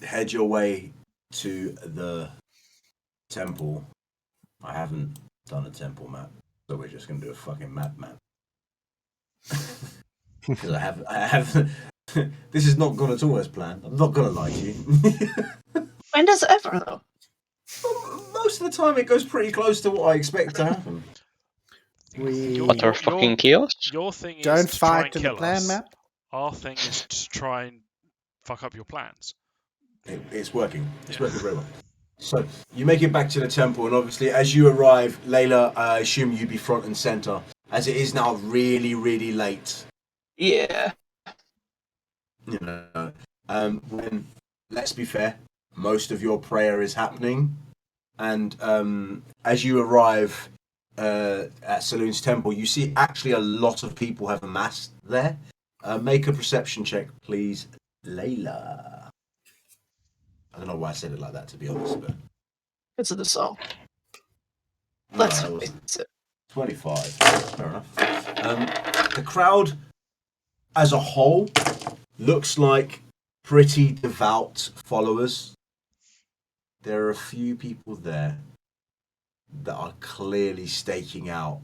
head your way to the temple, I haven't done a temple map, so we're just going to do a fucking map. Because I have. This is not gone at all as planned. I'm not going to lie to you. When does it ever, though? Most of the time, it goes pretty close to what I expect to happen. We Utter fucking chaos? Your thing is don't to try fight and to the kill plan us. map. Our thing is to try and fuck up your plans. It's working. It's working very well. So you make it back to the temple, and obviously, as you arrive, Layla, I assume you'd be front and center, as it is now really, really late. Yeah. You know, when, let's be fair, most of your prayer is happening, and as you arrive at Saloon's temple, you see actually a lot of people have amassed there. Make a perception check, please, Layla. I don't know why I said it like that, to be honest, but Because of the song. no, Let's it face wasn't. it. 25. Fair enough. The crowd as a whole looks like pretty devout followers. There are a few people there that are clearly staking out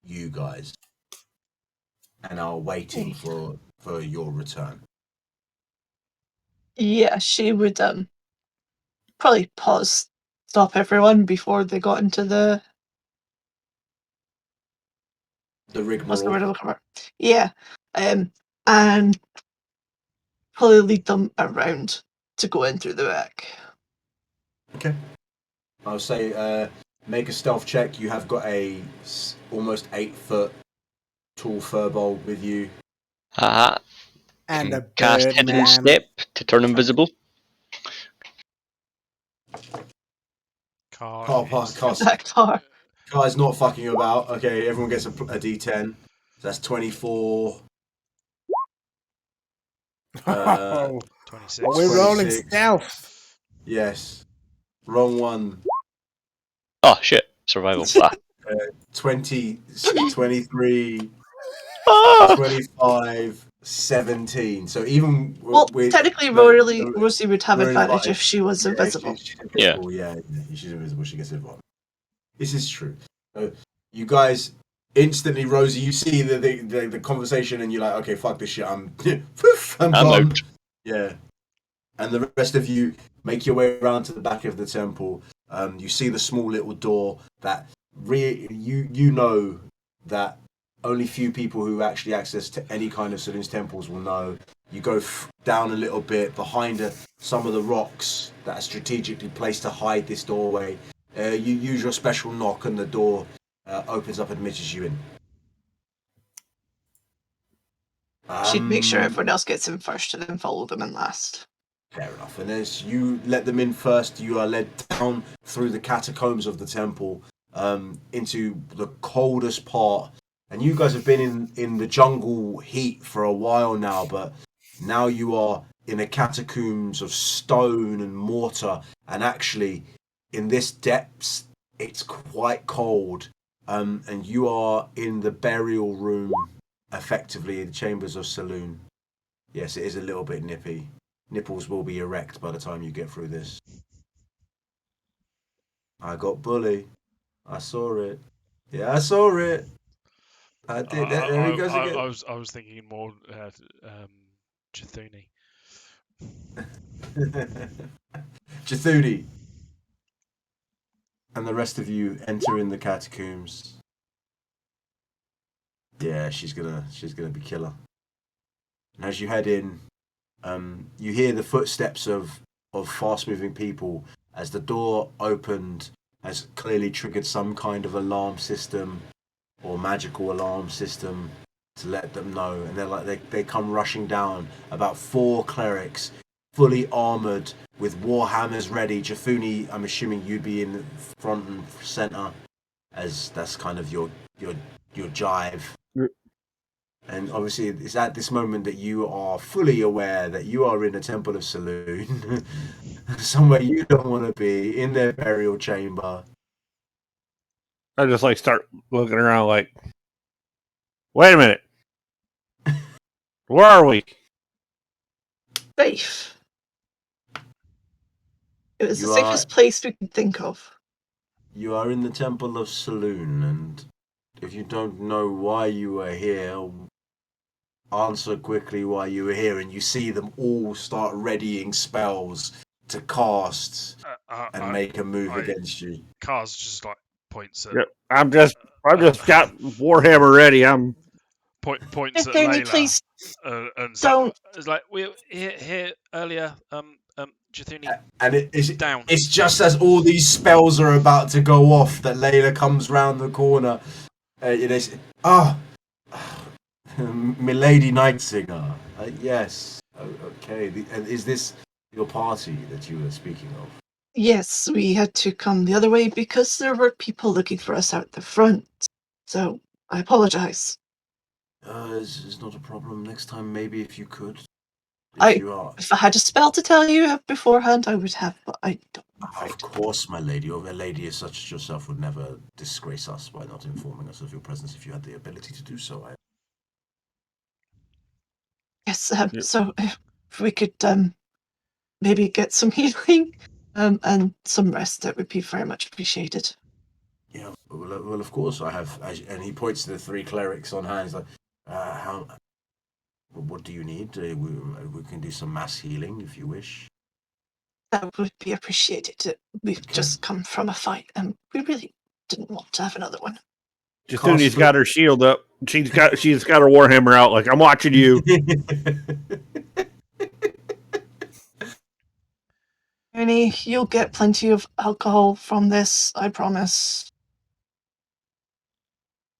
you guys and are waiting for your return. Yeah, she would probably stop everyone before they got into the what's the rigmarole. word I'm looking for? Yeah. And probably lead them around to go in through the back. Okay. I'll say make a stealth check. You have got a almost 8-foot tall furbolg with you. And a Cast bird Hidden man. Step to turn invisible. That car. Car's not fucking about. Okay, everyone gets a d10. So that's 24. Oh, 26. we're rolling 26. stealth. Yes. Wrong one. Oh shit! Survival. 20, 23, Ah! 25, 17. So even Well, with technically, no, Rosie would have we're in advantage advantage. if she was Yeah, invisible. she's invisible. Yeah, she's invisible. She gets advantage. This is true. You guys instantly, Rosie, you see the conversation, and you're like, okay, fuck this shit. I'm I'm gone. out. Yeah. And the rest of you make your way around to the back of the temple. You see the small little door that you know that only few people who actually access to any kind of Saloon's temples will know. You go down a little bit behind some of the rocks that are strategically placed to hide this doorway. You use your special knock, and the door opens up and admits you in. She'd make sure everyone else gets in first and then follow them in last. Fair enough. And as you let them in first, you are led down through the catacombs of the temple into the coldest part. And you guys have been in the jungle heat for a while now, but now you are in a catacombs of stone and mortar. And actually, in this depths, it's quite cold. And you are in the burial room, effectively, the chambers of Saloon. Yes, it is a little bit nippy. Nipples will be erect by the time you get through this. I got bully. I saw it. Yeah, I saw it. I did. There he goes again. I was thinking more Chithuni. Chithuni and the rest of you enter in the catacombs. Yeah, she's gonna be killer. And as you head in, you hear the footsteps of fast-moving people as the door opened. Has clearly triggered some kind of alarm system or magical alarm system to let them know, and they're like they come rushing down. About 4 clerics, fully armored with war hammers ready. Jafuni, I'm assuming you'd be in front and center, as that's kind of your jive. And obviously, it's at this moment that you are fully aware that you are in a temple of Saloon, somewhere you don't want to be, in their burial chamber. I just like start looking around like, wait a minute. Where are we? Safe. It was You the are- safest place we could think of. You are in the temple of Saloon, and if you don't know why you are here, answer quickly why you were here, and you see them all start readying spells to cast and make a move against you. Cars just like points at. Yep. I'm just got Warhammer ready. I'm Points at Chithuni, Layla. please And don't. it's like we were here earlier. Chithuni, And it's down. It's just as all these spells are about to go off that Layla comes round the corner. Milady Nightsinger. Yes. Okay. And is this your party that you were speaking of? Yes, we had to come the other way because there were people looking for us out the front. So I apologize. It's not a problem. Next time, maybe if you could. If I had a spell to tell you beforehand, I would have, but I don't. Of course, my lady, or a lady as such as yourself would never disgrace us by not informing us of your presence if you had the ability to do so. Yes, Yep. so if we could maybe get some healing and some rest, that would be very much appreciated. Yeah, well, of course I have. And he points to the three clerics on hand. He's like, how? What do you need? We can do some mass healing if you wish. That would be appreciated. We've Okay. just come from a fight, and we really didn't want to have another one. Jathuni's got her shield up. She's got her warhammer out. Like, I'm watching you. Ernie, you'll get plenty of alcohol from this, I promise.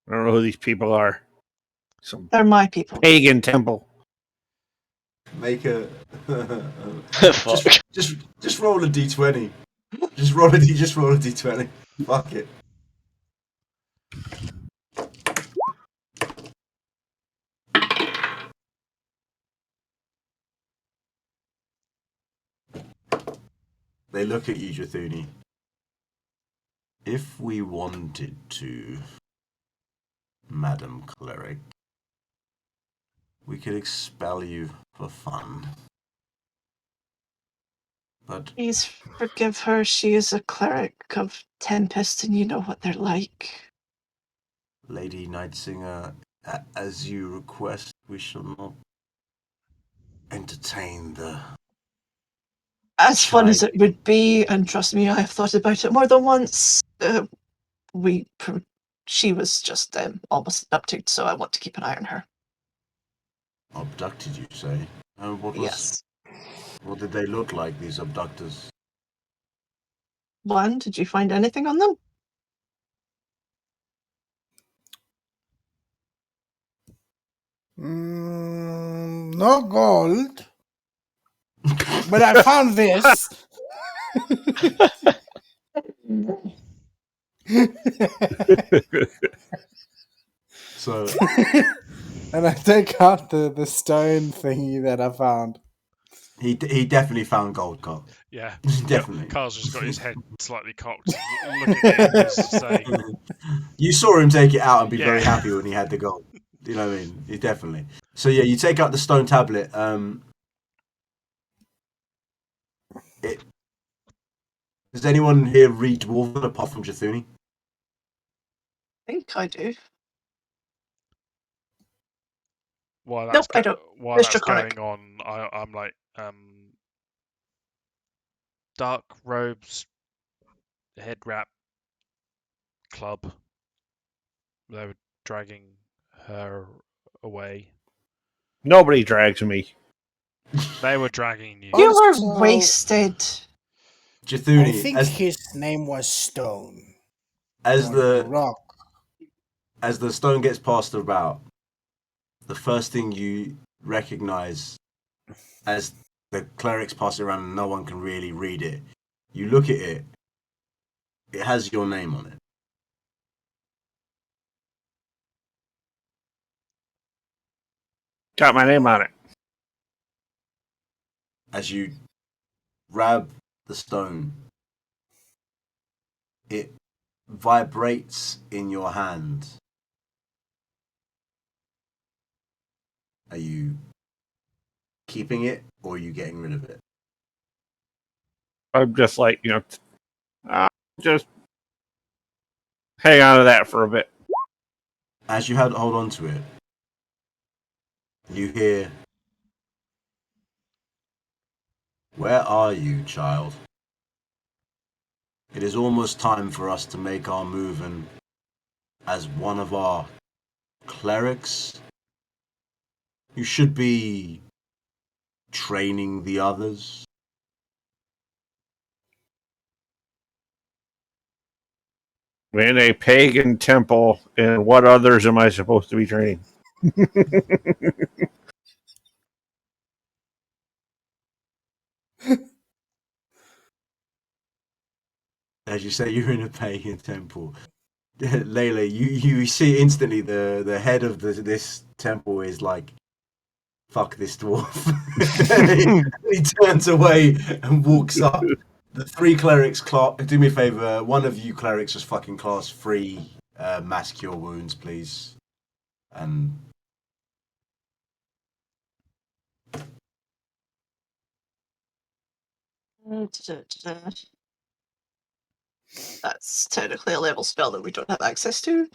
I don't know who these people are. Some They're my people. pagan temple. Make a Fuck. just roll a d20. Just roll a d20. Fuck it. They look at you, Jathuni. If we wanted to, Madam Cleric, we could expel you for fun. But Please forgive her. She is a cleric of Tempest, and you know what they're like. Lady Nightsinger, as you request, we shall not entertain the... As fun as it would be, and trust me, I have thought about it more than once, she was just almost abducted, so I want to keep an eye on her. Abducted, you say? Yes. What did they look like, these abductors? One, did you find anything on them? No gold. But I found this. So, And I take out the stone thingy that I found. he definitely found gold, Carl. Yeah. Definitely. Carl's just got his head slightly cocked, looking at him, just saying, You saw him take it out and be Yeah. very happy when he had the gold. You know what I mean? He definitely. So yeah, you take out the stone tablet. Does anyone here read Dwarven apart from Jathuni? I think I do. while Nope, that's, I don't. while It's that's draconic. going on, I'm like, dark robes, head wrap, club. They were dragging her away. Nobody drags me. They were dragging you. You were Also, wasted. I Jathuni, think his name was Stone. as Or the Rock. as the stone gets passed about, the first thing you recognize as the clerics pass it around and no one can really read it, you look at it, it has your name on it. Got my name on it. As you grab the stone, it vibrates in your hand. Are you keeping it or are you getting rid of it? I'm just like, just hang on to that for a bit. As you hold on to it, you hear, "Where are you, child? It is almost time for us to make our move, and as one of our clerics, you should be training the others." In a pagan temple, and what others am I supposed to be training? As you say, you're in a pagan temple. Layla, you see instantly the head of this temple is like, fuck this dwarf. he turns away and walks up. The three clerics, do me a favor. One of you clerics just fucking class 3 mass cure wounds, please. And Da-da-da-da. That's technically a level spell that we don't have access to.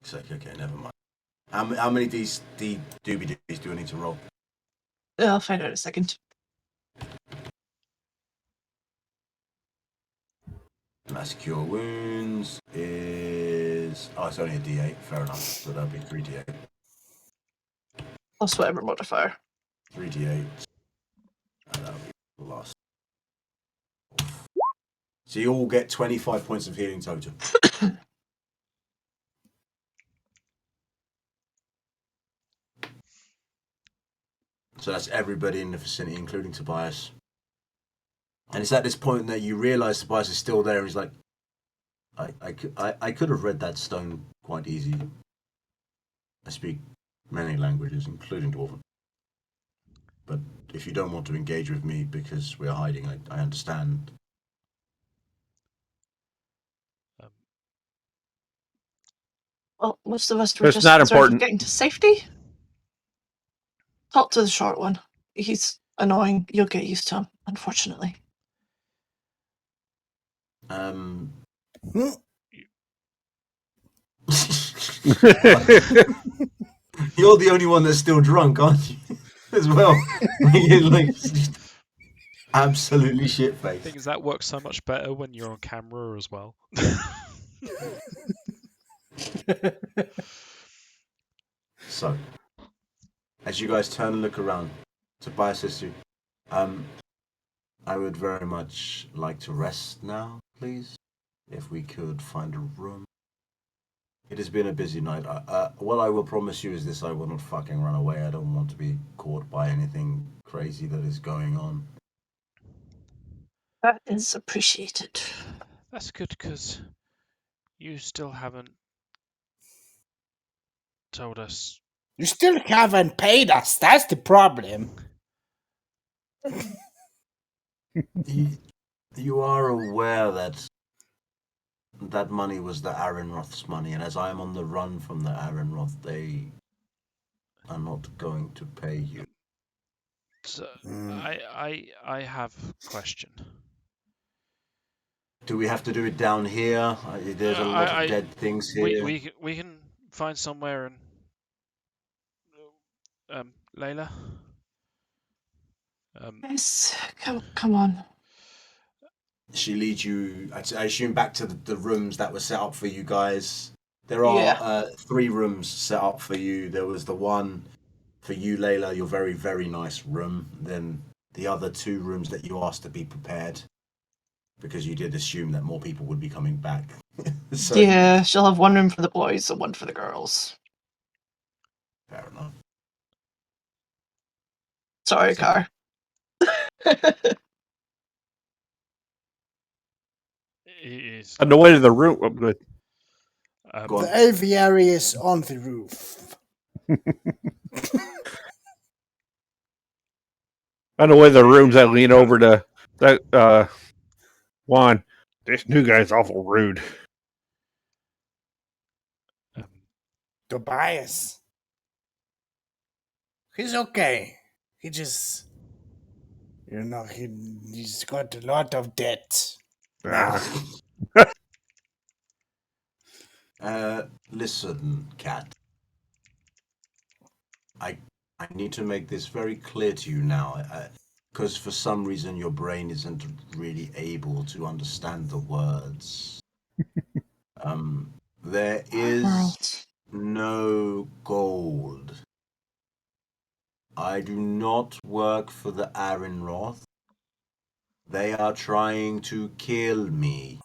It's like, okay, never mind. How many of these doobie doos do I need to roll? I'll find out in a second. Mass cure wounds is... Oh, it's only a d8. Fair enough. So that'll be 3d8. Plus whatever modifier. 3d8. And that'll be plus. So you all get 25 points of healing total. So that's everybody in the vicinity, including Tobias. And it's at this point that you realise Tobias is still there. And he's like, I could have read that stone quite easy. I speak many languages, including Dwarven. But if you don't want to engage with me because we're hiding, I understand. Well, most of us were It's just not concerned with important. getting to safety. Talk to the short one. He's annoying. You'll get used to him, unfortunately. Hmm? You're the only one that's still drunk, aren't you? As well. You're like, absolutely shit I faced. think that works so much better when you're on camera as well. So, as you guys turn and look around, Tobias says to you, I would very much like to rest now, please. If we could find a room. It has been a busy night. What I will promise you is this: I will not fucking run away. I don't want to be caught by anything crazy that is going on. That is appreciated. That's good because you still haven't told us. You still haven't paid us. That's the problem. You are aware that that money was the Arenroth's money, and as I am on the run from the Arenroth, they are not going to pay you. So Hmm. I have a question. Do we have to do it down here? There's a lot of dead things here. We can find somewhere and Layla. Yes, come on. She leads you, I assume, back to the rooms that were set up for you guys. There are Yeah. 3 rooms set up for you. There was the one for you, Layla, your very, very nice room. Then the other 2 rooms that you asked to be prepared because you did assume that more people would be coming back. So, Yeah, she'll have one room for the boys and one for the girls. fair enough. Sorry, So- Car. Is On the way to the room. Oh, good. Go on. The aviary is on the roof. On the way to the rooms, I lean over to that Juan. This new guy's awful rude. Tobias. He's okay. He just, he's got a lot of debt. Now. Listen, Cat. I need to make this very clear to you now, because for some reason your brain isn't really able to understand the words. There is World. no gold. I do not work for the Arenroth. They are trying to kill me.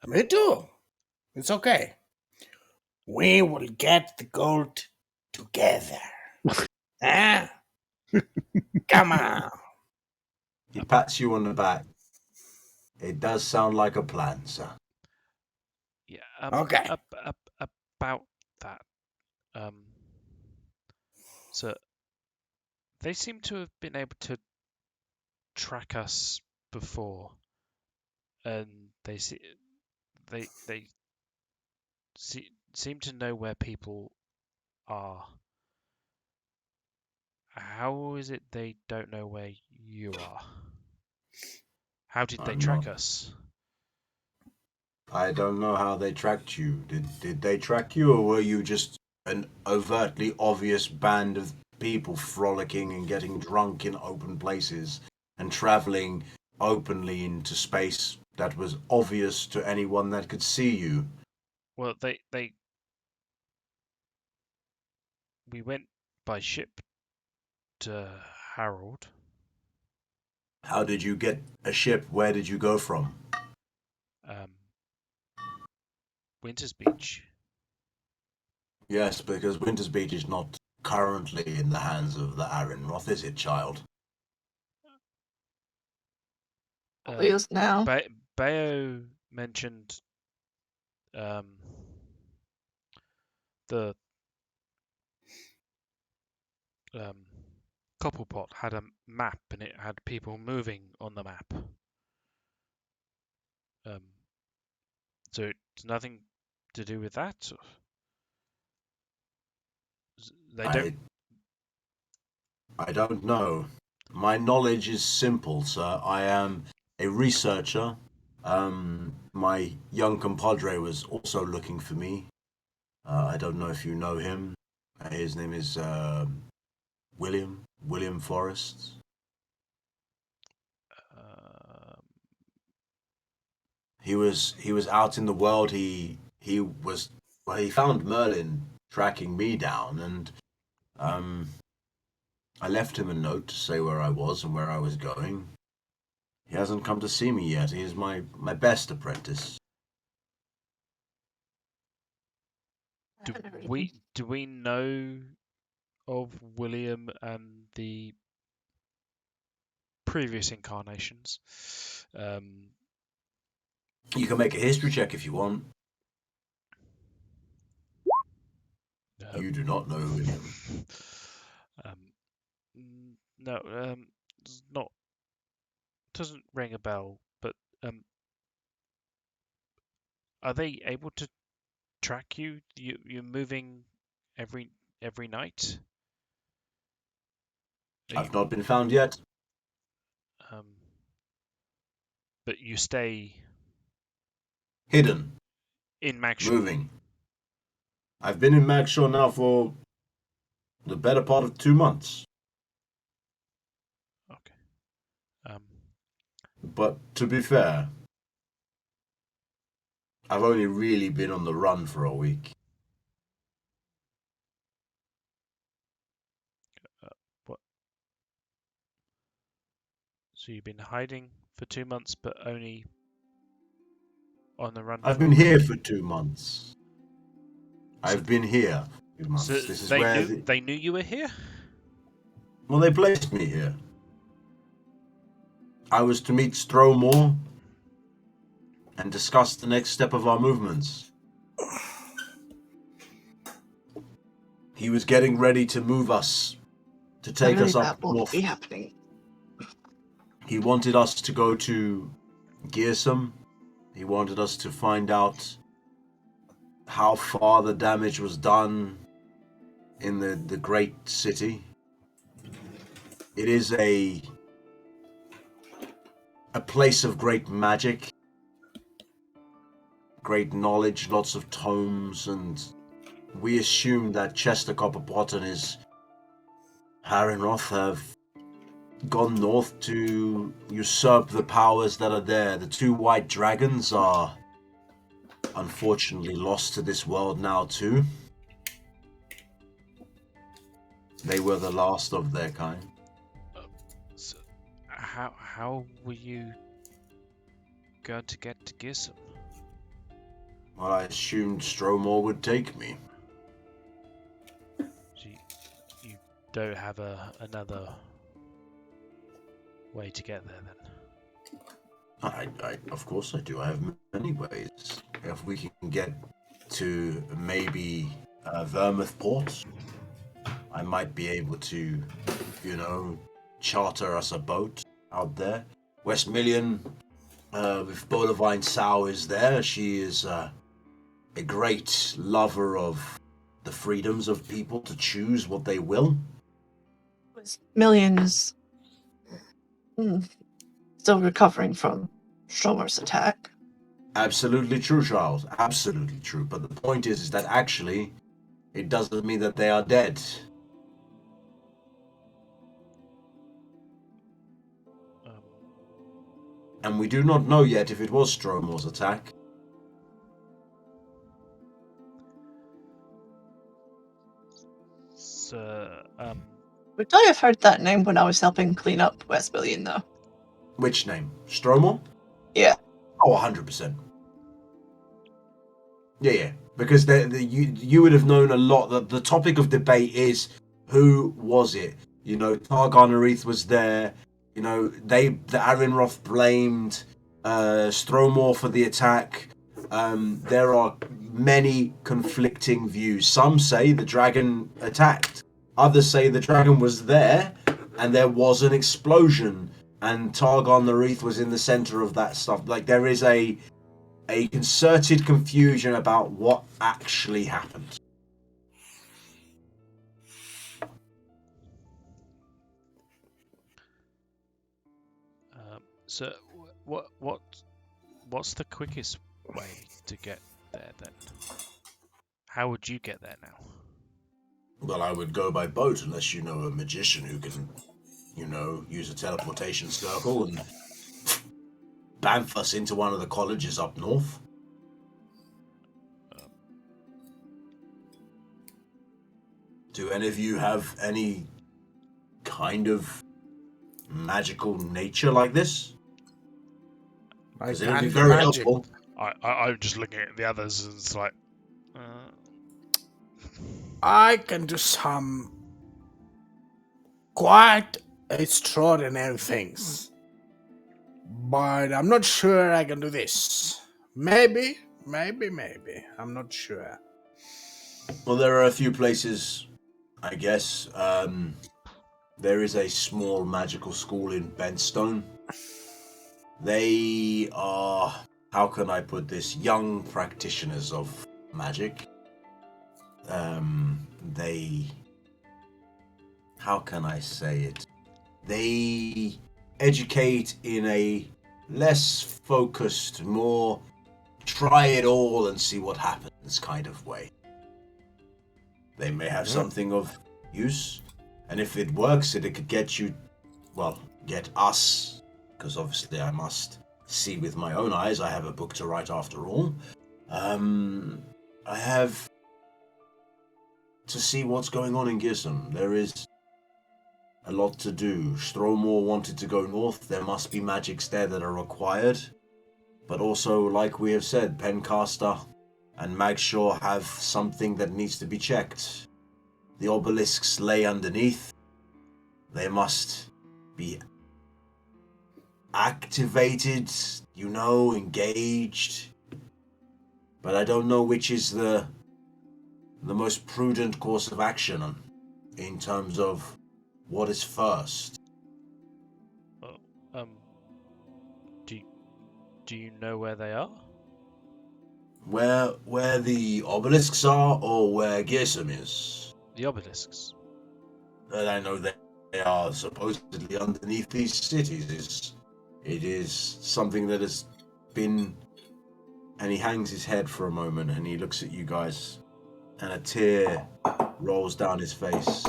Me too. It's okay. We will get the gold together. Huh? Come on. He pats you on the back. It does sound like a plan, sir. yeah. Okay. About that. So they seem to have been able to track us before, and they seem to know where people are. How is it they don't know where you are? How did they I'm track not- us? I don't know how they tracked you. Did they track you, or were you just an overtly obvious band of people frolicking and getting drunk in open places and traveling openly into space that was obvious to anyone that could see you? Well, we went by ship to Harold. How did you get a ship? Where did you go from? Um, Winter's Beach. Yes, because Winter's Beach is not currently in the hands of the Arinroth, is it, child? Wheels now. Bayo mentioned the um, Couplepot had a map and it had people moving on the map. So it's nothing to do with that. They don't. I don't know. My knowledge is simple, sir. I am a researcher. My young compadre was also looking for me. I don't know if you know him. His name is William Forrest. Um, He was out in the world. He found Merlin tracking me down, and I left him a note to say where I was and where I was going. He hasn't come to see me yet. He is my best apprentice. do we know of William and the previous incarnations? You can make a history check if you want. No. You do not know William. No, it's not. Doesn't ring a bell. But are they able to track you? You're moving every night. I've not been found yet. But you stay Hidden. in Magshore. Moving. I've been in Magshore now for the better part of 2 months. Okay. But to be fair, I've only really been on the run for a week. What? So you've been hiding for 2 months, but only on the run. I've been here for 2 months. I've been here for 2 months. So This is they where they knew you were here. well, they placed me here. I was to meet Stromore and discuss the next step of our movements. He was getting ready to move us, to take us that up won't north. be happening. He wanted us to go to Gearsome. He wanted us to find out how far the damage was done in the great city. It is a place of great magic, great knowledge, lots of tomes, and we assume that Chester Copperpot and his Harinroth have gone north to usurp the powers that are there. The two white dragons are unfortunately lost to this world now too. They were the last of their kind. So how were you going to get to Gissom? Well, I assumed Stromore would take me. So you don't have another way to get there then? Of course I do. I have many ways. If we can get to maybe Vermouth Port, I might be able to, charter us a boat out there. Westmillion, if Bolivine Sow is there, she is a great lover of the freedoms of people to choose what they will. Millions still recovering from Stromer's attack. Absolutely true, Charles. Absolutely true. But the point is that actually, it doesn't mean that they are dead. Um, And we do not know yet if it was Stromor's attack. so, Would I have heard that name when I was helping clean up West Billion, though? Which name? Stromor? Yeah. Oh, 100%. Yeah. Because you would have known a lot. The topic of debate is who was it? You know, Targon was there. You know, the Arinroth blamed Stromor for the attack. There are many conflicting views. Some say the dragon attacked. Others say the dragon was there and there was an explosion and Targon Narith was in the center of that stuff. Like, there is a concerted confusion about what actually happened. so what's the quickest way to get there then? How would you get there now? Well, I would go by boat unless you know a magician who can, use a teleportation circle and bamf us into one of the colleges up north. Do any of you have any kind of magical nature like this? I Because it would be can't do very magic. helpful. I'm just looking at the others and it's like, I can do some quite extraordinary things. But I'm not sure I can do this. Maybe. I'm not sure. Well, there are a few places, I guess. There is a small magical school in Bentstone. They are, how can I put this, young practitioners of magic. How can I say it? They educate in a less focused, more try it all and see what happens kind of way. They may have something of use, and if it works, it could get you, get us, because obviously I must see with my own eyes. I have a book to write after all. I have to see what's going on in Gism. There is a lot to do. Stromor wanted to go north. There must be magics there that are required. But also, like we have said, Pencaster and Magshaw have something that needs to be checked. The obelisks lay underneath. They must be activated, engaged. But I don't know which is the most prudent course of action in terms of what is first. do you know where they are? Where the obelisks are, or where Gism is? The obelisks. And I know that they are supposedly underneath these cities. It is something that has been... And he hangs his head for a moment and he looks at you guys, and a tear rolls down his face.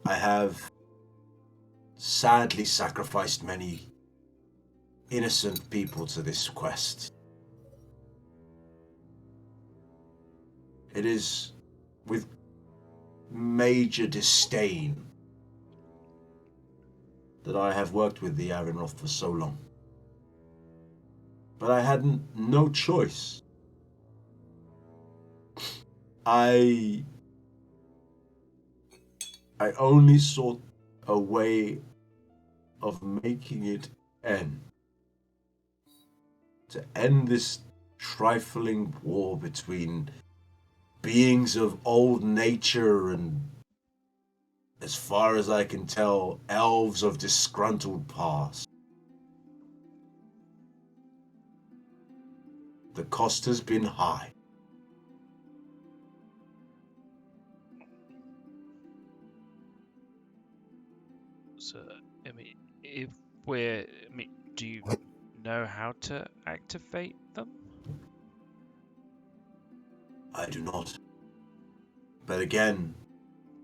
I have sadly sacrificed many innocent people to this quest. It is with major disdain that I have worked with the Arinroth for so long. But I had no choice. I only sought a way of making it end. To end this trifling war between beings of old nature and, as far as I can tell, elves of disgruntled past. The cost has been high. if do you know how to activate them? I do not. But again,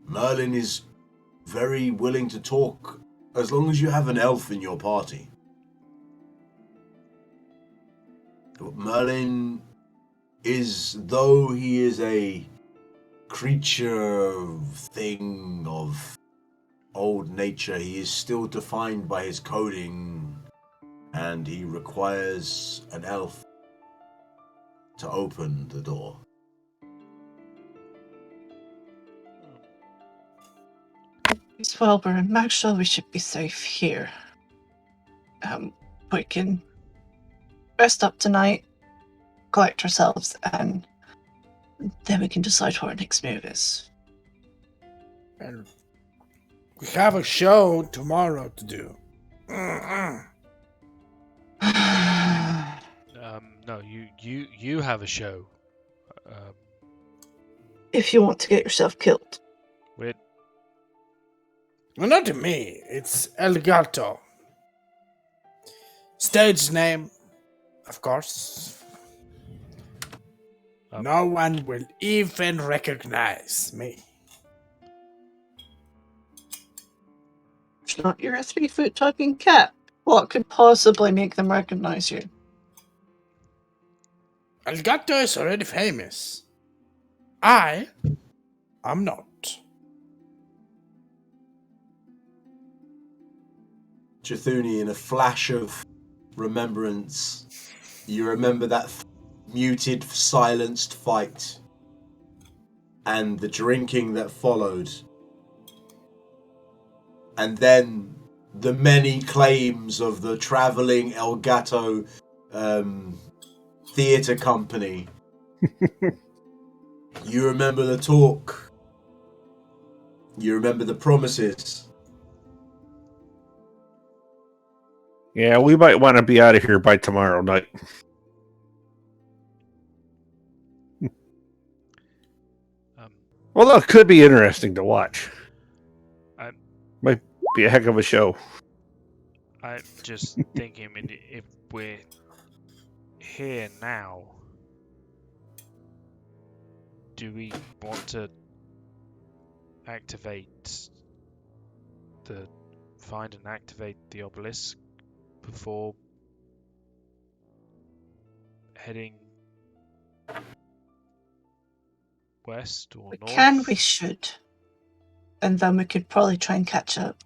Merlin is very willing to talk as long as you have an elf in your party. Merlin is, though he is a creature thing of old nature, he is still defined by his coding, and he requires an elf to open the door. Well, we're in Maxwell, we should be safe here. We can rest up tonight, collect ourselves, and then we can decide what our next move is. And we have a show tomorrow to do. No, you have a show. If you want to get yourself killed. We're Well, not me. It's El Gato. Stage name, of course. No one will even recognize me. It's not you're a 3-foot talking cat. What could possibly make them recognize you? El Gato is already famous. I am not. Chthuni, in a flash of remembrance, you remember that muted, silenced fight and the drinking that followed. And then the many claims of the traveling El Gato theater company. You remember the talk. You remember the promises. Yeah, we might want to be out of here by tomorrow night. Well, it could be interesting to watch. Might be a heck of a show. I'm just thinking, if we're here now, do we want to find and activate the obelisk before heading west or north? We should. And then we could probably try and catch a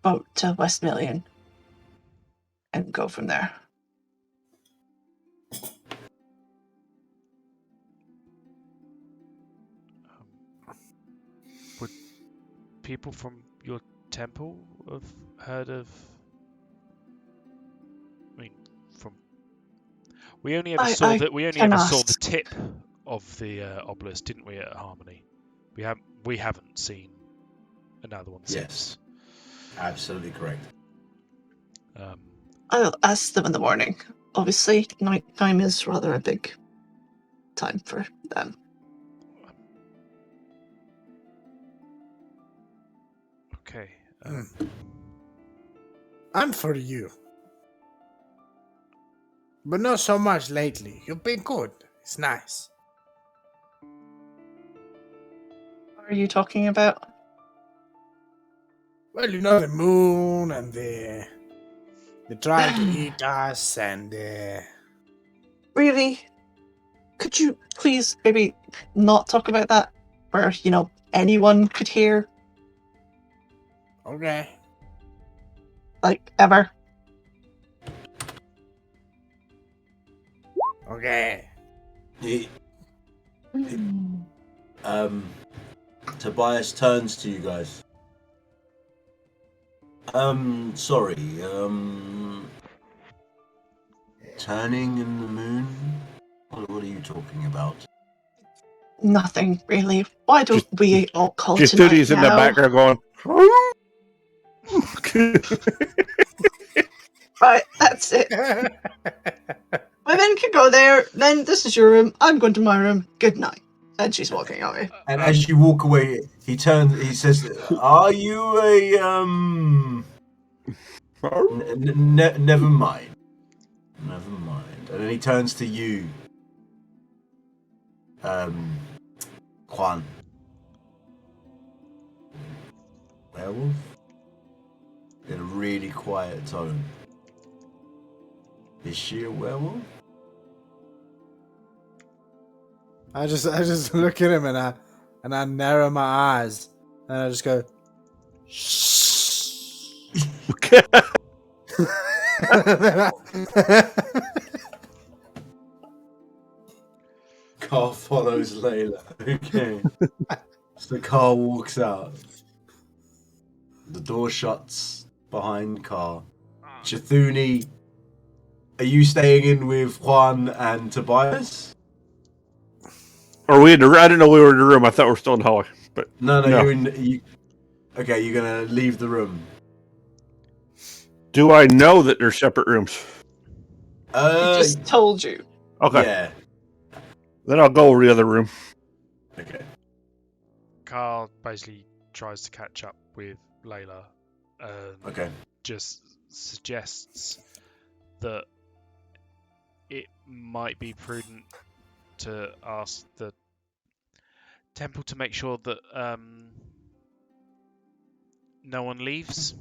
boat to West Million and go from there. Would people from your temple have heard of? We only ever saw the tip of the obelisk, didn't we, at Harmony? We haven't seen another one since. Yes, absolutely correct. I'll ask them in the morning. Obviously, night time is rather a big time for them. Okay. And for you. But not so much lately. You've been good. It's nice. What are you talking about? Well, you know, the moon and the trying to eat us and Really? Could you please maybe not talk about that where, anyone could hear? Okay. Like, ever? Okay. Tobias turns to you guys. Sorry, turning in the moon? What are you talking about? Nothing, really. Why don't we all call Just tonight Duty's in the now? background going, Right, that's it. Women can go there. Then this is your room. I'm going to my room. Good night. And she's walking away. And as you walk away, he turns. He says, "Are you a Never mind. Never mind. And then he turns to you, Juan. Werewolf? In a really quiet tone. Is she a werewolf? I just look at him and I narrow my eyes and I just go, shh. Car follows Layla. Okay. So the car walks out. The door shuts behind car. Chthuni, are you staying in with Juan and Tobias? Are we in the? I didn't know we were in the room. I thought we were still in the hallway. But No, you're in. Okay, you're gonna leave the room. do I know that they're separate rooms? He just told you. Okay. Yeah. Then I'll go over the other room. Okay. Carl basically tries to catch up with Layla and Okay. just suggests that it might be prudent to ask the temple to make sure that no one leaves.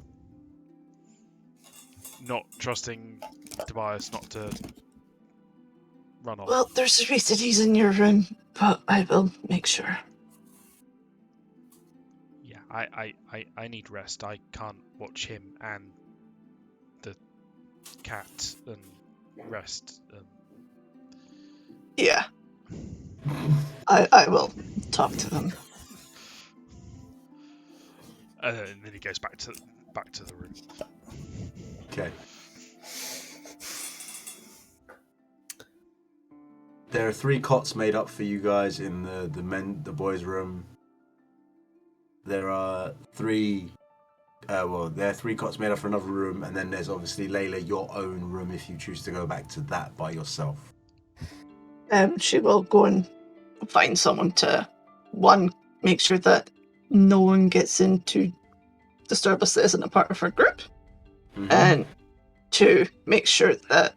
Not trusting Tobias not to run off. Well, there's a reason he's in your room, but I will make sure. Yeah, I need rest. I can't watch him and the cat and rest. Yeah. I will talk to them. And then he goes back to the room. Okay. There are 3 cots made up for you guys in the boys' room. There are 3. There are 3 cots made up for another room, and then there's obviously Layla, your own room, if you choose to go back to that by yourself. She will go and find someone to, one, make sure that no one gets in to disturb us that isn't a part of her group, and 2, make sure that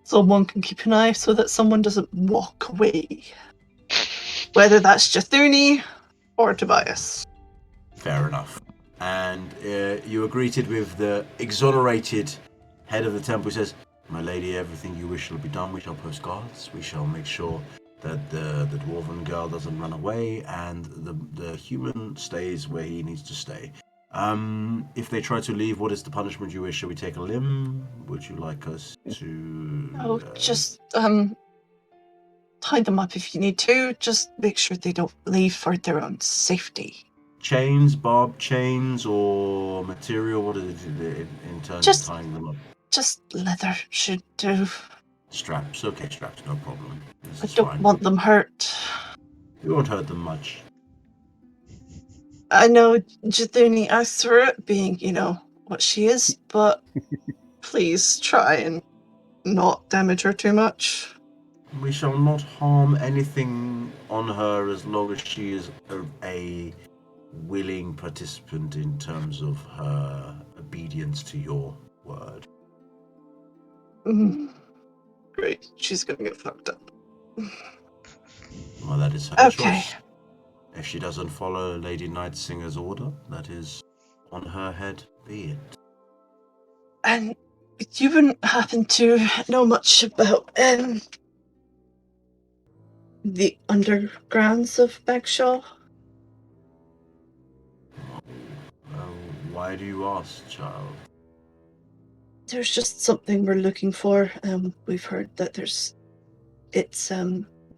someone can keep an eye so that someone doesn't walk away. Whether that's Chthuni or Tobias. Fair enough. And you are greeted with the exonerated head of the temple who says, "My lady, everything you wish shall be done. We shall post guards. We shall make sure that the dwarven girl doesn't run away and the human stays where he needs to stay. If they try to leave, what is the punishment you wish? Shall we take a limb? Would you like us to... Just tie them up if you need to. Just make sure they don't leave for their own safety. Chains, barbed chains, or material? What is it in terms of tying them up? Just leather should do. Straps. Okay, straps, no problem. I don't want them hurt. We won't hurt them much. I know Chthuni asked for it, being, what she is, but please try and not damage her too much. We shall not harm anything on her as long as she is a willing participant in terms of her obedience to your word. Great, she's gonna get fucked up. Well, that is her choice. If she doesn't follow Lady Nightsinger's order, that is on her head, be it. And you wouldn't happen to know much about the undergrounds of Bagshaw? Why do you ask, child? There's just something we're looking for. We've heard that it's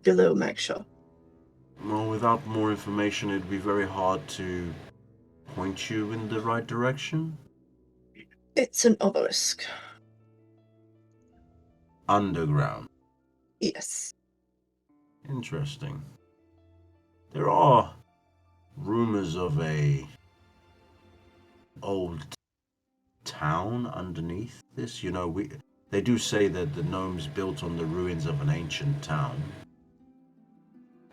below Bagshaw. Well, without more information, it'd be very hard to point you in the right direction. It's an obelisk. Underground. Yes. Interesting. There are rumors of a old town underneath this. They do say that the gnomes built on the ruins of an ancient town.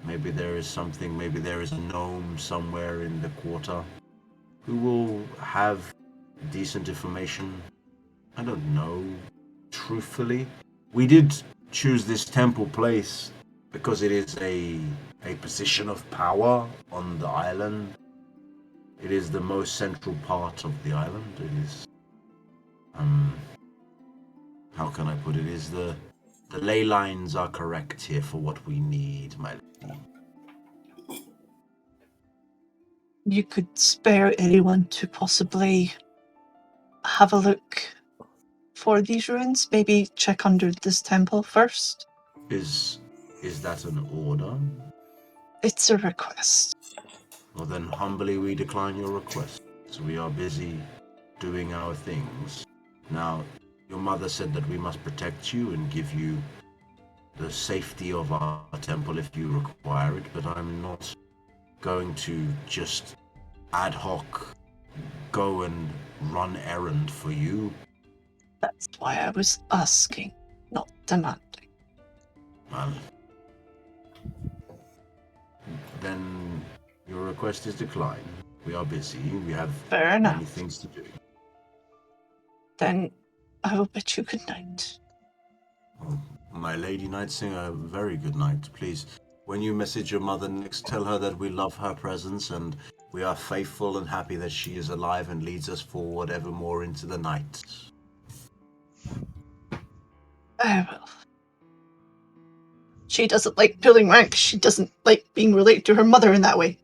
Maybe there is something, maybe there is a gnome somewhere in the quarter who will have decent information. I don't know, truthfully. We did choose this temple place because it is a position of power on the island. It is the most central part of the island. It is, how can I put it? Is the ley lines are correct here for what we need, my lady. You could spare anyone to possibly have a look for these ruins? Maybe check under this temple first? Is that an order? It's a request. Well, then humbly we decline your request. We are busy doing our things. Now, your mother said that we must protect you and give you the safety of our temple if you require it, but I'm not going to just ad hoc go and run errand for you. That's why I was asking, not demanding. Well, then your request is declined. We are busy. We have Fair many enough. things to do. Then I will bid you good night. Oh, my lady Nightsinger, very good night. Please, when you message your mother next, tell her that we love her presence and we are faithful and happy that she is alive and leads us forward evermore into the night. I will. She doesn't like pulling rank. She doesn't like being related to her mother in that way.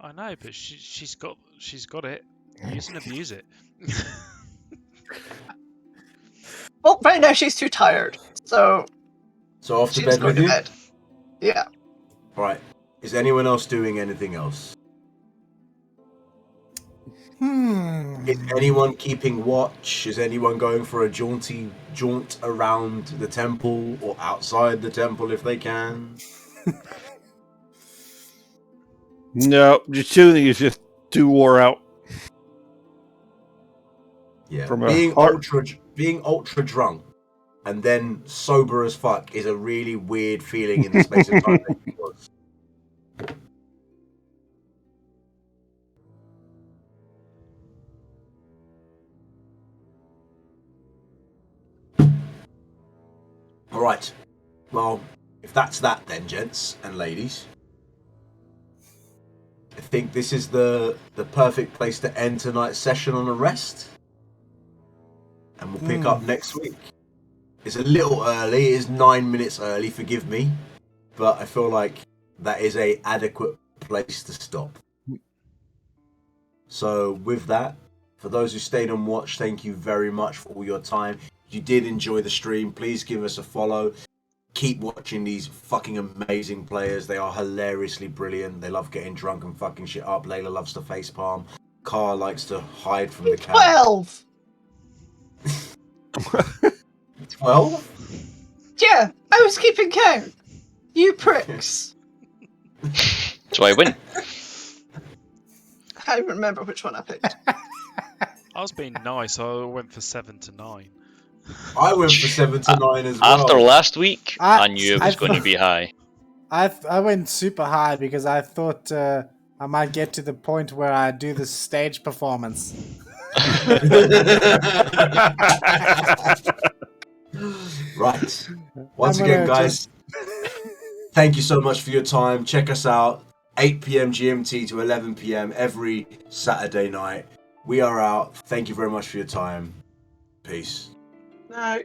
I know, but she's got it. Use and abuse it. Well, right now she's too tired, so So off to she's bed going with to you? bed. Yeah. Alright. Is anyone else doing anything else? Is anyone keeping watch? Is anyone going for a jaunt around the temple or outside the temple if they can? No, Jitsuni is just too wore out. Yeah, From being ultra drunk and then sober as fuck is a really weird feeling in the space of time that he was. All right. Well, if that's that, then, gents and ladies, I think this is the perfect place to end tonight's session on a rest, and we'll pick up next week. It's a little early. It is 9 minutes early. Forgive me, but I feel like that is a adequate place to stop. So, with that, for those who stayed and watched, thank you very much for all your time. If you did enjoy the stream, please give us a follow. Keep watching these fucking amazing players. They are hilariously brilliant. They love getting drunk and fucking shit up. Layla loves to facepalm. Car likes to hide from the camera. 12! 12? Yeah, I was keeping count. You pricks. That's why I win. I don't remember which one I picked. I was being nice. I went for 7 to 9. I went for 7 to 9 as well. After last week, I knew it was I going to be high. I went super high because I thought I might get to the point where I do the stage performance. Right. Once again, guys, thank you so much for your time. Check us out. 8 p.m. GMT to 11 p.m. every Saturday night. We are out. Thank you very much for your time. Peace. No.